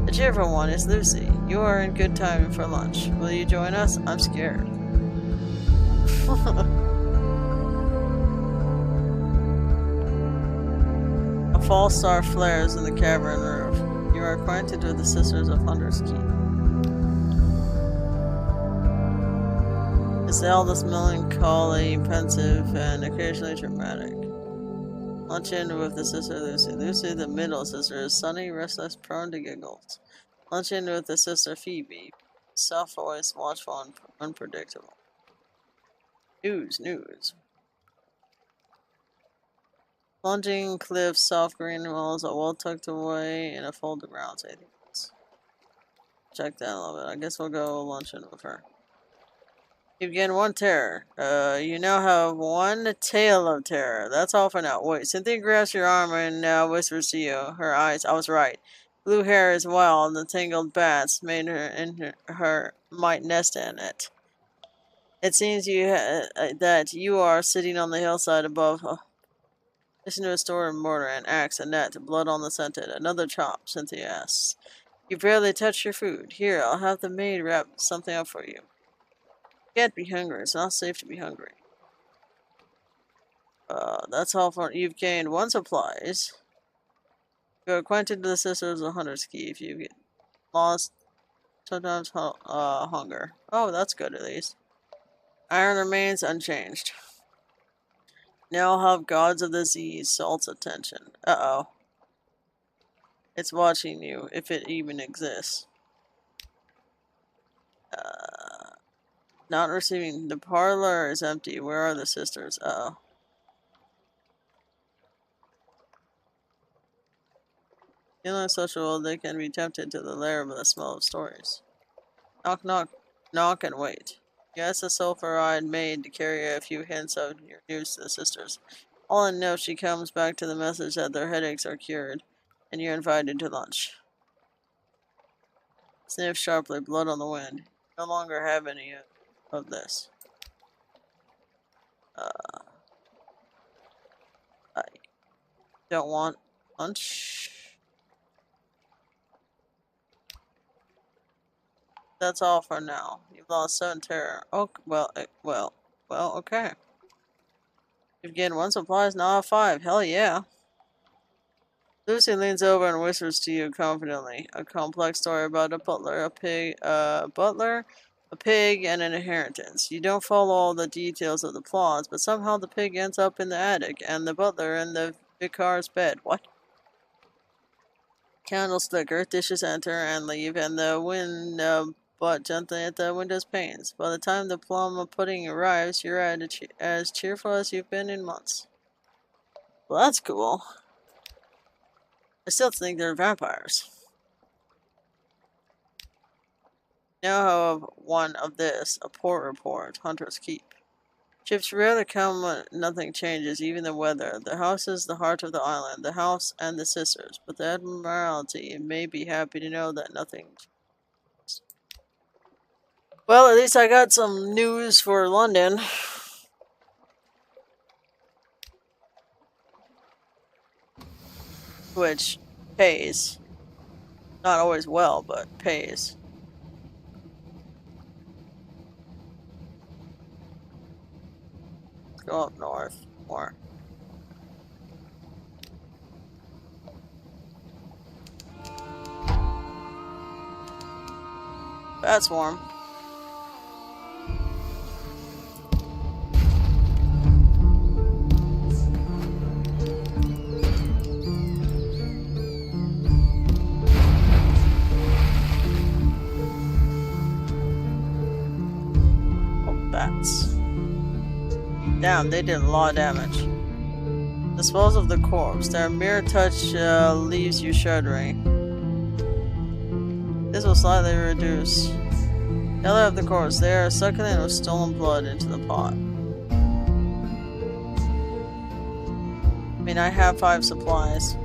The cheerful one is Lucy. You are in good time for lunch. Will you join us? I'm scared. A false star flares in the cavern roof. You are acquainted with the Sisters of Hunter's Key. It's the eldest melancholy, pensive, and occasionally dramatic. Luncheon with the sister Lucy. Lucy, the middle sister, is sunny, restless, prone to giggles. Luncheon with the sister Phoebe. Soft-voiced, watchful, and unpredictable. News. Plunging cliffs, soft green walls are well tucked away in a fold of grounds. Check that a little bit. I guess we'll go luncheon with her. You gain 1 terror. You now have 1 tale of terror. That's all for now. Wait, Cynthia grabs your arm and whispers to you. Her eyes. I was right. Blue hair is wild, and the tangled bats made her might nest in it. It seems that you are sitting on the hillside above. Listen to a sword and mortar, an axe, a net, blood on the scented. Another chop, Cynthia asks. You barely touched your food. Here, I'll have the maid wrap something up for you. You can't be hungry. It's not safe to be hungry. That's all for you've gained 1 supplies. You're acquainted with the Sisters of Hunter's Key if you lost sometimes hunger. Oh, that's good at least. Iron remains unchanged. Now have gods of the seas Salt's attention. Uh-oh. It's watching you, if it even exists. Not receiving. The parlor is empty. Where are the sisters? Uh-oh. Feeling social, they can be tempted to the lair by the smell of stories. Knock, knock, knock, and wait. You ask the sulphur-eyed maid to carry a few hints of your news to the sisters. All in no, she comes back to the message that their headaches are cured, and you're invited to lunch. Sniff sharply, blood on the wind. No longer have any of this. I don't want lunch. That's all for now. You've lost 7 terror. Oh, well, okay. You've gained 1 supplies, now have 5. Hell yeah. Lucy leans over and whispers to you confidently. A complex story about a butler, a pig, and an inheritance. You don't follow all the details of the plots, but somehow the pig ends up in the attic, and the butler in the vicar's bed. What? Candles flicker, dishes enter and leave, and the wind butt gently at the window's panes. By the time the plum pudding arrives, you're as cheerful as you've been in months. Well, that's cool. I still think they're vampires. Now have one of this, a port report, Hunter's Keep. Ships rarely come when nothing changes, even the weather. The house is the heart of the island, the house and the sisters, but the Admiralty may be happy to know that nothing changes. Well, at least I got some news for London. Which pays. Not always well, but pays. Let's go up north more. That's warm. Damn, they did a lot of damage. Dispose of the corpse. Their mere touch leaves you shuddering. This will slightly reduce. Gather up the corpse. They are succulent with stolen blood into the pot. I mean, I have 5 supplies.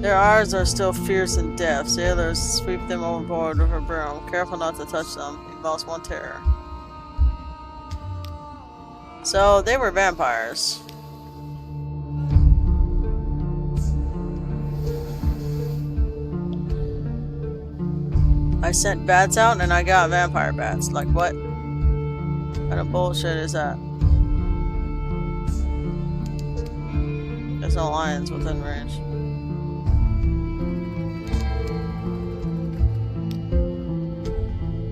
Their eyes are still fierce and deaf. Sailors sweep them overboard with a broom. Careful not to touch them. You've lost 1 terror. So, they were vampires. I sent bats out and I got vampire bats. Like, what? What kind of bullshit is that? There's no lions within range.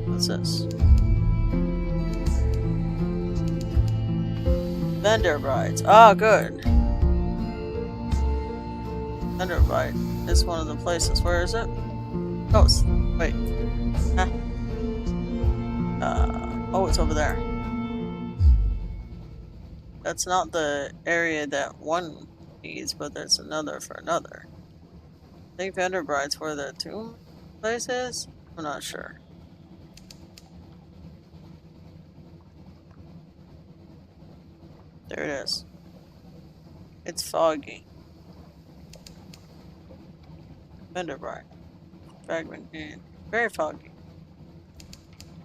What's this? Vendor brides. Oh, good. Vendor bride is one of the places. Where is it? Oh, wait. Huh. Oh, it's over there. That's not the area that one needs, but there's another for another. I think vendor brides where the tomb place is? I'm not sure. There it is. It's foggy. Vendor bride. Fragment hand. Very foggy.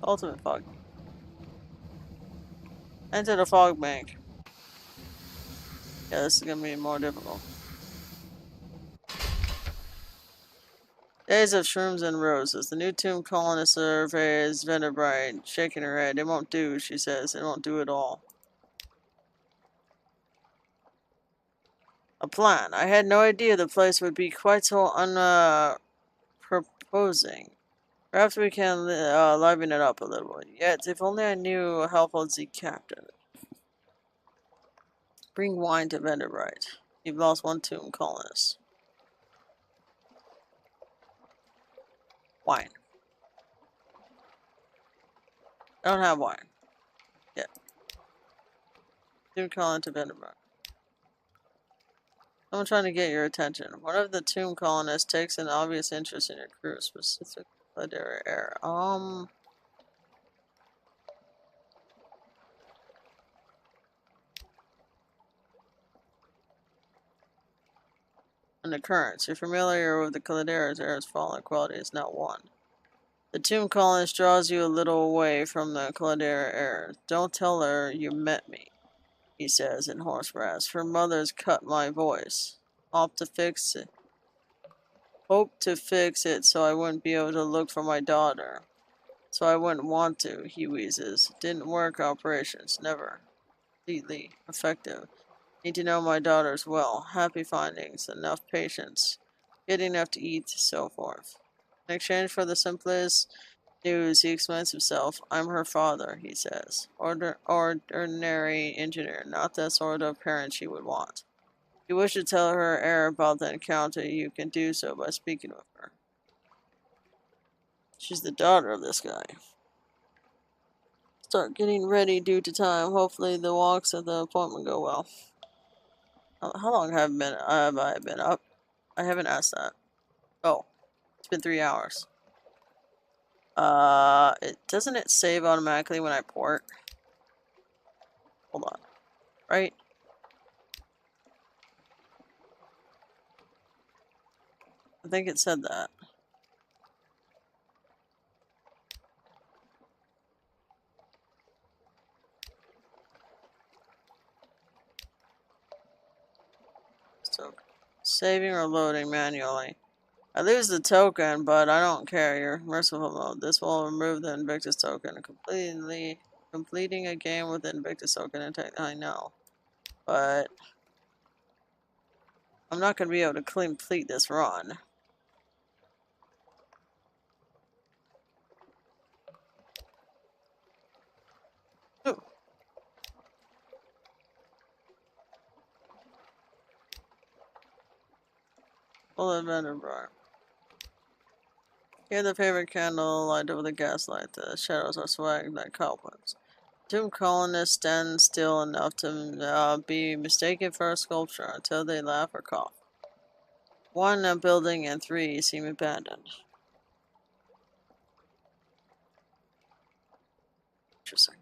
Ultimate foggy. Enter the fog bank. Yeah, this is gonna be more difficult. Days of shrooms and roses. The new tomb colonist surveys vendor bride, shaking her head. It won't do, she says. It won't do at all. A plan. I had no idea the place would be quite so proposing. Perhaps we can liven it up a little. Yet, if only I knew a helpful Z captain. Bring wine to Vanderbright. You've lost one tomb colonist. Wine. I don't have wine. Yet. Tomb colonist to Vanderbright. I'm trying to get your attention. One of the tomb colonists takes an obvious interest in your crew, specific Ladera air. An occurrence. You're familiar with the Caldera's air's fallen quality is not one. The tomb colonist draws you a little away from the Caldera air. Don't tell her you met me, he says in hoarse rasp. Her mother's cut my voice. Hope to fix it so I wouldn't be able to look for my daughter. So I wouldn't want to, he wheezes. Didn't work operations, never. Completely effective. Need to know my daughters well. Happy findings, enough patience. Get enough to eat, so forth. In exchange for the simplest news, he explains himself. I'm her father, he says. Ordinary engineer, not the sort of parent she would want. If you wish to tell her heir about the encounter, you can do so by speaking with her. She's the daughter of this guy. Start getting ready due to time. Hopefully the walks at the appointment go well. How long have I been up? I haven't asked that. Oh, it's been 3 hours. Doesn't it save automatically when I port? Hold on. Right? I think it said that. So, saving or loading manually. I lose the token, but I don't care. You're merciful mode. This will remove the Invictus token. Completing a game with the Invictus token. I know. But I'm not going to be able to complete this run. Ooh. Full adventure bar. Here the favorite candle light over the gaslight. The shadows are swagged like cobwebs. Tomb colonists stand still enough to be mistaken for a sculpture until they laugh or cough. 1 building and 3 seem abandoned. Interesting.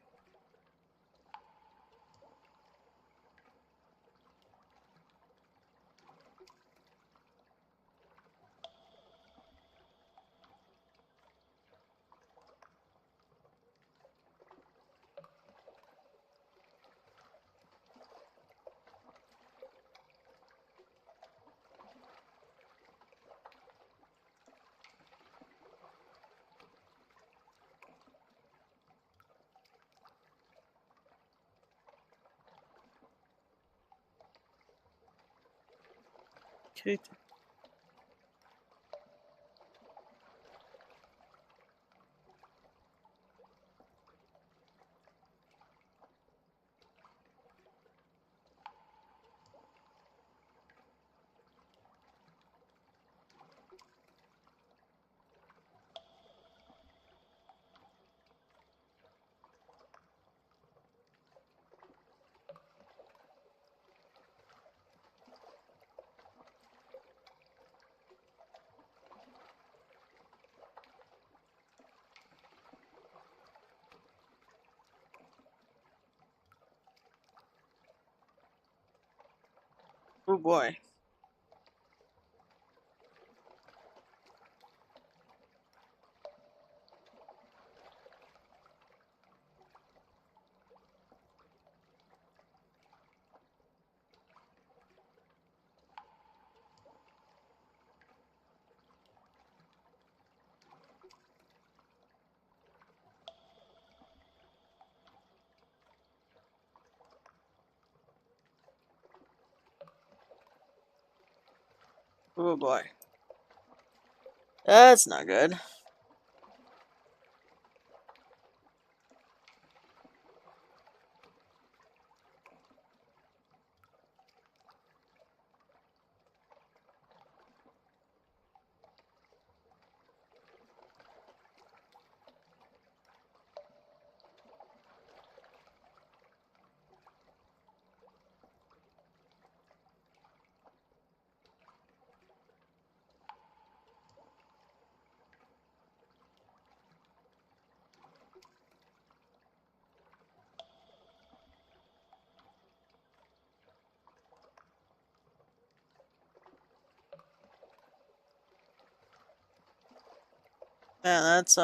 Okay. Oh boy. Oh boy. That's not good. Man, that's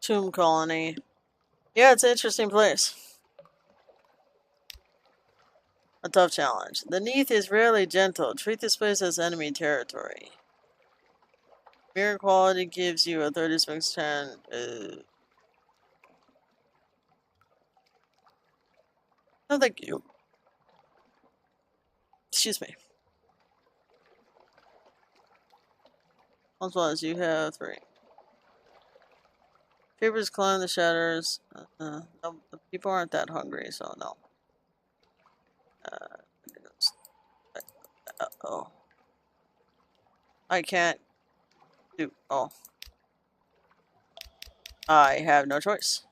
Tomb Colony. Yeah, it's an interesting place. A tough challenge. The Neath is rarely gentle. Treat this place as enemy territory. Mirror quality gives you a 36 chance. No, thank you. Excuse me. As you have 3. Creepers climb the shadows. No, the people aren't that hungry, so no. Uh-oh. I can't do. Oh. I have no choice.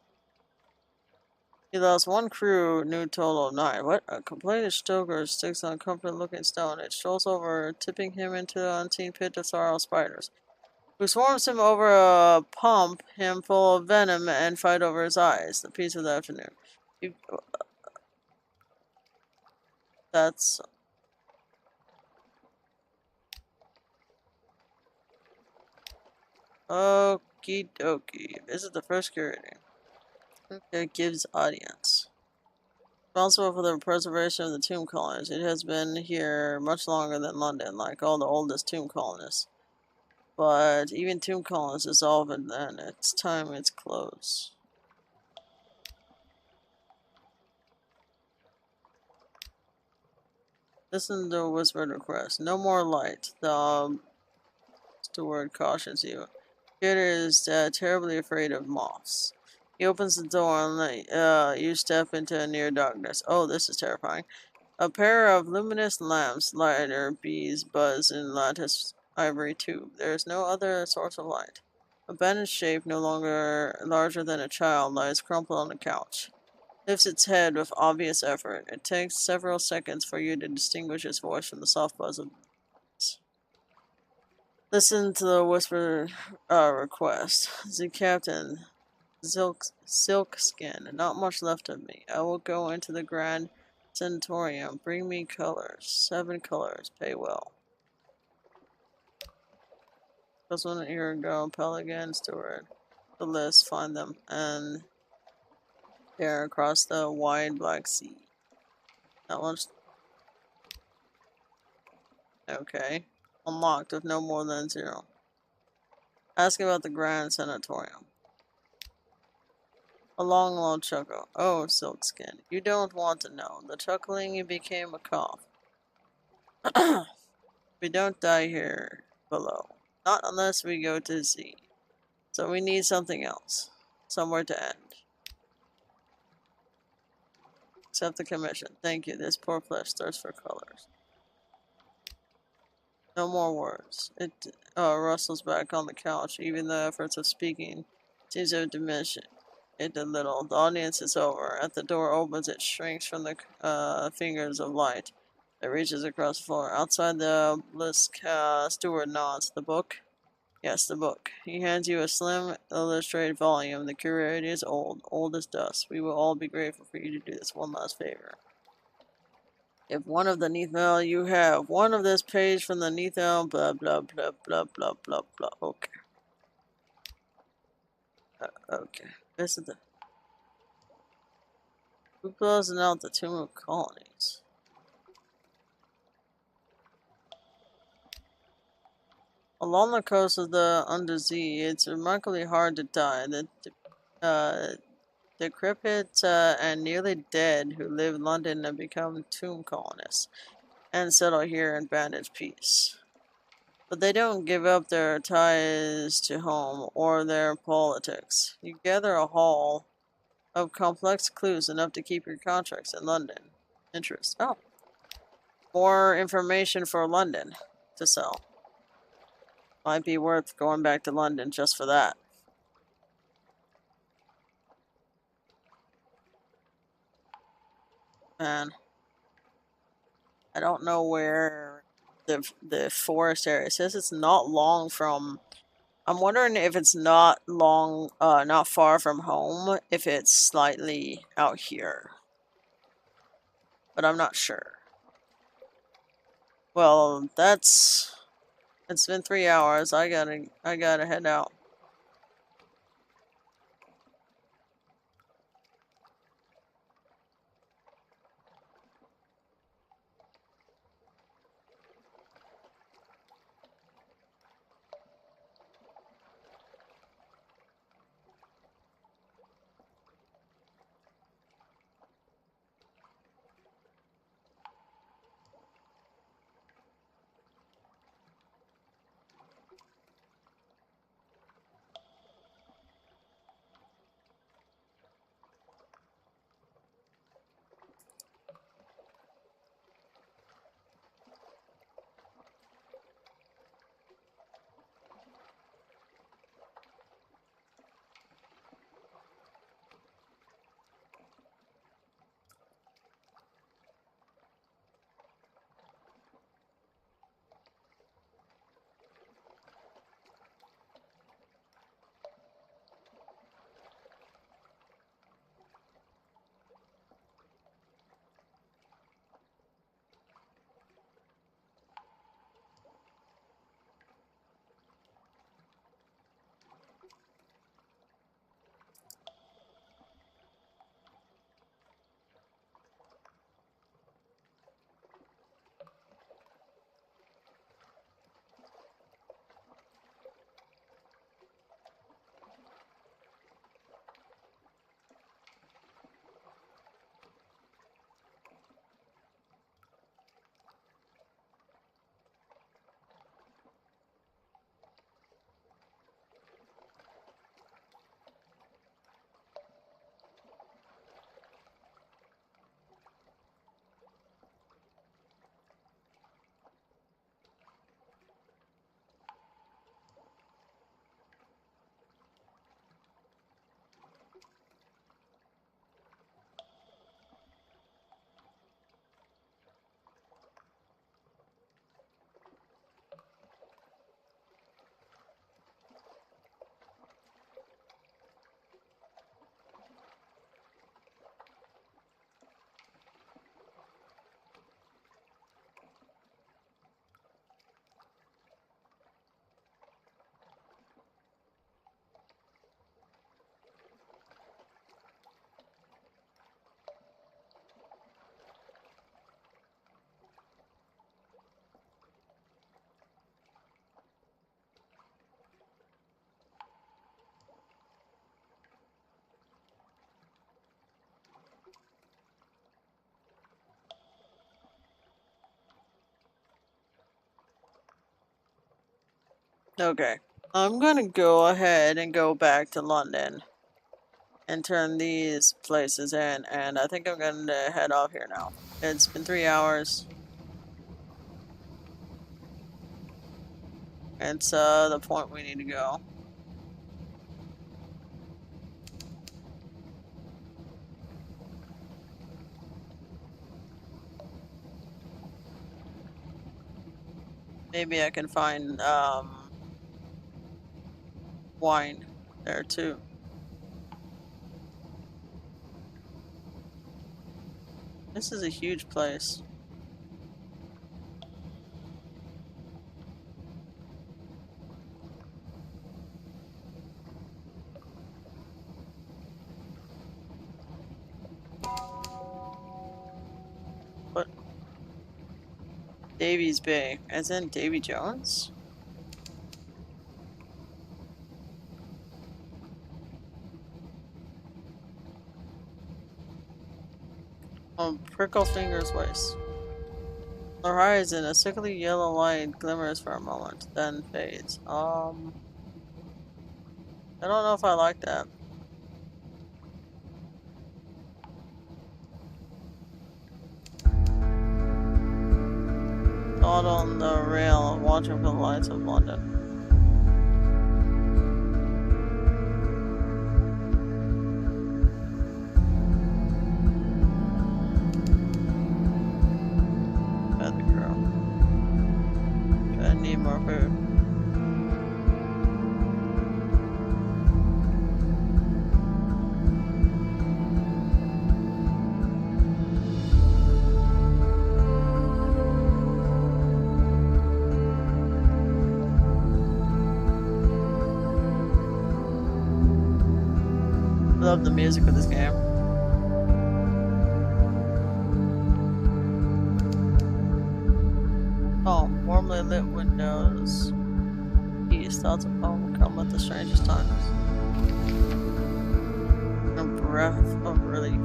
He lost 1 crew, new total of 9. What? A complaining stoker sticks on a comfort-looking stone. It strolls over, tipping him into the unseen pit of sorrow spiders, who swarms him over a pump him full of venom and fight over his eyes. The peace of the afternoon. That's... Okie dokie. Visit the first curator. It gives audience. Responsible for the preservation of the tomb colonies. It has been here much longer than London, like all the oldest tomb colonists. But even tomb colonists dissolve and then it's time it's closed. Listen to the whispered request. No more light. The steward cautions you. Peter is terribly afraid of moths. He opens the door and you step into near darkness. Oh, this is terrifying. A pair of luminous lamps, lighter bees buzz in lattice ivory tube. There is no other source of light. A bandaged shape, no longer larger than a child, lies crumpled on the couch. Lifts its head with obvious effort. It takes several seconds for you to distinguish its voice from the soft buzz of Listen to the whispered request. The captain, Silkskin, not much left of me. I will go into the Grand Sanatorium. Bring me colors. 7 colors. Pay well. Just 1 year ago, Pelican Steward. The list, find them, and there across the wide Black Sea. That one's okay. Unlocked with no more than 0. Ask about the Grand Sanatorium. A long, low chuckle. Oh, Silkskin, you don't want to know. The chuckling became a cough. We don't die here below. Not unless we go to sea. So we need something else. Somewhere to end. Accept the commission. Thank you. This poor flesh thirsts for colors. No more words. It rustles back on the couch. Even the efforts of speaking seems to have diminished it a little. The audience is over. At the door opens, it shrinks from the fingers of light that reaches across the floor. Outside, the blisk steward nods. The book? Yes, the book. He hands you a slim, illustrated volume. The curator is old as dust. We will all be grateful for you to do this one last favor. If one of the Neathel you have one of this page from the Neathel, blah blah blah blah blah blah blah. Okay. Okay. Visit the who closing out the Tomb of Colonies? Along the coast of the Unterzee, it's remarkably hard to die. The decrepit and nearly dead who live in London have become tomb colonists and settle here in bandaged peace. But they don't give up their ties to home or their politics. You gather a haul of complex clues enough to keep your contracts in London. Interest. Oh. More information for London to sell. Might be worth going back to London just for that. Man. I don't know where the forest area. It says it's not long from. I'm wondering if it's not far from home, if it's slightly out here. But I'm not sure. Well, it's been 3 hours. I gotta head out. Okay. I'm gonna go ahead and go back to London and turn these places in, and I think I'm gonna head off here now. It's been 3 hours. It's the point we need to go. Maybe I can find wine there too. This is a huge place. What? Davies Bay, as in Davy Jones? On Prickle Finger's waist. The horizon, a sickly yellow light glimmers for a moment, then fades. I don't know if I like that. Out on the rail, watching for the lights of London. Fed the girl. I need more food. Love the music of this game. Oh, warmly lit windows. Peace, thoughts of home come at the strangest times. A breath of relief.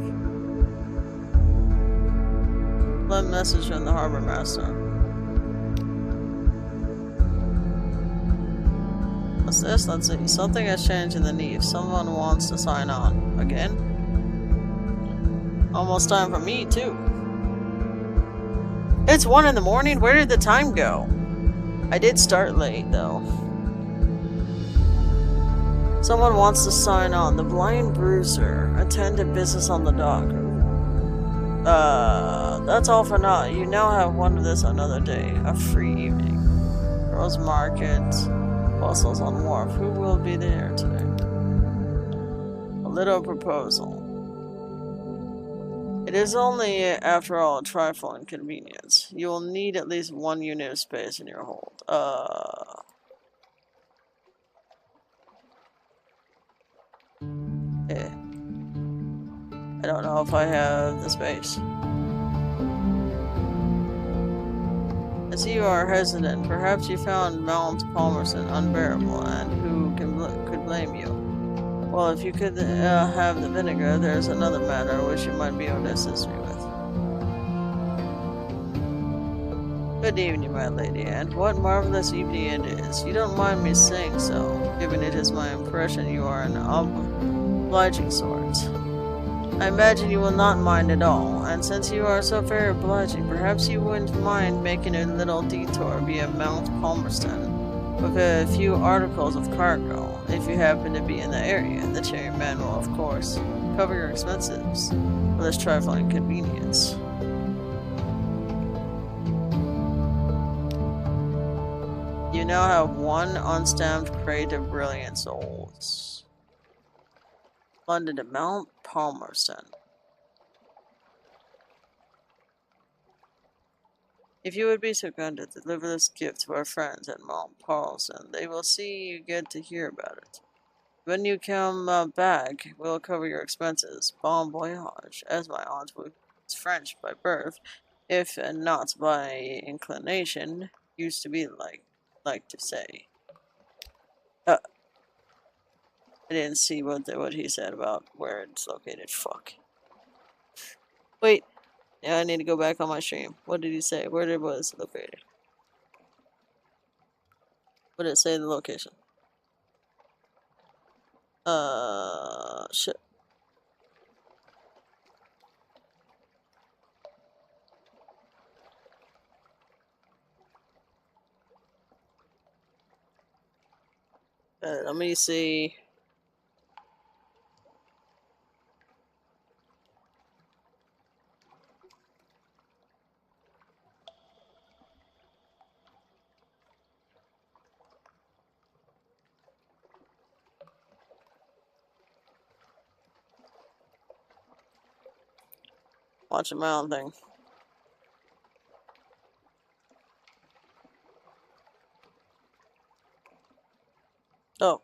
One message from the harbor master. What's this? Let's see. Something has changed in the Neve. Someone wants to sign on. Again? Almost time for me, too. It's 1 in the morning? Where did the time go? I did start late, though. Someone wants to sign on. The Blind Bruiser. Attend to business on the dock. That's all for now. You now have one of this another day. A free evening. Rose Market. Bustles on wharf. Who will be there today? A little proposal. It is only, after all, a trifling inconvenience. You will need at least 1 unit of space in your hold. I don't know if I have the space. I see you are hesitant. Perhaps you found Mount Palmerston unbearable, and who could blame you? Well, if you could have the vinegar, there's another matter which you might be able to assist me with. Good evening, my lady, and what marvelous evening it is. You don't mind me saying so, given it is my impression you are an obliging sort. I imagine you will not mind at all, and since you are so very obliging, perhaps you wouldn't mind making a little detour via Mount Palmerston with a few articles of cargo, if you happen to be in the area. The chairman will, of course, cover your expenses for this trifling inconvenience. You now have 1 unstamped crate of brilliant souls. London to Mount Palmerston. If you would be so kind to deliver this gift to our friends at Mount Palmerston, they will see you get to hear about it. When you come back, we'll cover your expenses. Bon voyage, as my aunt was French by birth, if not by inclination, used to be like to say. I didn't see what he said about where it's located. Fuck. Wait. Yeah, I need to go back on my stream. What did he say? Where it was located? Would it say the location? Shit. Let me see. Watching my own thing. Oh.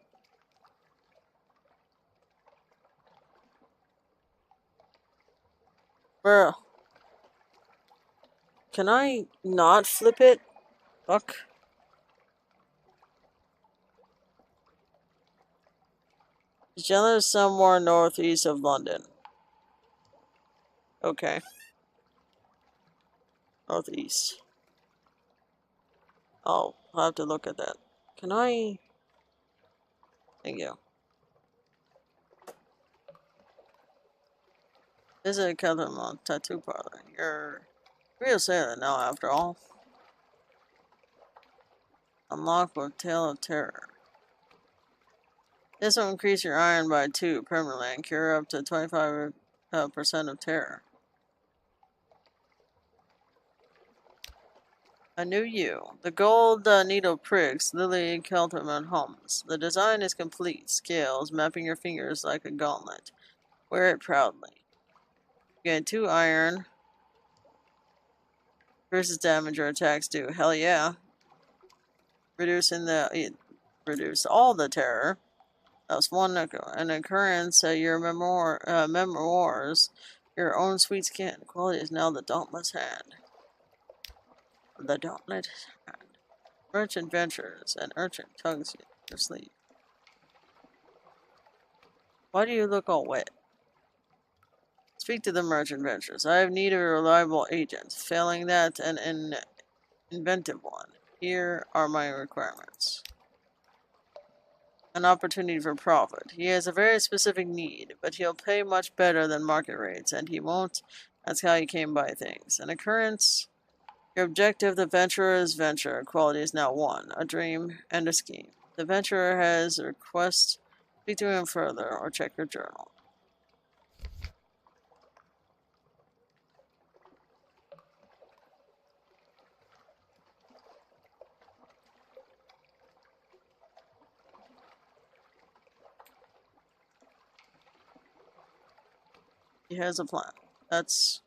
Bruh. Can I not flip it? Fuck. Chandler is somewhere northeast of London. Okay. Northeast. I'll have to look at that. Can I? Thank you. Visit a Catherine tattoo parlor. You're a real sailor now, after all. Unlock with Tale of Terror. This will increase your iron by 2 permanently and cure up to 25% of terror. A new you. The gold needle pricks Lily Keltham and hums. The design is complete. Scales mapping your fingers like a gauntlet. Wear it proudly. Gain 2 iron. Versus damage or attacks do. Hell yeah. Reduce all the terror. That's one an occurrence. Your memoirs. Your own sweet skin. Quality is now the dauntless hand. The dauntless hand. Merchant ventures. An urchin tugs you to sleep. Why do you look all wet? Speak to the merchant ventures. I have need of a reliable agent. Failing that, an inventive one. Here are my requirements. An opportunity for profit. He has a very specific need, but he'll pay much better than market rates, and he won't. That's how he came by things. An occurrence. Your objective, the venturer's venture. Quality is now 1. A dream and a scheme. The venturer has a request. Speak to him further, or check your journal. He has a plan. That's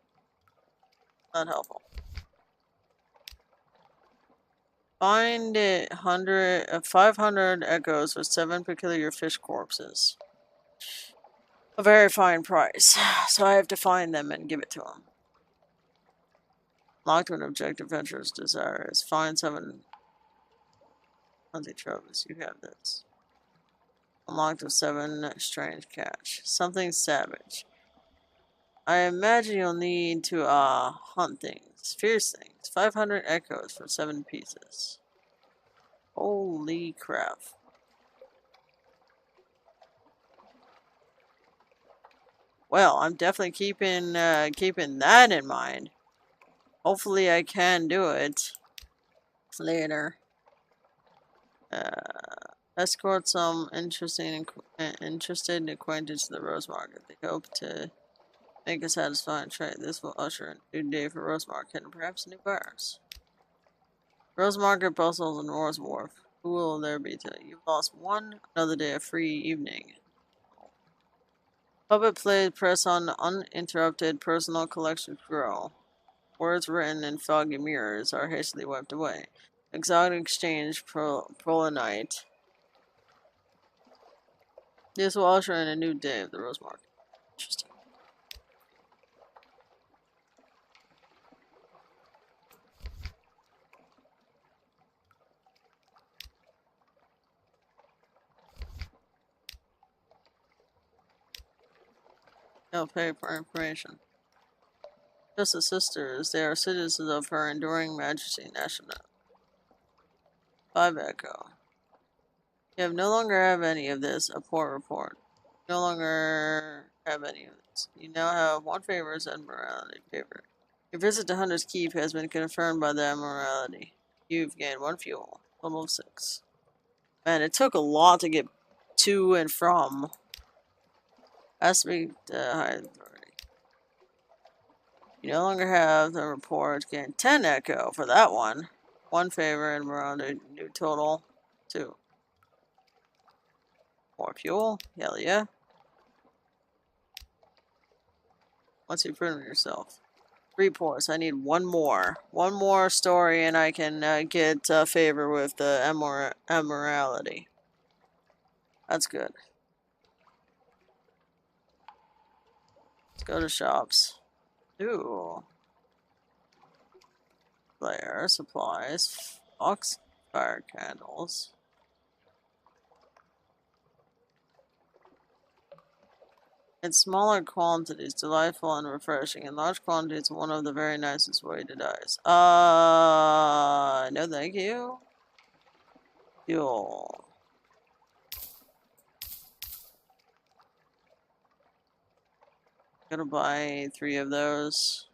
not helpful. Find 500 echoes with 7 peculiar fish corpses. A very fine price. So I have to find them and give it to him. Locked with objective venturer's desire is find 7 hunting trophies. You have this. Unlocked with 7 strange catch. Something savage. I imagine you'll need to hunt things, fierce things. 500 echoes for 7 pieces. Holy crap. Well, I'm definitely keeping that in mind. Hopefully I can do it later. Escort some interested acquaintance to the Rose Market. They hope to make a satisfying trade. This will usher in a new day for Rose Market and perhaps new buyers. Rose Market bustles and roars wharf. Who will there be today? You've lost one, another day of free evening. Puppet play, press on uninterrupted personal collection grow. Words written in foggy mirrors are hastily wiped away. Exotic exchange prolinite. This will usher in a new day of the Rose Market. Interesting. They'll pay for information. Just the sisters, they are citizens of her enduring majesty national. 5 echo. You have no longer have any of this. A poor report. No longer have any of this. You now have 1 favor and morality favor. Your visit to Hunter's Keep has been confirmed by the morality. You've gained 1 fuel. Total of 6. Man, it took a lot to get to and from. Has to be the high authority. You no longer have the report. Gain 10 echo for that one. 1 favor and morality. New total 2. More fuel. Hell yeah. Once you've proven yourself. Reports. I need 1 more. 1 more story and I can get favor with the immorality. That's good. Let's go to shops. Ooh. Flare, supplies, fox, fire candles. In smaller quantities, delightful and refreshing. In large quantities, one of the very nicest way to dice. No thank you. Fuel. Gonna buy 3 of those.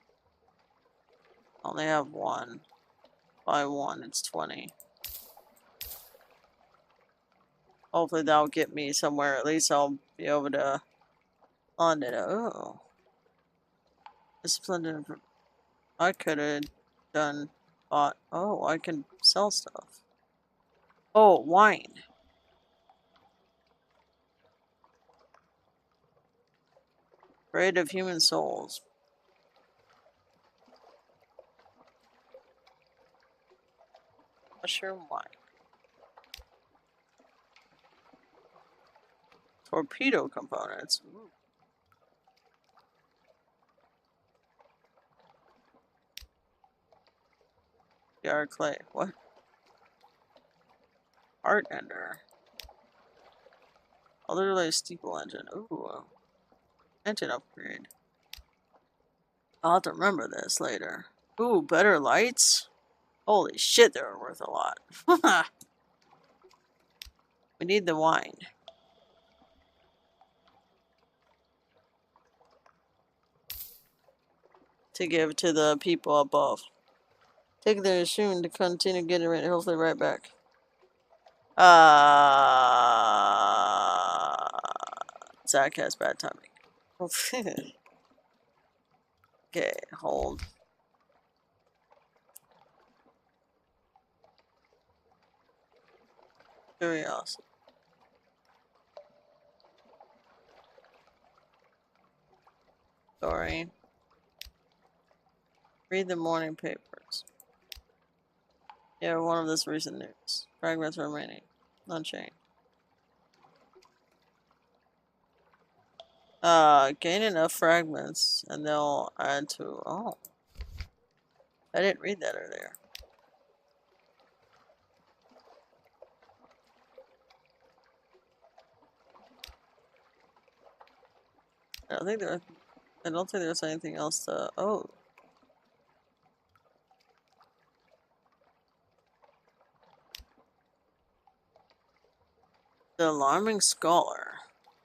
Only have 1. Buy 1, it's 20. Hopefully that'll get me somewhere. At least I'll be able to on it. Oh. Disciplined. I could have done bought. Oh, I can sell stuff. Oh, wine. Braid of human souls. Mushroom wine. Torpedo components. Ooh. PR clay. What? Art ender. Literally steeple engine. Ooh. Engine upgrade. I'll have to remember this later. Ooh, better lights? Holy shit, they're worth a lot. We need the wine. To give to the people above. Take their soon to continue getting ready. Hopefully right back. Zach has bad timing. Okay, hold. Curiosity. Sorry. Read the morning papers. Yeah, one of this recent news. Fragments remaining. Unchained. Gain enough fragments and they'll add to. Oh. I didn't read that earlier. I don't think there's anything else to. Oh. The alarming scholar.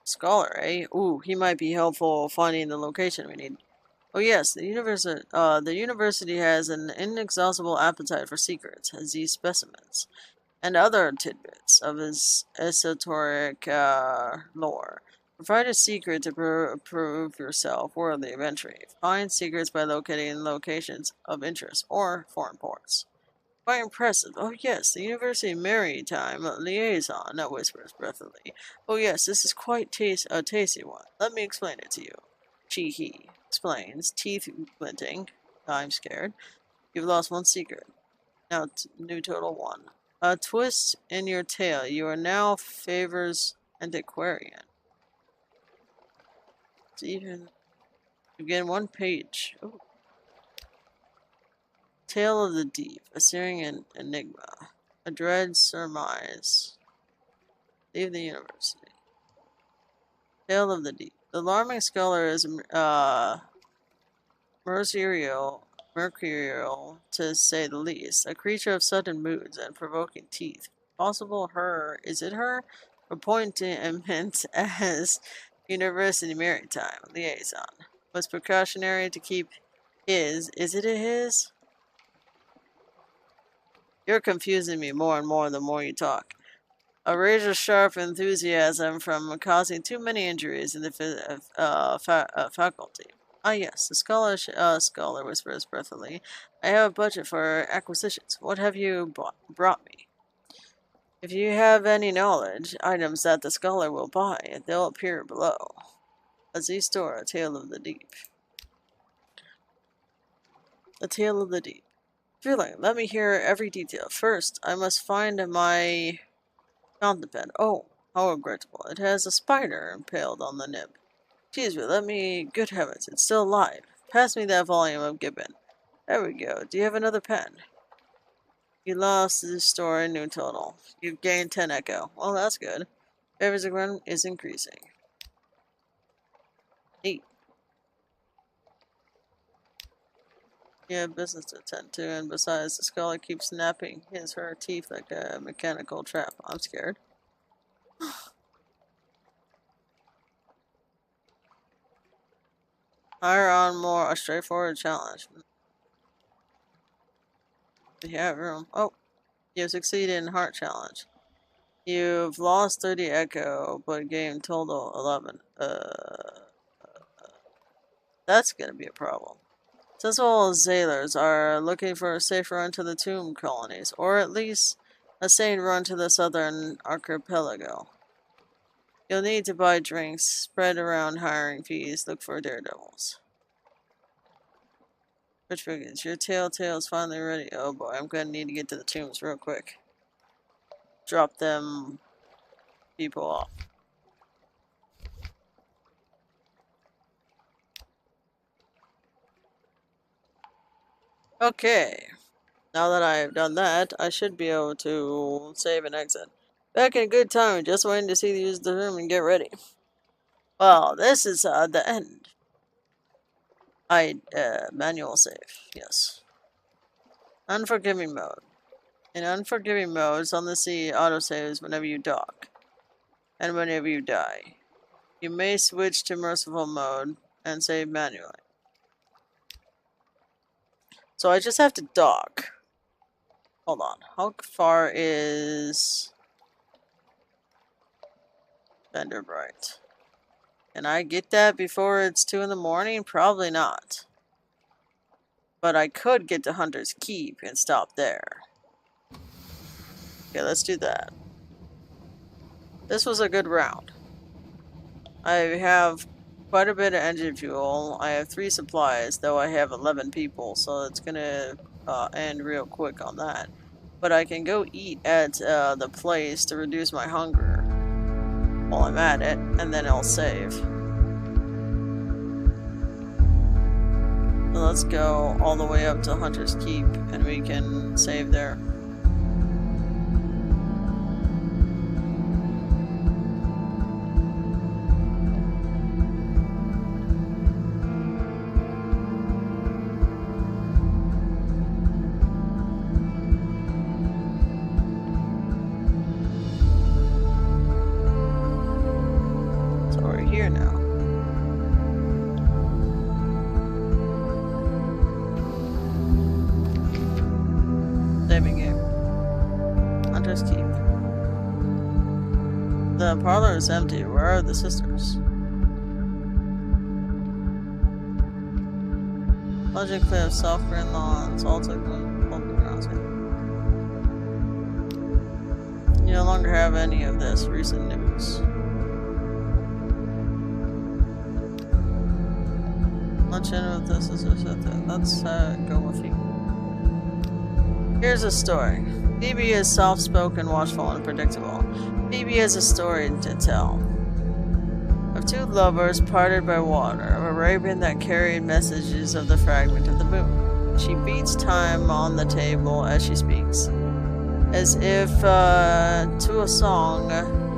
Scholar, eh? Ooh, he might be helpful finding the location we need. Oh yes, the university has an inexhaustible appetite for secrets, as these specimens, and other tidbits of his esoteric lore. Provide a secret to prove yourself worthy of entry. Find secrets by locating locations of interest or foreign ports. Quite impressive. Oh yes, the University Maritime Liaison, whispers breathlessly. Oh yes, this is quite a tasty one. Let me explain it to you. He explains, teeth glinting. I'm scared. You've lost 1 secret. Now, new total 1. A twist in your tail. You are now Favor's antiquarian. Even again 1 page. Ooh. Tale of the Deep, a searing enigma, a dread surmise. Leave the university. Tale of the Deep. The alarming scholar is mercurial to say the least, a creature of sudden moods and provoking teeth. Possible her. Is it her? Appointment as University Maritime Liaison. Was precautionary to keep his. Is it a his? You're confusing me more and more the more you talk. A razor-sharp enthusiasm from causing too many injuries in the faculty. Ah, yes, the scholar whispers breathily. I have a budget for acquisitions. What have you brought me? If you have any knowledge, items that the scholar will buy, they'll appear below. A Z-store, a tale of the deep. A tale of the deep. Feeling, let me hear every detail. First, I must find my fountain pen. Oh, how regrettable. It has a spider impaled on the nib. Excuse me, let me... Good heavens, it's still alive. Pass me that volume of Gibbon. There we go. Do you have another pen? You lost the store in new total. You've gained 10 echo. Well, that's good. Favors again is increasing. 8. You have business to attend to, and besides, the scholar keeps snapping her teeth like a mechanical trap. I'm scared. Hire on more, a straightforward challenge. You have room. Oh, you've succeeded in heart challenge. You've lost 30 echo, but gained total 11. That's gonna be a problem. Sensible sailors are looking for a safe run to the tomb colonies, or at least a sane run to the southern archipelago. You'll need to buy drinks, spread around hiring fees, look for daredevils. Which begins? Your tail's finally ready. Oh boy, I'm gonna need to get to the tombs real quick. Drop them people off. Okay. Now that I've done that, I should be able to save and exit. Back in good time, just waiting to see you use the room and get ready. Well, this is the end. Manual save, yes. Unforgiving mode. In unforgiving mode, on the sea autosaves whenever you dock. And whenever you die. You may switch to merciful mode and save manually. So I just have to dock. Hold on. How far is Vanderbright? Can I get that before it's 2 in the morning? Probably not. But I could get to Hunter's Keep and stop there. Okay, let's do that. This was a good round. I have quite a bit of engine fuel. I have 3 supplies, though I have 11 people, so it's gonna end real quick on that. But I can go eat at the place to reduce my hunger while I'm at it, and then I'll save. So let's go all the way up to Hunter's Keep, and we can save there. The parlor is empty. Where are the sisters? Legend cliff, soft green lawns, all took grounds. You no longer have any of this recent news. Lunch in with this is let's go with you. Here's a story. Phoebe is soft-spoken, watchful, and predictable. Phoebe has a story to tell. Of 2 lovers parted by water, of a raven that carried messages of the fragment of the moon. She beats time on the table as she speaks, as if to a song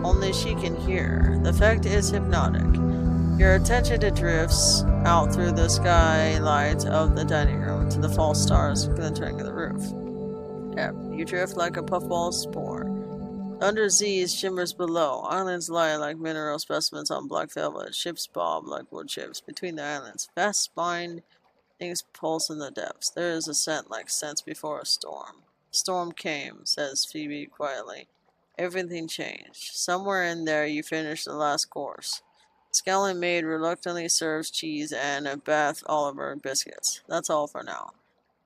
only she can hear. The effect is hypnotic. Your attention drifts out through the skylight of the dining room to the false stars glittering on the roof. You drift like a puffball spore. Underzee shimmers below. Islands lie like mineral specimens on black velvet. Ships bob like wood chips between the islands. Fast spine things pulse in the depths. There is a scent like scents before a storm. Storm came, says Phoebe quietly. Everything changed. Somewhere in there you finished the last course. Scowling maid reluctantly serves cheese and a Bath Oliver biscuits. That's all for now.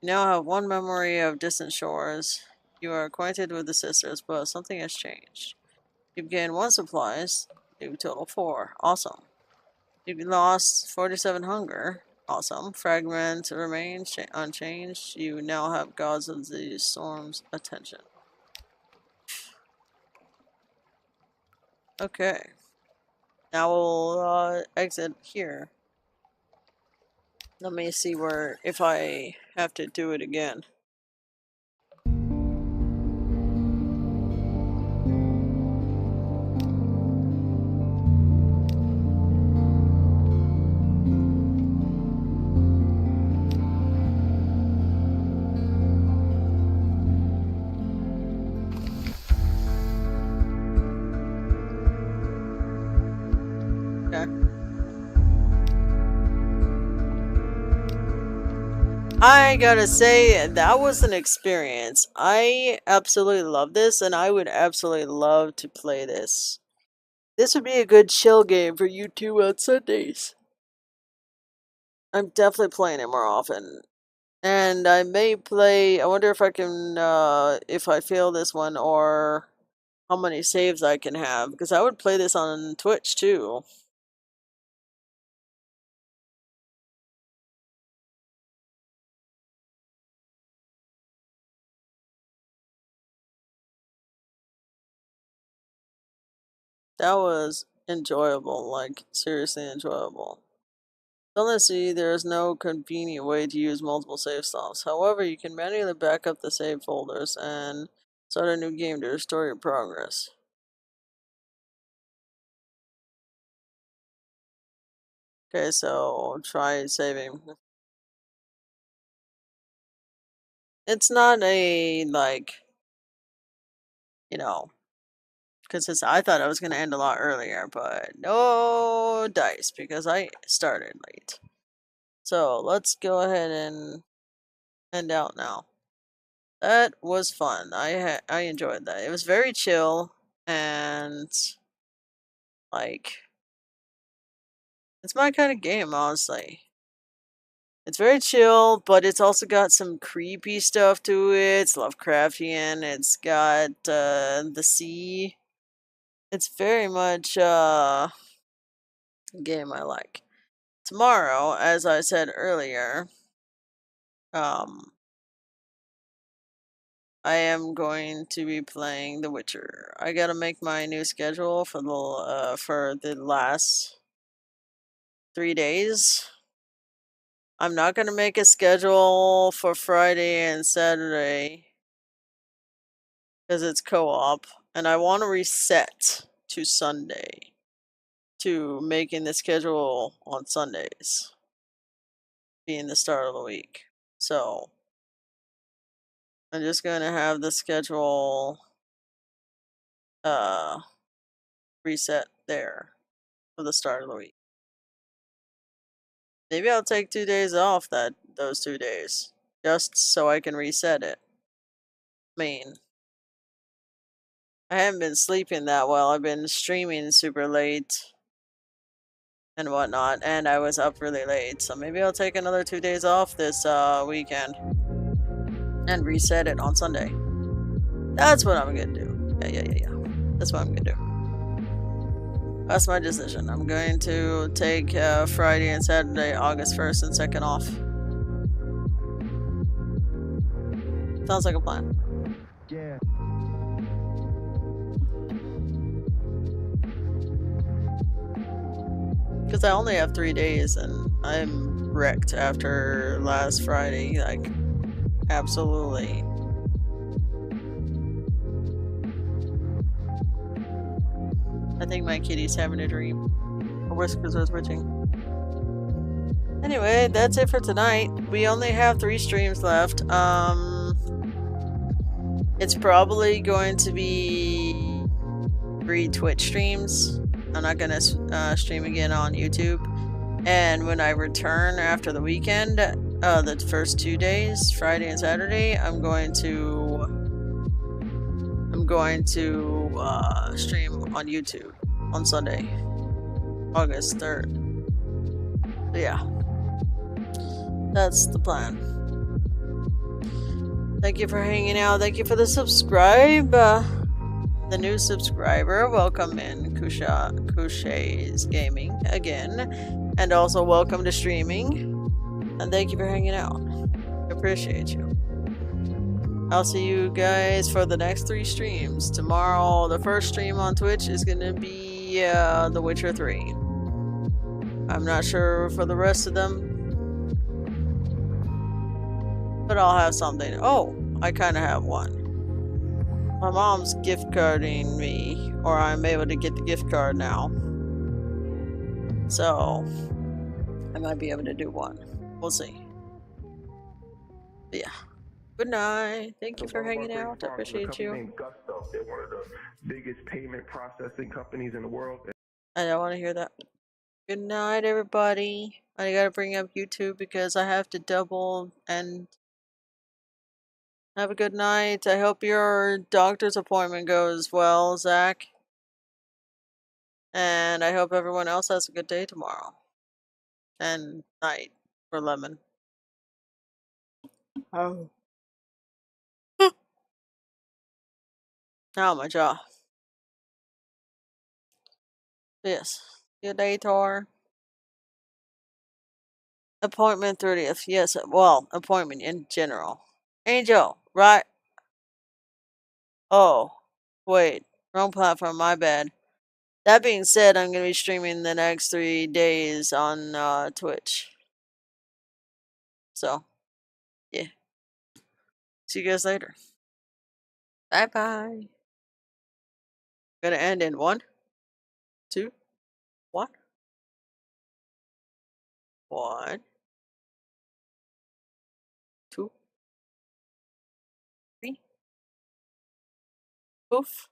You now have one memory of distant shores. You are acquainted with the sisters, but something has changed. You've gained 1 supplies. You total 4. Awesome. You've lost 47 hunger. Awesome. Fragment remains unchanged. You now have Gods of the Storm's attention. Okay. Now we'll exit here. Let me see if I have to do it again. I gotta say, that was an experience. I absolutely love this, and I would absolutely love to play this. This would be a good chill game for you two on Sundays. I'm definitely playing it more often. And I may play, I wonder if I can, if I fail this one, or how many saves I can have, because I would play this on Twitch too. That was enjoyable, like seriously enjoyable. Sunless, there is no convenient way to use multiple save stops. However, you can manually back up the save folders and start a new game to restore your progress. Okay, so try saving. It's not a, like, you know, because I thought I was going to end a lot earlier, but no dice because I started late. So let's go ahead and end out now. That was fun. I enjoyed that. It was very chill and like it's my kind of game, honestly. It's very chill, but it's also got some creepy stuff to it. It's Lovecraftian. It's got the sea. It's very much a game I like. Tomorrow, as I said earlier, I am going to be playing The Witcher. I gotta make my new schedule for the last 3 days. I'm not gonna make a schedule for Friday and Saturday because it's co-op, and I want to reset to Sunday to making the schedule on Sundays being the start of the week. So I'm just going to have the schedule reset there for the start of the week. Maybe I'll take 2 days off those 2 days just so I can reset it. I mean, I haven't been sleeping that well. I've been streaming super late and whatnot, and I was up really late. So maybe I'll take another 2 days off this weekend and reset it on Sunday. That's what I'm gonna do. Yeah. That's what I'm gonna do. That's my decision. I'm going to take Friday and Saturday, August 1st and 2nd off. Sounds like a plan. Yeah. Because I only have 3 days and I'm wrecked after last Friday. Like, absolutely. I think my kitty's having a dream. Her whiskers are twitching. Anyway, that's it for tonight. We only have 3 streams left. It's probably going to be 3 Twitch streams. I'm not gonna stream again on YouTube. And when I return after the weekend, the first 2 days, Friday and Saturday, I'm going to stream on YouTube on Sunday, August 3rd. So yeah, that's the plan. Thank you for hanging out. Thank you for the subscribe. The new subscriber, welcome in Couché's Gaming again. And also welcome to streaming. And thank you for hanging out. Appreciate you. I'll see you guys for the next 3 streams. Tomorrow, the first stream on Twitch is going to be The Witcher 3. I'm not sure for the rest of them. But I'll have something. Oh, I kind of have one. My mom's gift carding me, or I'm able to get the gift card now. So, I might be able to do one. We'll see. But yeah. Good night. Thank you for hanging out. I appreciate you. They're one of the biggest payment processing companies in the world. I don't want to hear that. Good night, everybody. I gotta bring up YouTube because I have to double and have a good night. I hope your doctor's appointment goes well, Zach. And I hope everyone else has a good day tomorrow. And night for Lemon. Oh. Oh, my jaw. Yes. Good day, Tor. Appointment 30th. Yes, well, appointment in general. Angel, right? Oh, wait. Wrong platform, my bad. That being said, I'm going to be streaming the next 3 days on Twitch. So, yeah. See you guys later. Bye-bye. Gonna end in 1, 2, 1. 1, 2, 3. Poof.